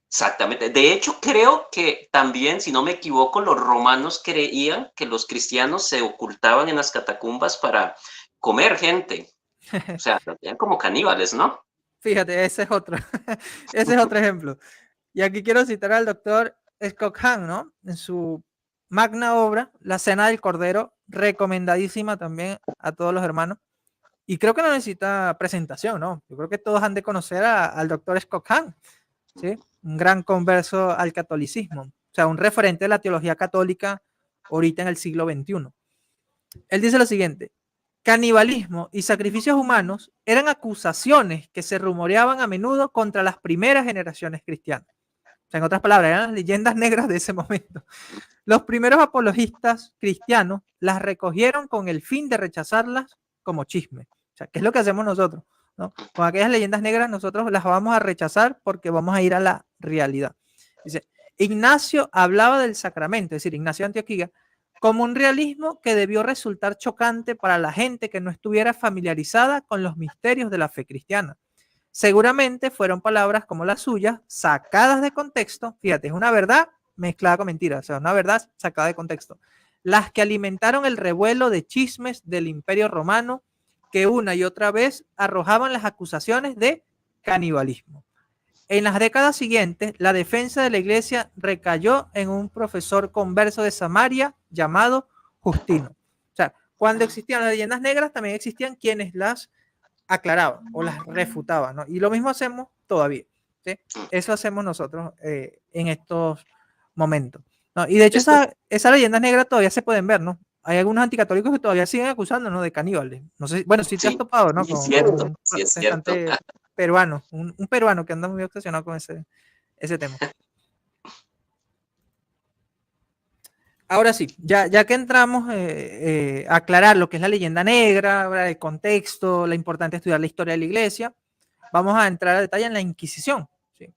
Exactamente. De hecho, creo que también, si no me equivoco, los romanos creían que los cristianos se ocultaban en las catacumbas para comer gente. O sea, eran como caníbales, ¿no? Fíjate, ese es otro. Ese es otro ejemplo. Y aquí quiero citar al doctor Scott Hahn, ¿no? En su magna obra, La Cena del Cordero, recomendadísima también a todos los hermanos. Y creo que no necesita presentación, ¿no? Yo creo que todos han de conocer al doctor Scott Hahn, ¿sí? Un gran converso al catolicismo, o sea, un referente de la teología católica ahorita en el siglo XXI. Él dice lo siguiente: canibalismo y sacrificios humanos eran acusaciones que se rumoreaban a menudo contra las primeras generaciones cristianas. O sea, en otras palabras, eran las leyendas negras de ese momento. Los primeros apologistas cristianos las recogieron con el fin de rechazarlas como chisme. O sea, ¿qué es lo que hacemos nosotros? ¿No? Con aquellas leyendas negras nosotros las vamos a rechazar porque vamos a ir a la realidad. Dice, Ignacio hablaba del sacramento, es decir, Ignacio de Antioquía, como un realismo que debió resultar chocante para la gente que no estuviera familiarizada con los misterios de la fe cristiana. Seguramente fueron palabras como las suyas, sacadas de contexto, fíjate, es una verdad mezclada con mentiras, o sea, una verdad sacada de contexto, las que alimentaron el revuelo de chismes del Imperio Romano que una y otra vez arrojaban las acusaciones de canibalismo. En las décadas siguientes, la defensa de la iglesia recayó en un profesor converso de Samaria llamado Justino. O sea, cuando existían las leyendas negras, también existían quienes las aclaraban o las refutaban, ¿no? Y lo mismo hacemos todavía. ¿sí? Eso hacemos nosotros en estos momentos, ¿no? Y de hecho Esto, esas leyendas negras todavía se pueden ver, ¿no? Hay algunos anticatólicos que todavía siguen acusando, ¿no? De caníbales. No sé, bueno, sí te has sí, topado, ¿no? sí es Con cierto, un sí es cierto. protestante peruano, un peruano que anda muy obsesionado con ese tema. Ahora sí, ya que entramos a aclarar lo que es la leyenda negra, el contexto, la importante estudiar la historia de la iglesia, vamos a entrar a detalle en la Inquisición. ¿Sí?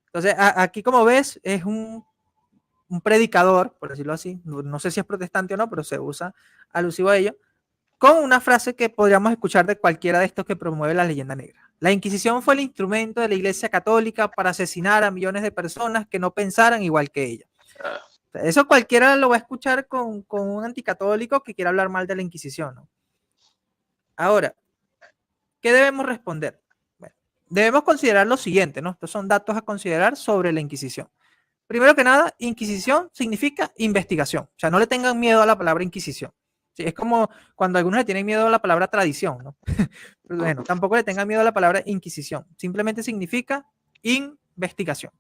Entonces, aquí como ves, es un predicador, por decirlo así, no sé si es protestante o no, pero se usa alusivo a ello, con una frase que podríamos escuchar de cualquiera de estos que promueve la leyenda negra. La Inquisición fue el instrumento de la Iglesia Católica para asesinar a millones de personas que no pensaran igual que ella. Eso cualquiera lo va a escuchar con un anticatólico que quiera hablar mal de la Inquisición, ¿no? Ahora, ¿qué debemos responder? Bueno, debemos considerar lo siguiente, ¿no? Estos son datos a considerar sobre la Inquisición. Primero que nada, Inquisición significa investigación. O sea, no le tengan miedo a la palabra Inquisición. Sí, es como cuando algunos le tienen miedo a la palabra tradición, ¿no? Pero bueno, tampoco le tengan miedo a la palabra Inquisición. Simplemente significa investigación.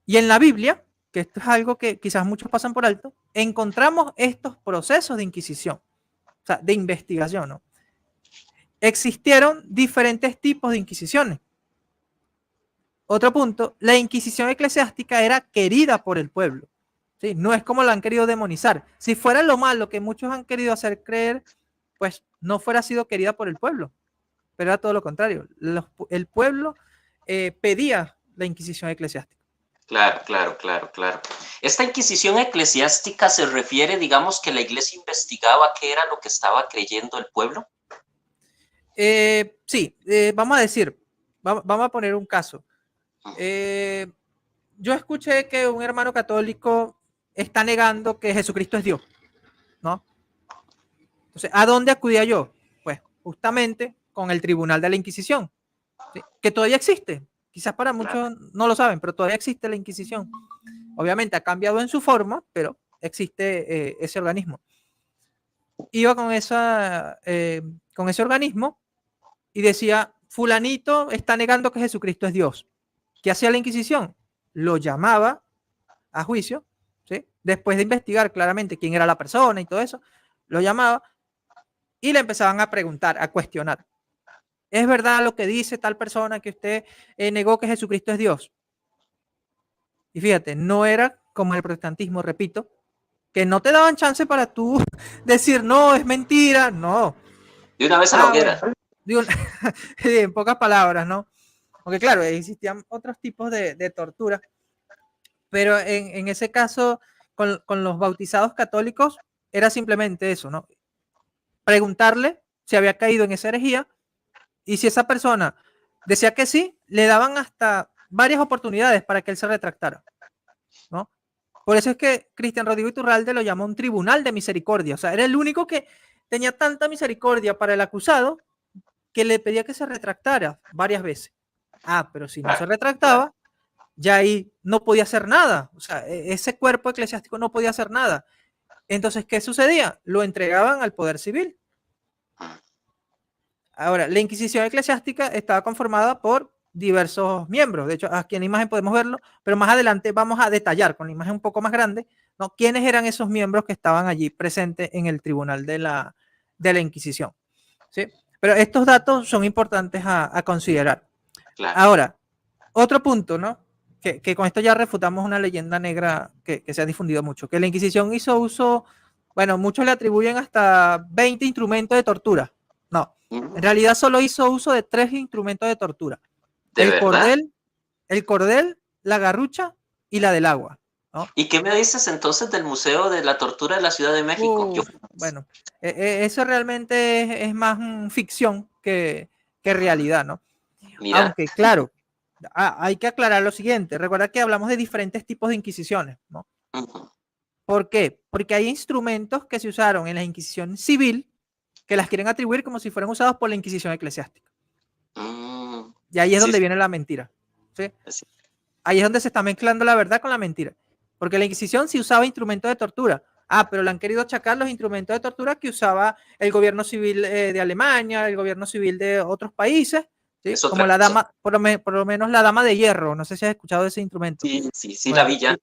Y en la Biblia, que esto es algo que quizás muchos pasan por alto, encontramos estos procesos de Inquisición, o sea, de investigación, ¿no? Existieron diferentes tipos de Inquisiciones. Otro punto, la Inquisición eclesiástica era querida por el pueblo. ¿Sí? No es como la han querido demonizar. Si fuera lo malo que muchos han querido hacer creer, pues no fuera sido querida por el pueblo. Pero era todo lo contrario. El pueblo pedía la Inquisición eclesiástica. Claro, claro, claro, claro. Esta Inquisición eclesiástica se refiere, digamos, que la iglesia investigaba qué era lo que estaba creyendo el pueblo. Sí, vamos a decir, vamos a poner un caso. Yo escuché que un hermano católico está negando que Jesucristo es Dios, ¿no? Entonces, ¿a dónde acudía yo? Pues justamente con el Tribunal de la Inquisición, ¿sí? Que todavía existe. Quizás para muchos no lo saben, pero todavía existe la Inquisición. Obviamente ha cambiado en su forma, pero existe ese organismo. Iba con ese organismo y decía, fulanito está negando que Jesucristo es Dios. ¿Qué hacía la Inquisición? Lo llamaba a juicio, ¿sí? Después de investigar claramente quién era la persona y todo eso, lo llamaba y le empezaban a preguntar, a cuestionar. ¿Es verdad lo que dice tal persona que usted negó que Jesucristo es Dios? Y fíjate, no era como el protestantismo, repito, que no te daban chance para tú decir, no, es mentira, no. De una vez a la hoguera. Bueno, digo, en pocas palabras, ¿no? Porque claro, existían otros tipos de tortura, pero en ese caso, con los bautizados católicos, era simplemente eso, ¿no? Preguntarle si había caído en esa herejía y si esa persona decía que sí, le daban hasta varias oportunidades para que él se retractara, ¿no? Por eso es que Cristian Rodrigo Iturralde lo llamó un tribunal de misericordia, o sea, era el único que tenía tanta misericordia para el acusado que le pedía que se retractara varias veces. Ah, pero si no se retractaba, ya ahí no podía hacer nada, o sea, ese cuerpo eclesiástico no podía hacer nada. Entonces, ¿qué sucedía? Lo entregaban al poder civil. Ahora, la Inquisición eclesiástica estaba conformada por diversos miembros. De hecho, aquí en la imagen podemos verlo, pero más adelante vamos a detallar con la imagen un poco más grande, ¿no? ¿Quiénes eran esos miembros que estaban allí presentes en el tribunal de la Inquisición? ¿Sí? Pero estos datos son importantes a considerar. Claro. Ahora, otro punto, ¿no? Que con esto ya refutamos una leyenda negra que se ha difundido mucho, que la Inquisición hizo uso, bueno, muchos le atribuyen hasta 20 instrumentos de tortura. No, en realidad solo hizo uso de 3 instrumentos de tortura. ¿De verdad? El cordel, la garrucha y la del agua, ¿no? ¿Y qué me dices entonces del Museo de la Tortura de la Ciudad de México? Bueno, eso realmente es más ficción que realidad, ¿no? Mira. Aunque, claro, hay que aclarar lo siguiente. Recuerda que hablamos de diferentes tipos de inquisiciones, ¿no? ¿Por qué? Porque hay instrumentos que se usaron en la Inquisición civil que las quieren atribuir como si fueran usados por la Inquisición eclesiástica. Y ahí es donde viene la mentira, ¿sí? Ahí es donde se está mezclando la verdad con la mentira. Porque la Inquisición sí usaba instrumentos de tortura. Ah, pero le han querido achacar los instrumentos de tortura que usaba el gobierno civil de Alemania, el gobierno civil de otros países, ¿sí? Es Como otra la cosa. dama, por lo menos la dama de hierro, no sé si has escuchado de ese instrumento. Sí, sí, sí, la Bueno, vi ya.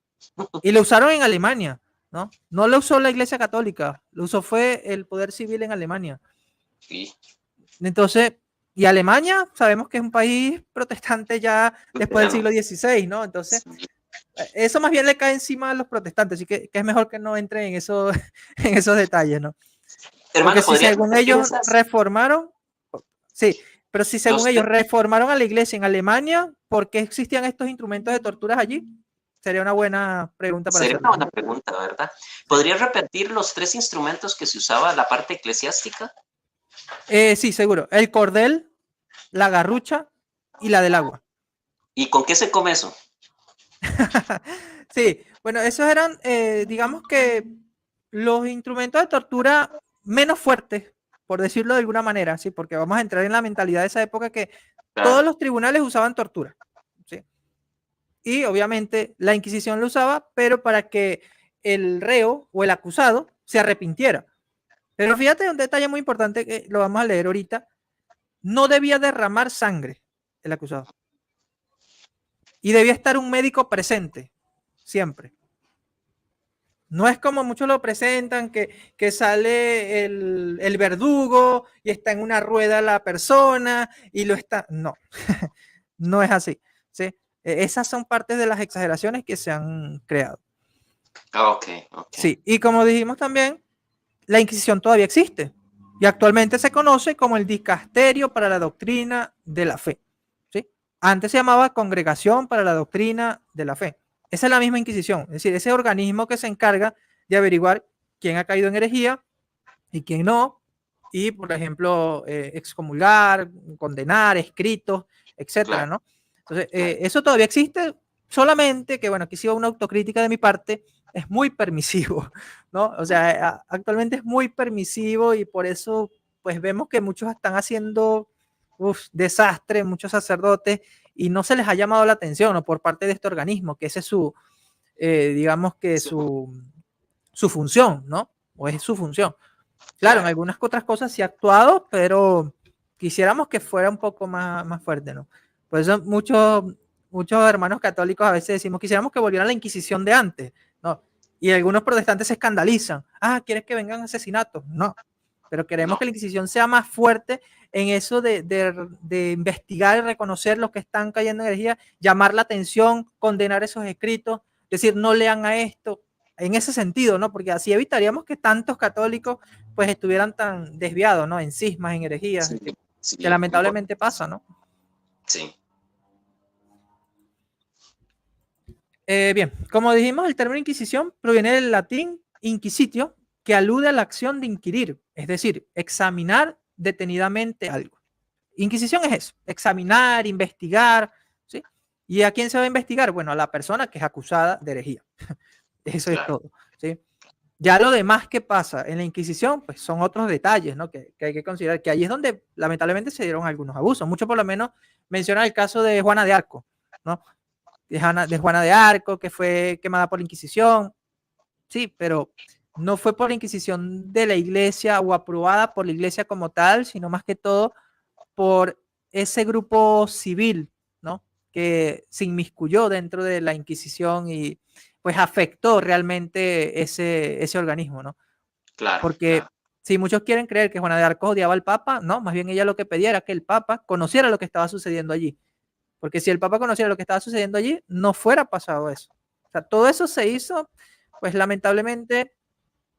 y lo usaron en Alemania, ¿no? No lo usó la Iglesia Católica, lo usó fue el poder civil en Alemania. Sí. Entonces, y Alemania sabemos que es un país protestante ya después del Bueno, siglo XVI, ¿no? Entonces, sí. eso más bien le cae encima a los protestantes, así que es mejor que no entre en, eso, en esos detalles, ¿no? Porque Hermano, si ¿podrías según repetir ellos esas? reformaron, sí, pero si según Los ellos tres. reformaron a la iglesia en Alemania, ¿por qué existían estos instrumentos de torturas allí? Sería una buena pregunta para Sería hacerlo. una buena pregunta, ¿verdad? ¿Podrías repetir los tres instrumentos que se usaba la parte eclesiástica? Sí, seguro. El cordel, la garrucha y la del agua. ¿Y con qué se come eso? Sí, bueno, esos eran, digamos que los instrumentos de tortura menos fuertes, por decirlo de alguna manera, ¿sí? Porque vamos a entrar en la mentalidad de esa época que todos Claro. los tribunales usaban tortura, ¿sí? Y obviamente la Inquisición lo usaba, pero para que el reo o el acusado se arrepintiera. Pero fíjate un detalle muy importante que lo vamos a leer ahorita. No debía derramar sangre el acusado. Y debía estar un médico presente, siempre. No es como muchos lo presentan, que sale el verdugo y está en una rueda la persona y lo está... No, no es así. ¿Sí? Esas son partes de las exageraciones que se han creado. Ok, ok. Sí, y como dijimos también, la Inquisición todavía existe y actualmente se conoce como el Dicasterio para la Doctrina de la Fe. ¿Sí? Antes se llamaba Congregación para la Doctrina de la Fe. Esa es la misma Inquisición, es decir, ese organismo que se encarga de averiguar quién ha caído en herejía y quién no, y por ejemplo, excomulgar, condenar, escritos, etcétera, Claro, ¿no? Entonces, claro. eso todavía existe, solamente que, bueno, aquí sí va una autocrítica de mi parte, es muy permisivo, ¿no? O sea, actualmente es muy permisivo y por eso, pues vemos que muchos están haciendo desastre, muchos sacerdotes, y no se les ha llamado la atención, ¿no? Por parte de este organismo, que ese es su, digamos que Sí, su función, ¿no? O es su función. Claro, en claro. algunas otras cosas sí ha actuado, pero quisiéramos que fuera un poco más fuerte, ¿no? Por eso muchos hermanos católicos a veces decimos, quisiéramos que volviera la Inquisición de antes, ¿no? Y algunos protestantes se escandalizan. Ah, ¿quieres que vengan asesinatos? No, pero queremos No, que la Inquisición sea más fuerte en eso de investigar y reconocer los que están cayendo en herejía, llamar la atención, condenar esos escritos, decir, no lean a esto, en ese sentido, ¿no? Porque así evitaríamos que tantos católicos pues estuvieran tan desviados, ¿no? En cismas, en herejías, sí, que sí, lamentablemente pasa, ¿no? sí, Bien, como dijimos, el término Inquisición proviene del latín inquisitio, que alude a la acción de inquirir, es decir, examinar detenidamente algo. Inquisición es eso, examinar, investigar, ¿sí? ¿Y a quién se va a investigar? Bueno, a la persona que es acusada de herejía. Eso es claro. todo, ¿sí? Ya lo demás que pasa en la Inquisición, pues son otros detalles, ¿no? Que hay que considerar, que ahí es donde lamentablemente se dieron algunos abusos. Mucho por lo menos menciona el caso de Juana de Arco, ¿no? De Juana de Arco, que fue quemada por la Inquisición, sí, pero no fue por la Inquisición de la iglesia o aprobada por la iglesia como tal, sino más que todo por ese grupo civil, ¿no? Que se inmiscuyó dentro de la Inquisición y pues afectó realmente ese organismo, ¿no? Claro, claro. Porque si muchos quieren creer que Juana de Arco odiaba al Papa, no, más bien ella lo que pedía era que el Papa conociera lo que estaba sucediendo allí. Porque si el Papa conociera lo que estaba sucediendo allí, no fuera pasado eso. O sea, todo eso se hizo, pues lamentablemente,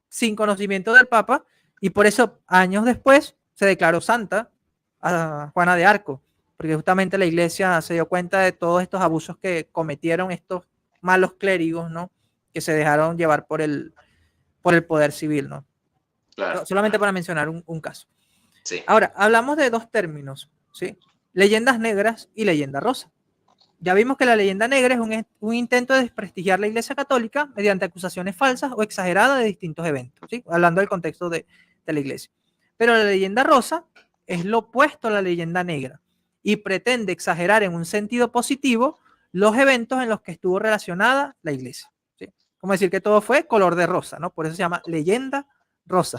sin conocimiento del Papa, y por eso años después se declaró santa a Juana de Arco, porque justamente la iglesia se dio cuenta de todos estos abusos que cometieron estos malos clérigos, ¿no? Que se dejaron llevar por el poder civil, ¿no? Claro, Solamente claro. para mencionar un caso. Sí, Ahora, hablamos de dos términos, ¿sí? Leyendas negras y leyenda rosa. Ya vimos que la leyenda negra es un intento de desprestigiar la Iglesia Católica mediante acusaciones falsas o exageradas de distintos eventos, ¿sí? Hablando del contexto de la Iglesia. Pero la leyenda rosa es lo opuesto a la leyenda negra y pretende exagerar en un sentido positivo los eventos en los que estuvo relacionada la Iglesia, ¿sí? Como decir que todo fue color de rosa, ¿no? Por eso se llama leyenda rosa.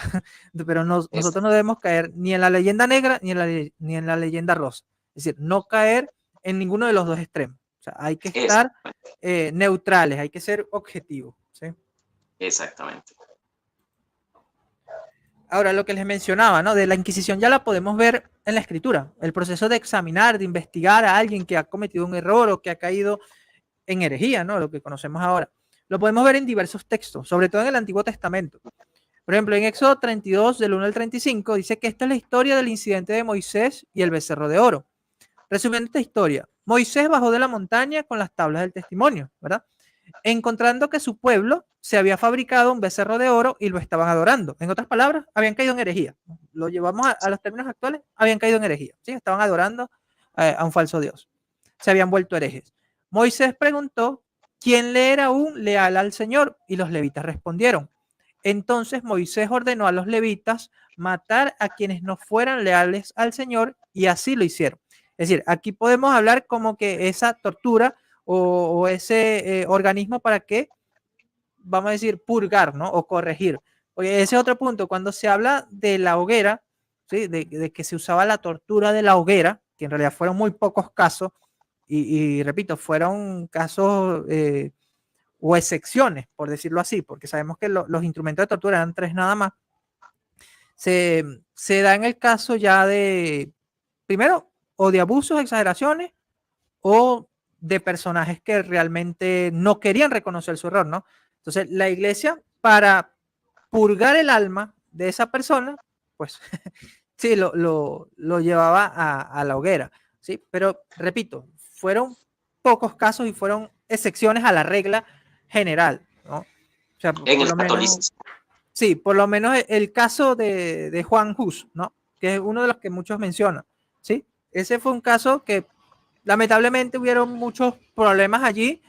Pero nosotros no debemos caer ni en la leyenda negra ni en la leyenda rosa. Es decir, no caer en ninguno de los dos extremos. O sea, hay que estar Exactamente. neutrales, hay que ser objetivos, ¿sí? Exactamente. Ahora, lo que les mencionaba, ¿no? De la Inquisición ya la podemos ver en la Escritura. El proceso de examinar, de investigar a alguien que ha cometido un error o que ha caído en herejía, ¿no? Lo que conocemos ahora. Lo podemos ver en diversos textos, sobre todo en el Antiguo Testamento. Por ejemplo, en Éxodo 32, del 1 al 35, dice que esta es la historia del incidente de Moisés y el becerro de oro. Resumiendo esta historia, Moisés bajó de la montaña con las tablas del testimonio, ¿verdad? Encontrando que su pueblo se había fabricado un becerro de oro y lo estaban adorando. En otras palabras, habían caído en herejía. Lo llevamos a los términos actuales, habían caído en herejía. ¿Sí? Estaban adorando a un falso Dios. Se habían vuelto herejes. Moisés preguntó quién le era aún leal al Señor y los levitas respondieron. Entonces Moisés ordenó a los levitas matar a quienes no fueran leales al Señor y así lo hicieron. Es decir, aquí podemos hablar como que esa tortura o ese organismo para que, vamos a decir, purgar, ¿no? O corregir. Porque ese es otro punto, cuando se habla de la hoguera, ¿sí? De que se usaba la tortura de la hoguera, que en realidad fueron muy pocos casos, y repito, fueron casos o excepciones, por decirlo así, porque sabemos que los instrumentos de tortura eran 3 nada más, se da en el caso ya de, primero, o de abusos, exageraciones, o de personajes que realmente no querían reconocer su error, ¿no? Entonces, la iglesia, para purgar el alma de esa persona, pues sí, lo llevaba a la hoguera, ¿sí? Pero, repito, fueron pocos casos y fueron excepciones a la regla general, ¿no? O sea, En por el lo menos, catolicismo. sí, por lo menos el caso de Juan Hus, ¿no? Que es uno de los que muchos mencionan, ¿sí? Ese fue un caso que lamentablemente hubieron muchos problemas allí,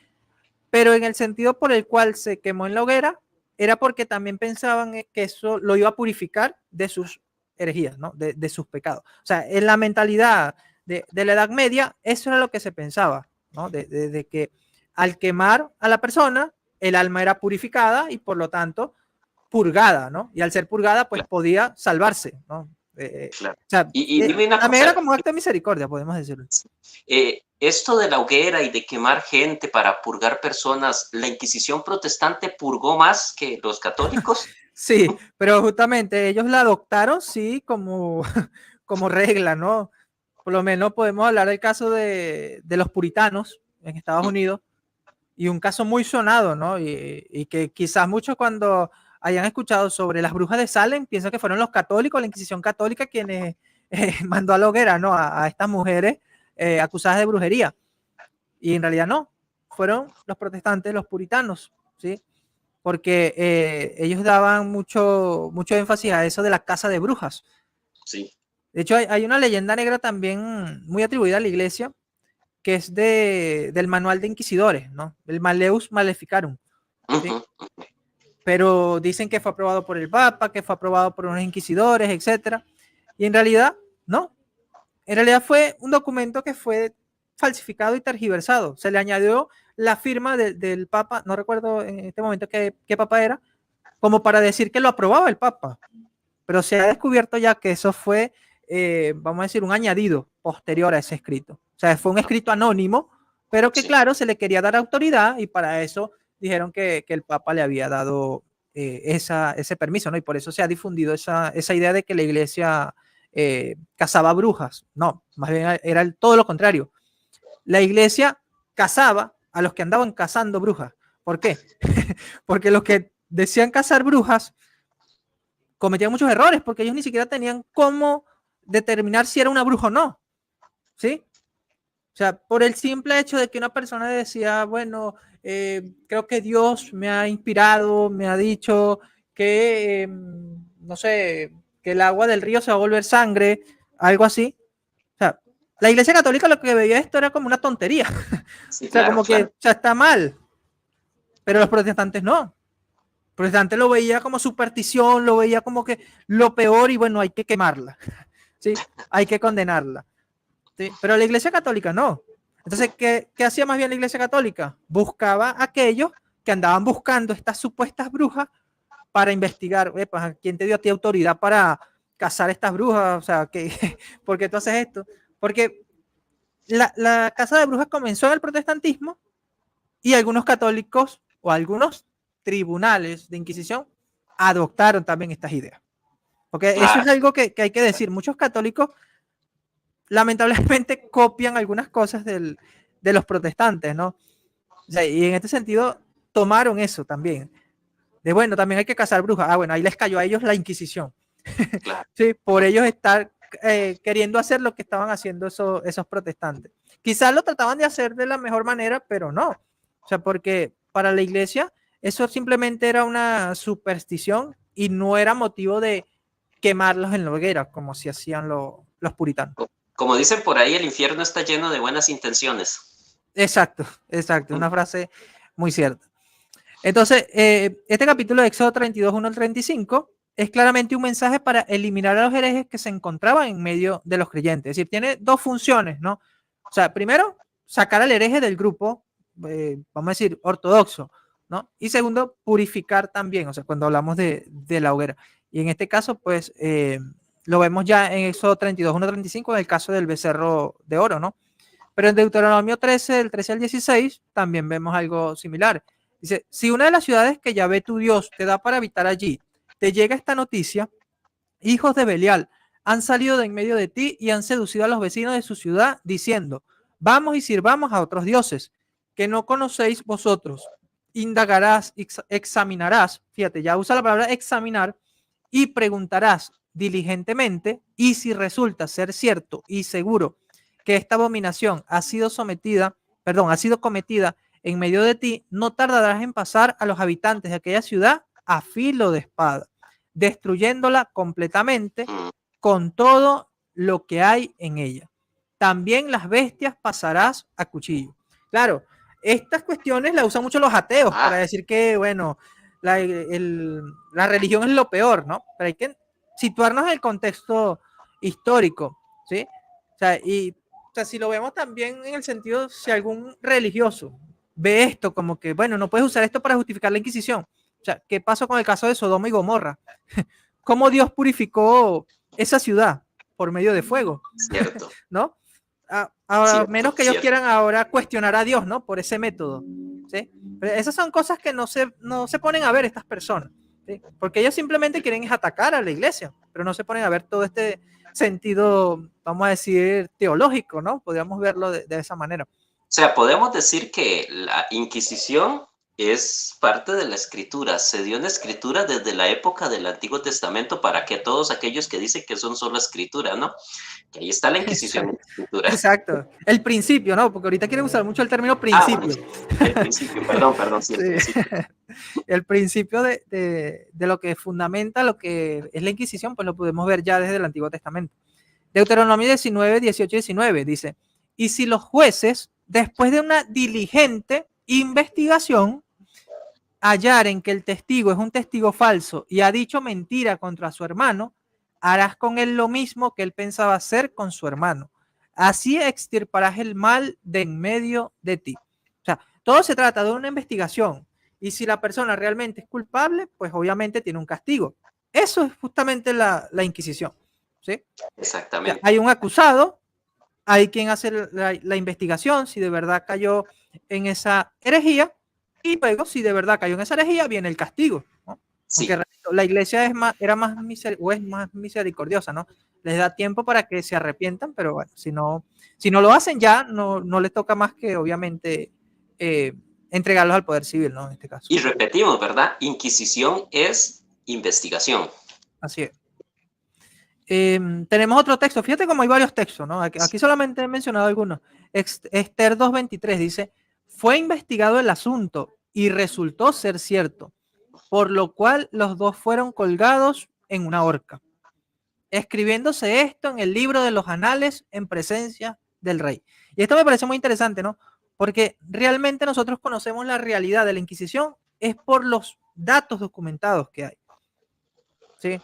pero en el sentido por el cual se quemó en la hoguera, era porque también pensaban que eso lo iba a purificar de sus herejías, ¿no? De sus pecados. O sea, en la mentalidad de la Edad Media, eso era lo que se pensaba, ¿no? De que al quemar a la persona, el alma era purificada y por lo tanto purgada, ¿no? Y al ser purgada, pues Claro, podía salvarse, ¿no? claro. O sea, Y dime una también era cosa, como un acto de misericordia, podemos decirlo. esto de la hoguera y de quemar gente para purgar personas, ¿la Inquisición protestante purgó más que los católicos? Sí, pero justamente ellos la adoptaron, sí, como, como regla, ¿no? Por lo menos podemos hablar del caso de los puritanos en Estados Unidos y un caso muy sonado, ¿no? Y que quizás muchos cuando hayan escuchado sobre las brujas de Salem piensan que fueron los católicos, la Inquisición católica, quienes mandó a la hoguera, ¿no? A estas mujeres acusadas de brujería. Y en realidad no, fueron los protestantes, los puritanos, ¿sí? Porque ellos daban mucho énfasis a eso de la casa de brujas. Sí. De hecho, hay una leyenda negra también muy atribuida a la iglesia, que es del manual de inquisidores, ¿no? El Maleus Maleficarum, ¿sí? Ujú. Pero dicen que fue aprobado por el Papa, que fue aprobado por unos inquisidores, etcétera. Y en realidad, no. En realidad fue un documento que fue falsificado y tergiversado. Se le añadió la firma del Papa, no recuerdo en este momento qué Papa era, como para decir que lo aprobaba el Papa. Pero se ha descubierto ya que eso fue, vamos a decir, un añadido posterior a ese escrito. O sea, fue un escrito anónimo, pero que Sí. claro, se le quería dar autoridad y para eso dijeron que el Papa le había dado ese permiso, ¿no? Y por eso se ha difundido esa idea de que la iglesia cazaba brujas. No, más bien era todo lo contrario. La iglesia cazaba a los que andaban cazando brujas. ¿Por qué? Porque los que decían cazar brujas cometían muchos errores porque ellos ni siquiera tenían cómo determinar si era una bruja o no. ¿Sí? O sea, por el simple hecho de que una persona decía, bueno, creo que Dios me ha inspirado, me ha dicho que, no sé, que el agua del río se va a volver sangre, algo así. O sea, la Iglesia Católica lo que veía esto era como una tontería. Sí, O sea, claro, como que, claro. o sea, está mal, pero los protestantes no. Protestante lo veía como superstición, lo veía como que lo peor y bueno, hay que quemarla, ¿sí? Hay que condenarla, ¿sí? Pero la Iglesia Católica no. Entonces, ¿qué hacía más bien la Iglesia Católica? Buscaba a aquellos que andaban buscando estas supuestas brujas para investigar, pues, ¿quién te dio a ti autoridad para cazar estas brujas? O sea, ¿por qué tú haces esto? Porque la caza de brujas comenzó en el protestantismo y algunos católicos o algunos tribunales de Inquisición adoptaron también estas ideas. Porque eso es algo que hay que decir. Muchos católicos lamentablemente copian algunas cosas de los protestantes, ¿no? O sea, y en este sentido tomaron eso también. De bueno, también hay que cazar brujas. Ah, bueno, ahí les cayó a ellos la Inquisición. Claro. Sí, por ellos estar queriendo hacer lo que estaban haciendo esos protestantes. Quizás lo trataban de hacer de la mejor manera, pero no. O sea, porque para la iglesia eso simplemente era una superstición y no era motivo de quemarlos en la hoguera, como si hacían los puritanos. Como dicen por ahí, el infierno está lleno de buenas intenciones. Exacto, exacto, una frase muy cierta. Entonces, este capítulo de Éxodo 32, 1 al 35 es claramente un mensaje para eliminar a los herejes que se encontraban en medio de los creyentes. Es decir, tiene dos funciones, ¿no? O sea, primero, sacar al hereje del grupo, vamos a decir, ortodoxo, ¿no? Y segundo, purificar también, o sea, cuando hablamos de la hoguera. Y en este caso, pues, lo vemos ya en Éxodo 32, 1 al 35, en el caso del becerro de oro, ¿no? Pero en Deuteronomio 13, del 13 al 16, también vemos algo similar. Dice, si una de las ciudades que Yahvé tu Dios te da para habitar allí, te llega esta noticia, hijos de Belial han salido de en medio de ti y han seducido a los vecinos de su ciudad, diciendo, vamos y sirvamos a otros dioses que no conocéis vosotros. Indagarás, examinarás, fíjate, ya usa la palabra examinar, y preguntarás diligentemente, y si resulta ser cierto y seguro que esta abominación ha sido cometida en medio de ti, no tardarás en pasar a los habitantes de aquella ciudad a filo de espada, destruyéndola completamente con todo lo que hay en ella. También las bestias pasarás a cuchillo. Claro, estas cuestiones las usan mucho los ateos para decir que, bueno, la religión es lo peor, ¿no? Pero hay que situarnos en el contexto histórico, ¿sí? O sea, si lo vemos también en el sentido, si algún religioso ve esto como que, bueno, no puedes usar esto para justificar la Inquisición. O sea, ¿qué pasó con el caso de Sodoma y Gomorra? ¿Cómo Dios purificó esa ciudad por medio de fuego? Cierto. ¿No? A menos que ellos quieran ahora cuestionar a Dios, ¿no? Por ese método. ¿Sí? Pero esas son cosas que no se ponen a ver estas personas. ¿Sí? Porque ellos simplemente quieren atacar a la iglesia, pero no se ponen a ver todo este sentido, vamos a decir, teológico, ¿no? Podríamos verlo de esa manera. O sea, podemos decir que la Inquisición es parte de la escritura. Se dio en escritura desde la época del Antiguo Testamento para que todos aquellos que dicen que son solo escritura, ¿no? Que ahí está la Inquisición en escritura. Exacto. El principio, ¿no? Porque ahorita quieren usar mucho el término principio. El principio, perdón, sí, el principio. El principio de lo que fundamenta lo que es la Inquisición, pues lo podemos ver ya desde el Antiguo Testamento. Deuteronomio 19, 18 y 19 dice, y si los jueces, después de una diligente investigación, hallaren que el testigo es un testigo falso y ha dicho mentira contra su hermano, harás con él lo mismo que él pensaba hacer con su hermano. Así extirparás el mal de en medio de ti. O sea, todo se trata de una investigación y si la persona realmente es culpable, pues obviamente tiene un castigo. Eso es justamente la Inquisición. ¿Sí? Exactamente. O sea, hay un acusado, hay quien hace la investigación si de verdad cayó en esa herejía y luego si de verdad cayó en esa herejía viene el castigo, ¿no? Sí. Porque la iglesia es más misericordiosa, ¿no? Les da tiempo para que se arrepientan, pero bueno, si no lo hacen ya, no les toca más que obviamente entregarlos al poder civil, ¿no? En este caso. Y repetimos, ¿verdad? Inquisición es investigación. Así es. Tenemos otro texto, fíjate como hay varios textos, ¿no? Aquí solamente he mencionado algunos. Esther 2.23 dice, fue investigado el asunto y resultó ser cierto, por lo cual los dos fueron colgados en una horca, escribiéndose esto en el libro de los anales en presencia del rey. Y esto me parece muy interesante, ¿no? Porque realmente nosotros conocemos la realidad de la Inquisición es por los datos documentados que hay. ¿Sí?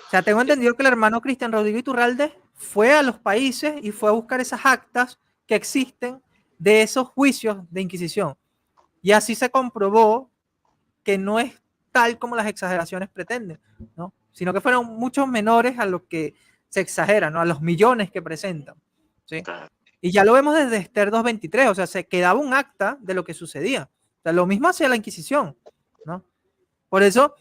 O sea, tengo entendido que el hermano Cristian Rodrigo Iturralde fue a los países y fue a buscar esas actas que existen de esos juicios de Inquisición. Y así se comprobó que no es tal como las exageraciones pretenden, ¿no? Sino que fueron muchos menores a lo que se exagera, ¿no? A los millones que presentan. ¿Sí? Y ya lo vemos desde Esther 223, o sea, se quedaba un acta de lo que sucedía. O sea, lo mismo hacía la Inquisición, ¿no? Por eso,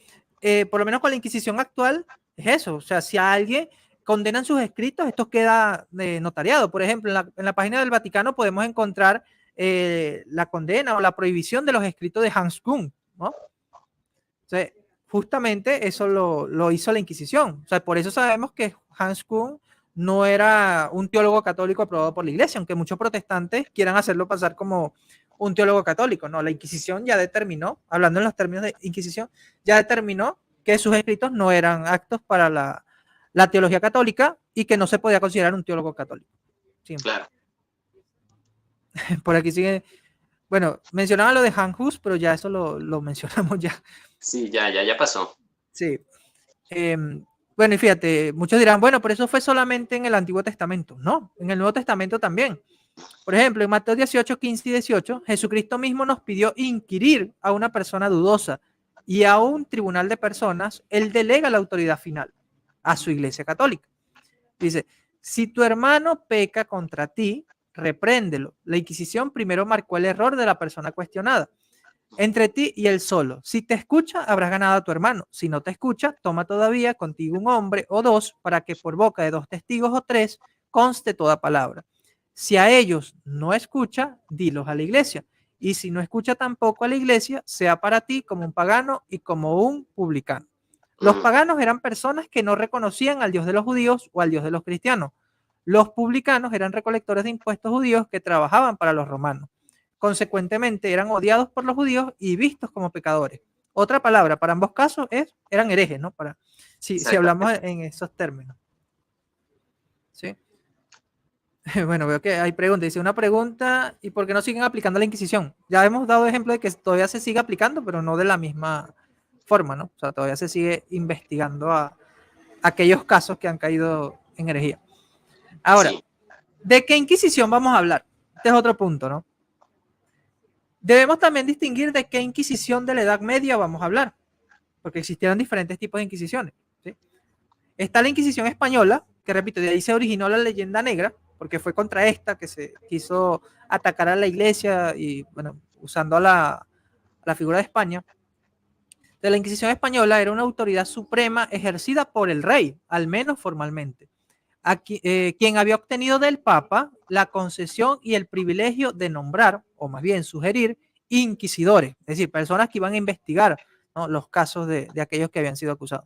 por lo menos con la Inquisición actual, es eso. O sea, si a alguien condenan sus escritos, esto queda notariado. Por ejemplo, en la página del Vaticano podemos encontrar la condena o la prohibición de los escritos de Hans Küng, ¿no? O sea, justamente eso lo hizo la Inquisición. O sea, por eso sabemos que Hans Küng no era un teólogo católico aprobado por la Iglesia, aunque muchos protestantes quieran hacerlo pasar como un teólogo católico. No, la Inquisición ya determinó, hablando en los términos de Inquisición, ya determinó que sus escritos no eran aptos para la teología católica y que no se podía considerar un teólogo católico. Sí. Claro. Por aquí sigue. Bueno, mencionaba lo de Han Hus, pero ya eso lo mencionamos ya. Sí, ya pasó. Sí. Bueno, y fíjate, muchos dirán, bueno, pero eso fue solamente en el Antiguo Testamento. No, en el Nuevo Testamento también. Por ejemplo, en Mateo 18, 15 y 18, Jesucristo mismo nos pidió inquirir a una persona dudosa y a un tribunal de personas, él delega la autoridad final a su iglesia católica. Dice, si tu hermano peca contra ti, repréndelo. La Inquisición primero marcó el error de la persona cuestionada. Entre ti y él solo. Si te escucha, habrás ganado a tu hermano. Si no te escucha, toma todavía contigo un hombre o dos para que por boca de 2 testigos o 3 conste toda palabra. Si a ellos no escucha, dilos a la iglesia. Y si no escucha tampoco a la iglesia, sea para ti como un pagano y como un publicano. Los paganos eran personas que no reconocían al Dios de los judíos o al Dios de los cristianos. Los publicanos eran recolectores de impuestos judíos que trabajaban para los romanos. Consecuentemente, eran odiados por los judíos y vistos como pecadores. Otra palabra para ambos casos eran herejes, ¿no? Si hablamos en esos términos. ¿Sí? Bueno, veo que hay preguntas. Dice una pregunta, ¿y por qué no siguen aplicando la Inquisición? Ya hemos dado ejemplo de que todavía se sigue aplicando, pero no de la misma forma, ¿no? O sea, todavía se sigue investigando a aquellos casos que han caído en herejía. Ahora, sí. ¿De qué Inquisición vamos a hablar? Este es otro punto, ¿no? Debemos también distinguir de qué Inquisición de la Edad Media vamos a hablar, porque existieron diferentes tipos de Inquisiciones, ¿sí? Está la Inquisición española, que repito, de ahí se originó la leyenda negra, porque fue contra esta que se quiso atacar a la iglesia y, bueno, usando a la figura de España. De la Inquisición española era una autoridad suprema ejercida por el rey, al menos formalmente, aquí, quien había obtenido del Papa la concesión y el privilegio de nombrar, o más bien sugerir, inquisidores, es decir, personas que iban a investigar, ¿no?, los casos de aquellos que habían sido acusados,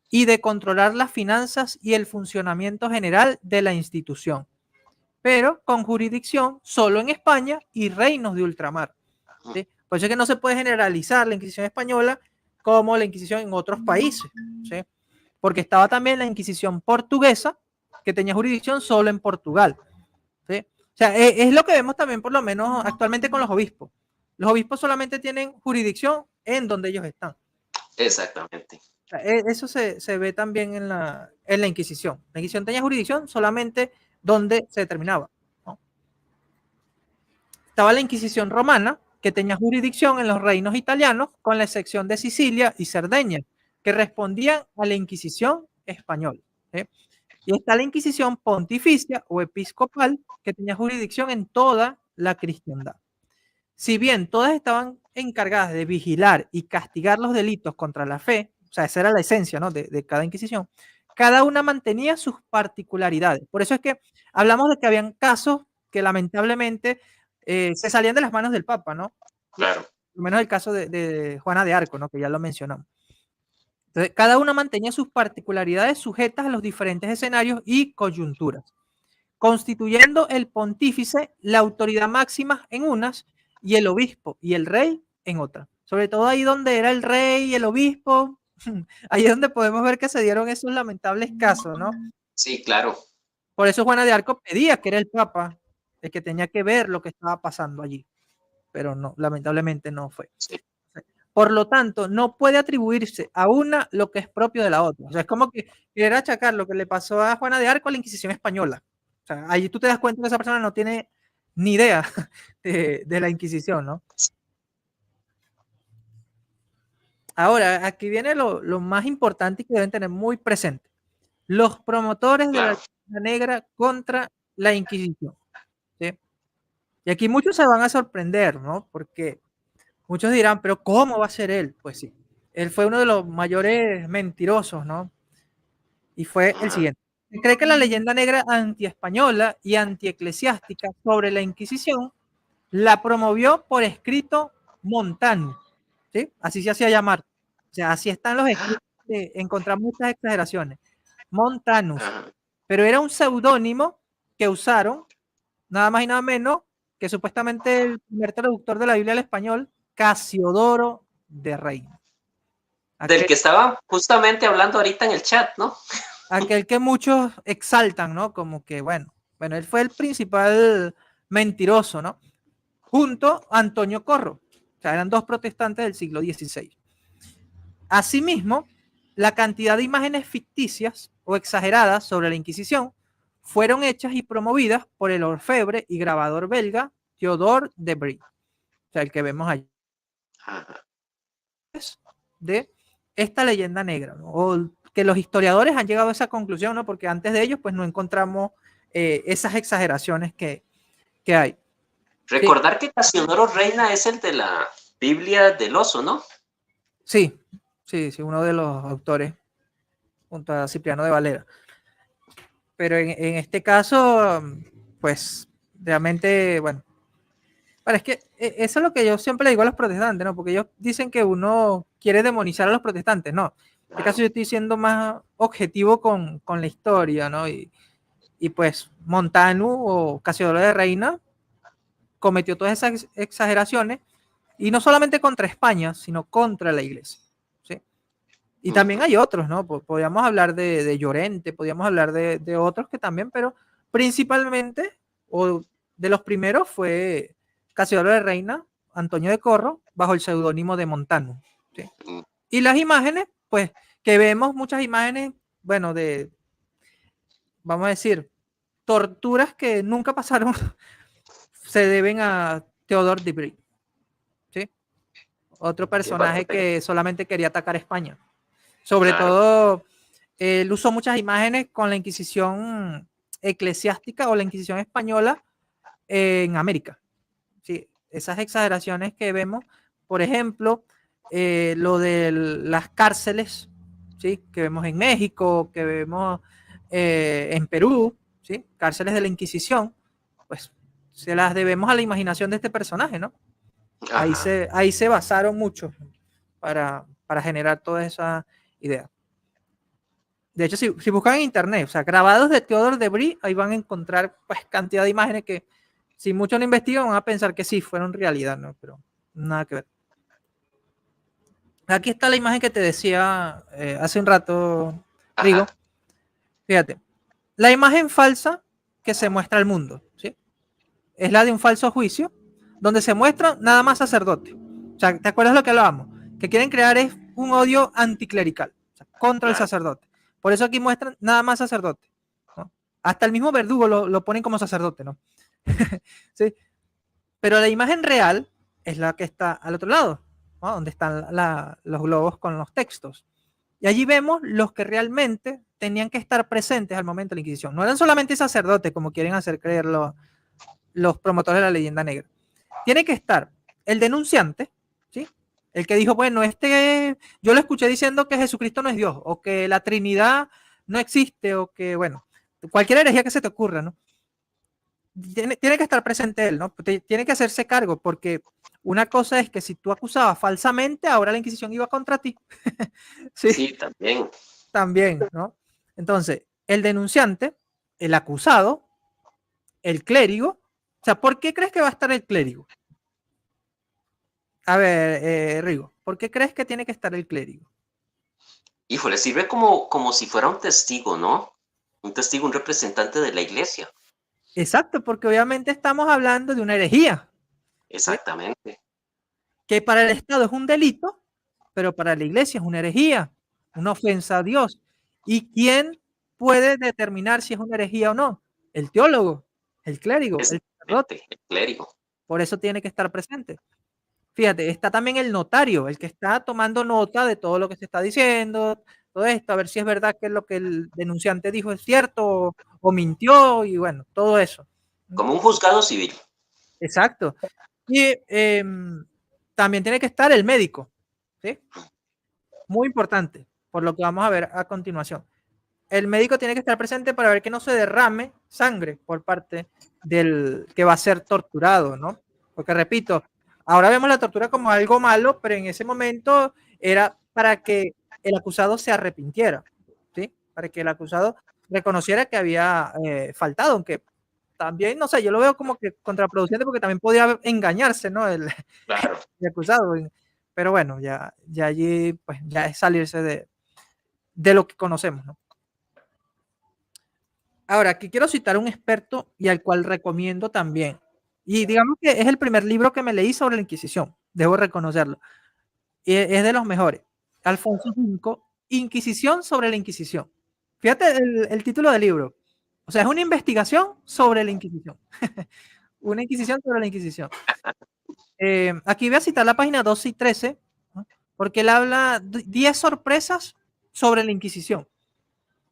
y de controlar las finanzas y el funcionamiento general de la institución, pero con jurisdicción solo en España y reinos de ultramar, ¿sí? Por eso es que no se puede generalizar la Inquisición española como la Inquisición en otros países, ¿sí? Porque estaba también la Inquisición portuguesa, que tenía jurisdicción solo en Portugal, ¿sí? O sea, es lo que vemos también por lo menos actualmente con los obispos. Los obispos solamente tienen jurisdicción en donde ellos están. Exactamente. O sea, eso se ve también en la Inquisición. La Inquisición tenía jurisdicción solamente donde se determinaba, ¿no? Estaba la Inquisición romana, que tenía jurisdicción en los reinos italianos, con la excepción de Sicilia y Cerdeña, que respondían a la Inquisición española, ¿sí? Y está la Inquisición pontificia o episcopal, que tenía jurisdicción en toda la cristiandad. Si bien todas estaban encargadas de vigilar y castigar los delitos contra la fe, o sea, esa era la esencia, ¿no?, de cada Inquisición, cada una mantenía sus particularidades. Por eso es que hablamos de que habían casos que lamentablemente se salían de las manos del Papa, ¿no? Claro. Por lo menos el caso de Juana de Arco, ¿no?, que ya lo mencionamos. Entonces, cada una mantenía sus particularidades sujetas a los diferentes escenarios y coyunturas, constituyendo el pontífice la autoridad máxima en unas y el obispo y el rey en otras. Sobre todo ahí donde era el rey y el obispo, ahí es donde podemos ver que se dieron esos lamentables casos, ¿no? Sí, claro. Por eso Juana de Arco pedía que era el Papa el que tenía que ver lo que estaba pasando allí, pero no, lamentablemente no fue. Sí. Por lo tanto, no puede atribuirse a una lo que es propio de la otra. O sea, es como que querer achacar lo que le pasó a Juana de Arco a la Inquisición española. O sea, ahí tú te das cuenta que esa persona no tiene ni idea de la Inquisición, ¿no? Ahora, aquí viene lo más importante y que deben tener muy presente. Los promotores de la Lista Negra contra la Inquisición. Y aquí muchos se van a sorprender, ¿no? Porque muchos dirán, pero ¿cómo va a ser él? Pues sí, él fue uno de los mayores mentirosos, ¿no? Y fue el Ajá. siguiente. Se cree que la leyenda negra antiespañola y antieclesiástica sobre la Inquisición la promovió por escrito Montano, ¿sí? Así se hacía llamar. O sea, así están los escritos, encontramos muchas exageraciones. Montanus, Ajá. pero era un seudónimo que usaron nada más y nada menos que supuestamente el primer traductor de la Biblia al español, Casiodoro de Reina. Del Aquel, que estaba justamente hablando ahorita en el chat, ¿no? aquel que muchos exaltan, ¿no? Como que, bueno, él fue el principal mentiroso, ¿no? Junto a Antonio Corro. O sea, eran dos protestantes del siglo XVI. Asimismo, la cantidad de imágenes ficticias o exageradas sobre la Inquisición fueron hechas y promovidas por el orfebre y grabador belga Theodore de Brie. O sea, el que vemos allí. Ajá. De esta leyenda negra, ¿no? O que los historiadores han llegado a esa conclusión, ¿no? Porque antes de ellos, pues no encontramos esas exageraciones que hay. Sí, Recordar que Casiodoro Reina es el de la Biblia del oso, ¿no? sí, sí, sí, uno de los autores junto a Cipriano de Valera. Pero en este caso, pues realmente, bueno, es que eso es lo que yo siempre le digo a los protestantes, ¿no? Porque ellos dicen que uno quiere demonizar a los protestantes, no. En este caso yo estoy siendo más objetivo con la historia, ¿no? Y pues Montano o Casiodoro de Reina cometió todas esas exageraciones y no solamente contra España, sino contra la iglesia, ¿sí? Y también hay otros, ¿no? Podríamos hablar de Llorente, podríamos hablar de otros que también, pero principalmente, o de los primeros fue Casiodoro de Reina, Antonio de Corro, bajo el seudónimo de Montano, ¿sí? Y las imágenes, pues, que vemos muchas imágenes, bueno, vamos a decir, torturas que nunca pasaron, se deben a Theodore de Brie, ¿sí? Otro Qué personaje barbaridad. que solamente quería atacar España. Sobre Claro. todo, él usó muchas imágenes con la Inquisición eclesiástica o la Inquisición española en América. Sí, esas exageraciones que vemos, por ejemplo, lo de las cárceles, ¿sí? Que vemos en México, que vemos en Perú, ¿sí? Cárceles de la Inquisición, pues se las debemos a la imaginación de este personaje, ¿no? Ajá. Ahí se basaron mucho para generar toda esa idea. De hecho, si buscan en internet, o sea, grabados de Theodore de Brie, ahí van a encontrar pues cantidad de imágenes que si muchos no investigan van a pensar que sí, fueron realidad, ¿no? Pero nada que ver. Aquí está la imagen que te decía hace un rato, Ajá. Rigo. Fíjate, la imagen falsa que se muestra al mundo, ¿sí? Es la de un falso juicio, donde se muestra nada más sacerdote. O sea, ¿te acuerdas lo que hablábamos? Que quieren crear es un odio anticlerical, o sea, contra el Claro. sacerdote. Por eso aquí muestran nada más sacerdote, ¿no? Hasta el mismo verdugo lo ponen como sacerdote, ¿no? ¿Sí? Pero la imagen real es la que está al otro lado, ¿no? Donde están los globos con los textos. Y allí vemos los que realmente tenían que estar presentes al momento de la Inquisición. No eran solamente sacerdotes, como quieren hacer creer los promotores de la leyenda negra. Tiene que estar el denunciante, ¿sí? El que dijo, bueno, yo lo escuché diciendo que Jesucristo no es Dios, o que la Trinidad no existe, o que, bueno, cualquier herejía que se te ocurra, ¿no? Tiene que estar presente él, ¿no? Tiene que hacerse cargo, porque una cosa es que si tú acusabas falsamente, ahora la Inquisición iba contra ti. Sí, Sí, también. también, ¿no? Entonces, el denunciante, el acusado, el clérigo, o sea, ¿por qué crees que va a estar el clérigo? A ver, Rigo, ¿por qué crees que tiene que estar el clérigo? Híjole, sirve como si fuera un testigo, ¿no? Un testigo, un representante de la iglesia. Exacto, porque obviamente estamos hablando de una herejía, ¿sí? Exactamente. Que para el Estado es un delito, pero para la iglesia es una herejía, una ofensa a Dios. ¿Y quién puede determinar si es una herejía o no? El teólogo, el clérigo, el sacerdote. Exactamente. El clérigo. Por eso tiene que estar presente. Fíjate, está también el notario, el que está tomando nota de todo lo que se está diciendo, todo esto, a ver si es verdad que lo que el denunciante dijo es cierto o mintió y bueno, todo eso. Como un juzgado civil. Exacto. Y también tiene que estar el médico, ¿sí? Muy importante, por lo que vamos a ver a continuación. El médico tiene que estar presente para ver que no se derrame sangre por parte del que va a ser torturado, ¿no? Porque repito, ahora vemos la tortura como algo malo, pero en ese momento era para que el acusado se arrepintiera, ¿sí? Para que el acusado reconociera que había faltado, aunque también, no sé, yo lo veo como que contraproducente porque también podía engañarse, ¿no? Claro. El acusado. Pero bueno, ya allí, pues ya es salirse de lo que conocemos, ¿no? Ahora, aquí quiero citar a un experto y al cual recomiendo también. Y digamos que es el primer libro que me leí sobre la Inquisición, debo reconocerlo. Y es de los mejores. Alfonso Junco, Inquisición sobre la Inquisición. Fíjate el título del libro. O sea, es una investigación sobre la Inquisición. Una Inquisición sobre la Inquisición. Aquí voy a citar la página 12 y 13, ¿no? Porque él habla 10 sorpresas sobre la Inquisición.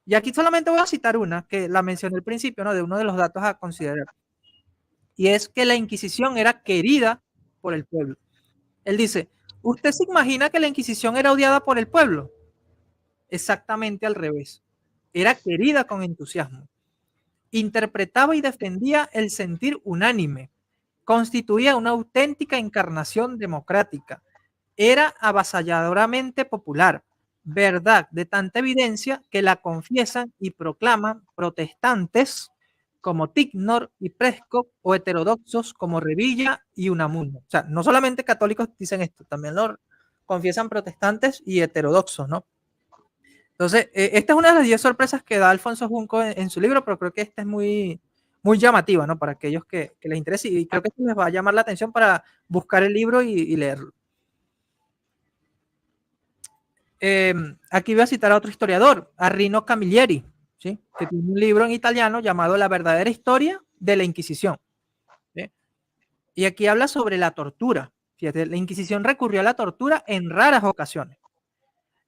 Y aquí solamente voy a citar una, que la mencioné al principio, ¿no? De uno de los datos a considerar. Y es que la Inquisición era querida por el pueblo. Él dice, ¿usted se imagina que la Inquisición era odiada por el pueblo? Exactamente al revés. Era querida con entusiasmo. Interpretaba y defendía el sentir unánime. Constituía una auténtica encarnación democrática. Era avasalladoramente popular. Verdad de tanta evidencia que la confiesan y proclaman protestantes como Tignor y Prescott o heterodoxos como Revilla y Unamuno. O sea, no solamente católicos dicen esto, también lo confiesan protestantes y heterodoxos, ¿no? Entonces, esta es una de las 10 sorpresas que da Alfonso Junco en su libro, pero creo que esta es muy, muy llamativa, ¿no? Para aquellos que les interese, y creo que esto les va a llamar la atención para buscar el libro y leerlo. Aquí voy a citar a otro historiador, a Rino Camilleri, ¿sí? Que tiene un libro en italiano llamado La verdadera historia de la Inquisición, ¿sí? Y aquí habla sobre la tortura. Fíjate, la Inquisición recurrió a la tortura en raras ocasiones.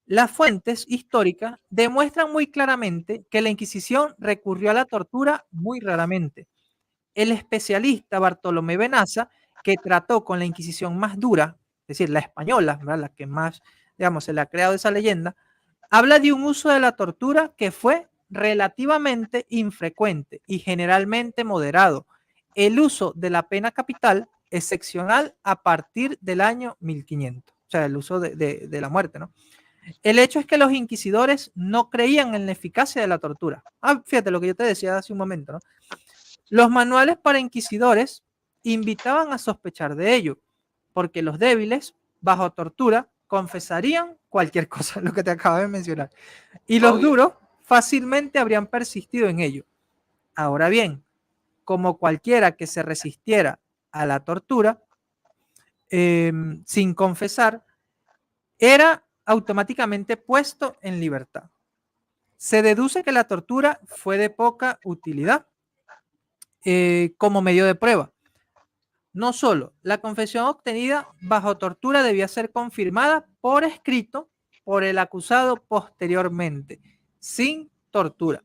Las fuentes históricas demuestran muy claramente que la Inquisición recurrió a la tortura muy raramente. El especialista Bartolomé Benaza, que trató con la Inquisición más dura, es decir, la española, ¿verdad? La que más, digamos, se le ha creado esa leyenda, habla de un uso de la tortura que fue relativamente infrecuente y generalmente moderado. El uso de la pena capital excepcional a partir del año 1500, o sea, el uso de la muerte, ¿no? El hecho es que los inquisidores no creían en la eficacia de la tortura. Fíjate lo que yo te decía hace un momento, ¿no? Los manuales para inquisidores invitaban a sospechar de ello, porque los débiles, bajo tortura, confesarían cualquier cosa, lo que te acabo de mencionar. Y los duros fácilmente habrían persistido en ello. Ahora bien, como cualquiera que se resistiera a la tortura, sin confesar, era automáticamente puesto en libertad. Se deduce que la tortura fue de poca utilidad como medio de prueba. No solo, la confesión obtenida bajo tortura debía ser confirmada por escrito por el acusado posteriormente, sin tortura.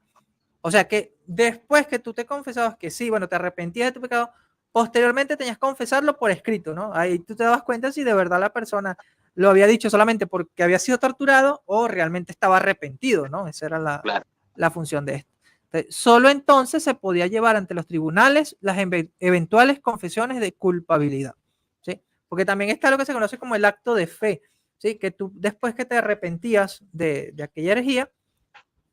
O sea que después que tú te confesabas que sí, bueno, te arrepentías de tu pecado, posteriormente tenías que confesarlo por escrito, ¿no? Ahí tú te dabas cuenta si de verdad la persona lo había dicho solamente porque había sido torturado o realmente estaba arrepentido, ¿no? Esa era la función de esto. Entonces, solo entonces se podía llevar ante los tribunales las eventuales confesiones de culpabilidad, ¿sí? Porque también está lo que se conoce como el acto de fe, ¿sí? Que tú después que te arrepentías de aquella herejía,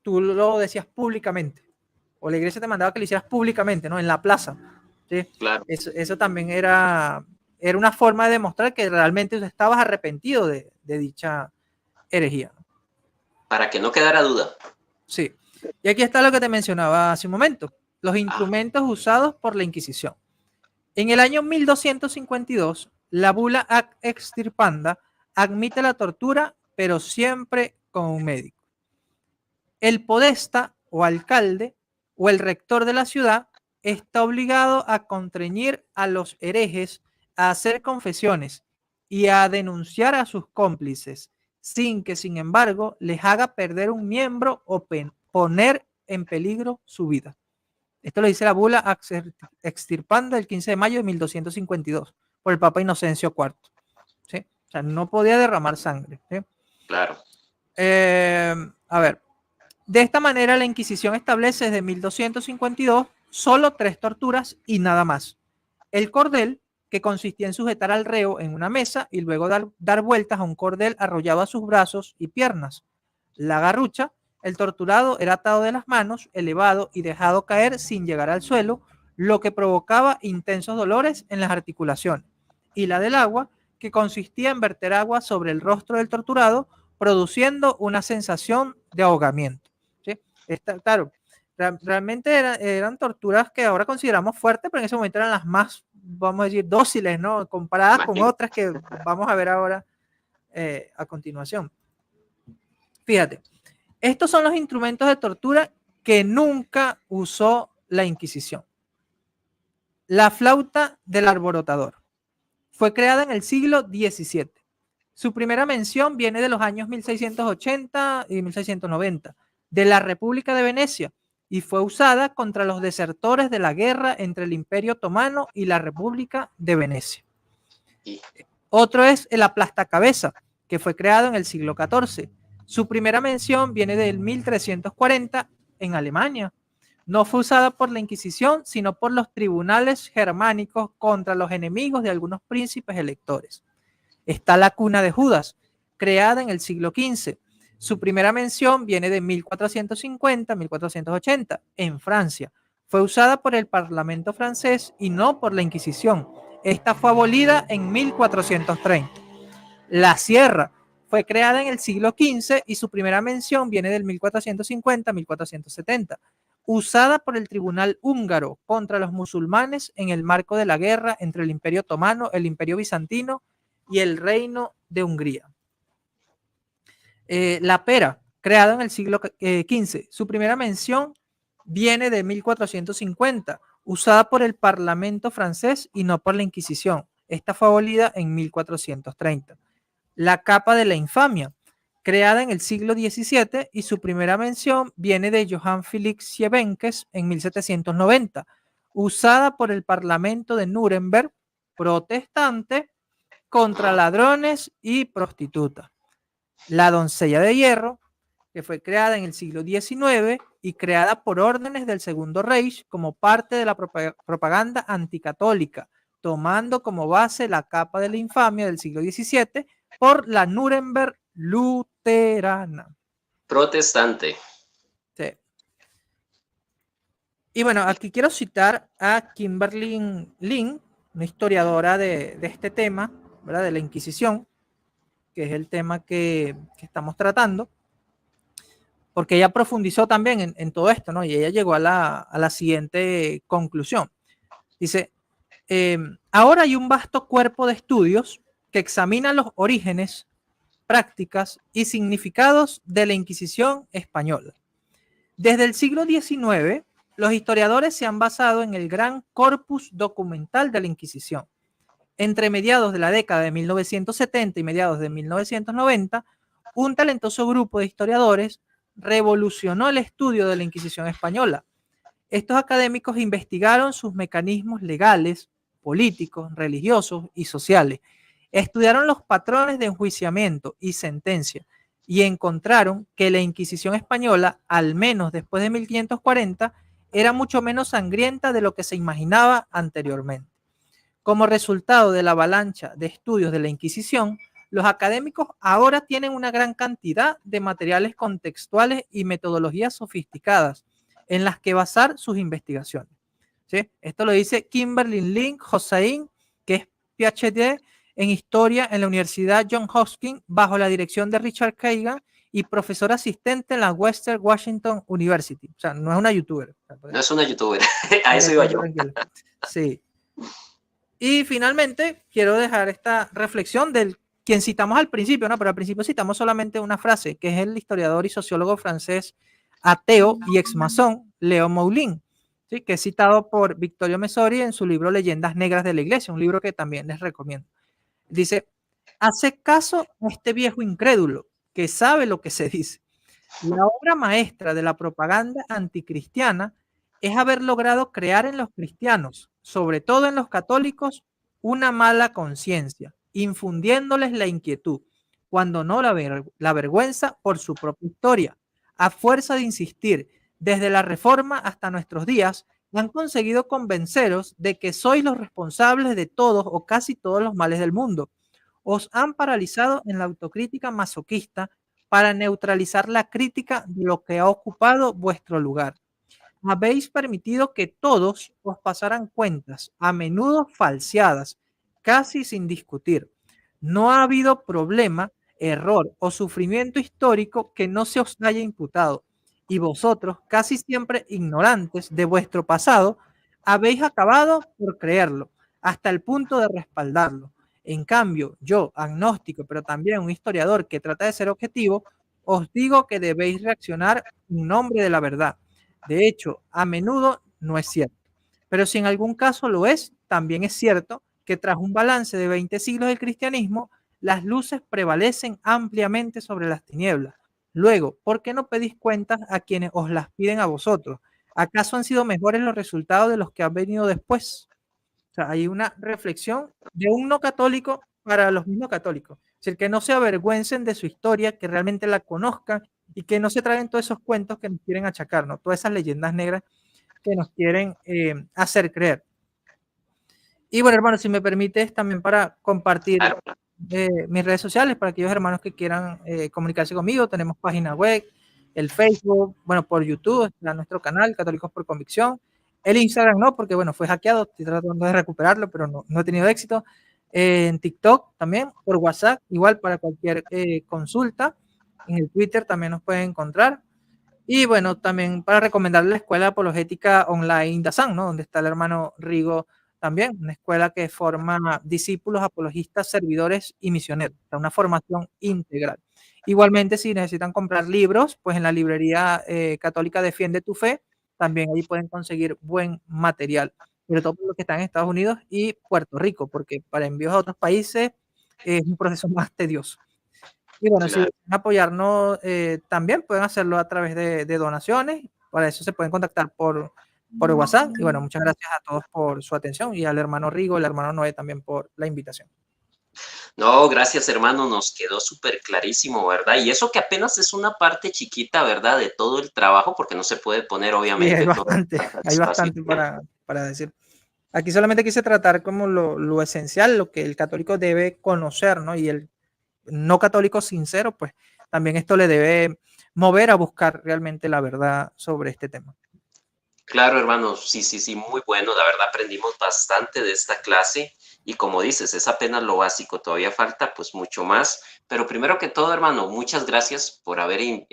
tú lo decías públicamente, o la iglesia te mandaba que lo hicieras públicamente, ¿no? En la plaza, ¿sí? Claro. Eso también era una forma de demostrar que realmente estabas arrepentido de dicha herejía. Para que no quedara duda. Sí. Y aquí está lo que te mencionaba hace un momento, los instrumentos usados por la Inquisición. En el año 1252, la bula Ac Extirpanda admite la tortura, pero siempre con un médico. El podesta o alcalde o el rector de la ciudad está obligado a contrañir a los herejes a hacer confesiones y a denunciar a sus cómplices, sin que, sin embargo, les haga perder un miembro o poner en peligro su vida. Esto lo dice la bula extirpanda el 15 de mayo de 1252 por el Papa Inocencio IV. ¿Sí? O sea, no podía derramar sangre. ¿Sí? Claro. A ver, de esta manera la Inquisición establece desde 1252 solo 3 torturas y nada más. El cordel, que consistía en sujetar al reo en una mesa y luego dar vueltas a un cordel arrollado a sus brazos y piernas. La garrucha, el torturado era atado de las manos, elevado y dejado caer sin llegar al suelo, lo que provocaba intensos dolores en las articulaciones. Y la del agua, que consistía en verter agua sobre el rostro del torturado, produciendo una sensación de ahogamiento. ¿Sí? Claro, realmente eran torturas que ahora consideramos fuertes, pero en ese momento eran las más, vamos a decir, dóciles, ¿no? Comparadas con otras que vamos a ver ahora a continuación. Fíjate, estos son los instrumentos de tortura que nunca usó la Inquisición. La flauta del alborotador fue creada en el siglo XVII. Su primera mención viene de los años 1680 y 1690, de la República de Venecia, y fue usada contra los desertores de la guerra entre el Imperio Otomano y la República de Venecia. Otro es el aplastacabeza, que fue creado en el siglo XIV. Su primera mención viene del 1340 en Alemania. No fue usada por la Inquisición, sino por los tribunales germánicos contra los enemigos de algunos príncipes electores. Está la cuna de Judas, creada en el siglo XV. Su primera mención viene de 1450-1480 en Francia. Fue usada por el Parlamento francés y no por la Inquisición. Esta fue abolida en 1430. La sierra fue creada en el siglo XV y su primera mención viene del 1450-1470, usada por el tribunal húngaro contra los musulmanes en el marco de la guerra entre el Imperio Otomano, el Imperio Bizantino y el Reino de Hungría. La pera, creada en el siglo XV, su primera mención viene de 1450, usada por el Parlamento francés y no por la Inquisición. Esta fue abolida en 1430. La capa de la infamia, creada en el siglo XVII y su primera mención viene de Johann Felix Siebenkees en 1790, usada por el Parlamento de Nuremberg, protestante, contra ladrones y prostitutas. La doncella de hierro, que fue creada en el siglo XIX y creada por órdenes del Segundo Reich como parte de la propaganda anticatólica, tomando como base la capa de la infamia del siglo XVII por la Nuremberg luterana. Protestante. Sí. Y bueno, aquí quiero citar a Kimberly Lin, una historiadora de este tema, ¿verdad? De la Inquisición, que es el tema que estamos tratando, porque ella profundizó también en todo esto, ¿no? Y ella llegó a la siguiente conclusión. Dice, ahora hay un vasto cuerpo de estudios que examina los orígenes, prácticas y significados de la Inquisición española. Desde el siglo XIX, los historiadores se han basado en el gran corpus documental de la Inquisición. Entre mediados de la década de 1970 y mediados de 1990, un talentoso grupo de historiadores revolucionó el estudio de la Inquisición española. Estos académicos investigaron sus mecanismos legales, políticos, religiosos y sociales. Estudiaron los patrones de enjuiciamiento y sentencia y encontraron que la Inquisición española, al menos después de 1540, era mucho menos sangrienta de lo que se imaginaba anteriormente. Como resultado de la avalancha de estudios de la Inquisición, los académicos ahora tienen una gran cantidad de materiales contextuales y metodologías sofisticadas en las que basar sus investigaciones. ¿Sí? Esto lo dice Kimberly Lin Hossain, que es PhD en Historia en la Universidad Johns Hopkins bajo la dirección de Richard Kagan y profesor asistente en la Western Washington University. O sea, no es una youtuber. No es una youtuber, a eso iba yo. Sí. Y finalmente, quiero dejar esta reflexión del quien citamos al principio, ¿no? Pero al principio citamos solamente una frase, que es el historiador y sociólogo francés ateo y exmasón Léon Moulin, ¿sí? Que es citado por Victorio Messori en su libro Leyendas Negras de la Iglesia, un libro que también les recomiendo. Dice, hace caso a este viejo incrédulo que sabe lo que se dice. La obra maestra de la propaganda anticristiana es haber logrado crear en los cristianos, sobre todo en los católicos, una mala conciencia, infundiéndoles la inquietud, cuando no la vergüenza por su propia historia. A fuerza de insistir, desde la Reforma hasta nuestros días, han conseguido convenceros de que sois los responsables de todos o casi todos los males del mundo. Os han paralizado en la autocrítica masoquista para neutralizar la crítica de lo que ha ocupado vuestro lugar. Habéis permitido que todos os pasaran cuentas, a menudo falseadas, casi sin discutir. No ha habido problema, error o sufrimiento histórico que no se os haya imputado, y vosotros, casi siempre ignorantes de vuestro pasado, habéis acabado por creerlo, hasta el punto de respaldarlo. En cambio, yo, agnóstico, pero también un historiador que trata de ser objetivo, os digo que debéis reaccionar en nombre de la verdad. De hecho, a menudo no es cierto. Pero si en algún caso lo es, también es cierto que tras un balance de 20 siglos del cristianismo, las luces prevalecen ampliamente sobre las tinieblas. Luego, ¿por qué no pedís cuentas a quienes os las piden a vosotros? ¿Acaso han sido mejores los resultados de los que han venido después? O sea, hay una reflexión de un no católico para los mismos católicos. Es decir, que no se avergüencen de su historia, que realmente la conozcan y que no se traigan todos esos cuentos que nos quieren achacar, ¿no? Todas esas leyendas negras que nos quieren hacer creer. Y bueno, hermano, si me permites también para compartir mis redes sociales para aquellos hermanos que quieran comunicarse conmigo, tenemos página web, el Facebook, bueno, por YouTube, está nuestro canal, Católicos por Convicción. El Instagram no, porque bueno, fue hackeado, estoy tratando de recuperarlo, pero no he tenido éxito. En TikTok también, por WhatsApp, igual para cualquier consulta. En el Twitter también nos pueden encontrar. Y bueno, también para recomendarle la Escuela Apologética Online DASAN, ¿no? Donde está el hermano Rigo también, una escuela que forma discípulos, apologistas, servidores y misioneros. O sea, una formación integral. Igualmente, si necesitan comprar libros, pues en la librería católica Defiende tu Fe, también ahí pueden conseguir buen material, sobre todo por los que están en Estados Unidos y Puerto Rico, porque para envíos a otros países es un proceso más tedioso. Y bueno, si desean apoyarnos también pueden hacerlo a través de donaciones. Para eso se pueden contactar por WhatsApp. Y bueno, muchas gracias a todos por su atención y al hermano Rigo, el hermano Noé también por la invitación. No, gracias hermano, nos quedó súper clarísimo, ¿verdad? Y eso que apenas es una parte chiquita, ¿verdad? De todo el trabajo, porque no se puede poner obviamente Sí, hay bastante para decir. Aquí solamente quise tratar como lo esencial, lo que el católico debe conocer, ¿no? Y el no católico sincero, pues también esto le debe mover a buscar realmente la verdad sobre este tema. Claro, hermano, sí, muy bueno. La verdad aprendimos bastante de esta clase y como dices, es apenas lo básico, todavía falta pues mucho más. Pero primero que todo, hermano, muchas gracias por haber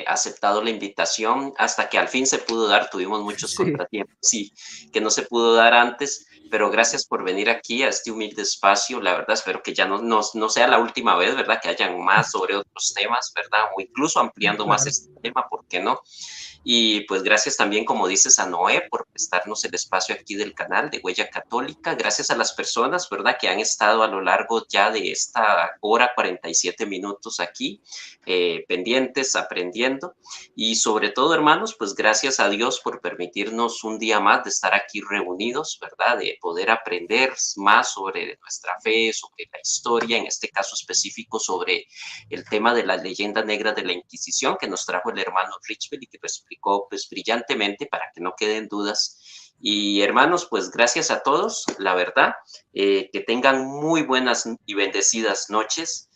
aceptado la invitación hasta que al fin se pudo dar. Tuvimos muchos contratiempos, sí, que no se pudo dar antes, pero gracias por venir aquí a este humilde espacio. La verdad, espero que ya no sea la última vez, ¿verdad? Que hayan más sobre otros temas, ¿verdad? O incluso ampliando más este tema, ¿por qué no? Y pues gracias también, como dices, a Noé por prestarnos el espacio aquí del canal de Huella Católica. Gracias a las personas, ¿verdad?, que han estado a lo largo ya de esta hora 47 minutos aquí, pendientes, aprendiendo. Y sobre todo, hermanos, pues gracias a Dios por permitirnos un día más de estar aquí reunidos, ¿verdad?, de poder aprender más sobre nuestra fe, sobre la historia, en este caso específico sobre el tema de la leyenda negra de la Inquisición que nos trajo el hermano Richbel y que lo explicó pues brillantemente para que no queden dudas. Y hermanos, pues gracias a todos, la verdad, que tengan muy buenas y bendecidas noches.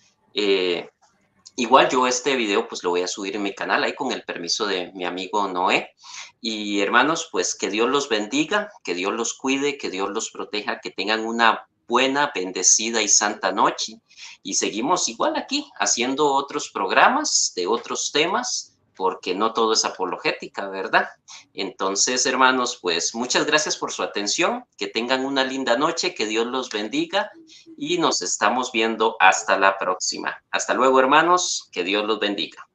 Igual yo este video pues lo voy a subir en mi canal ahí con el permiso de mi amigo Noé. Y hermanos, pues que Dios los bendiga, que Dios los cuide, que Dios los proteja, que tengan una buena, bendecida y santa noche. Y seguimos igual aquí haciendo otros programas de otros temas, porque no todo es apologética, ¿verdad? Entonces, hermanos, pues muchas gracias por su atención, que tengan una linda noche, que Dios los bendiga y nos estamos viendo hasta la próxima. Hasta luego, hermanos, que Dios los bendiga.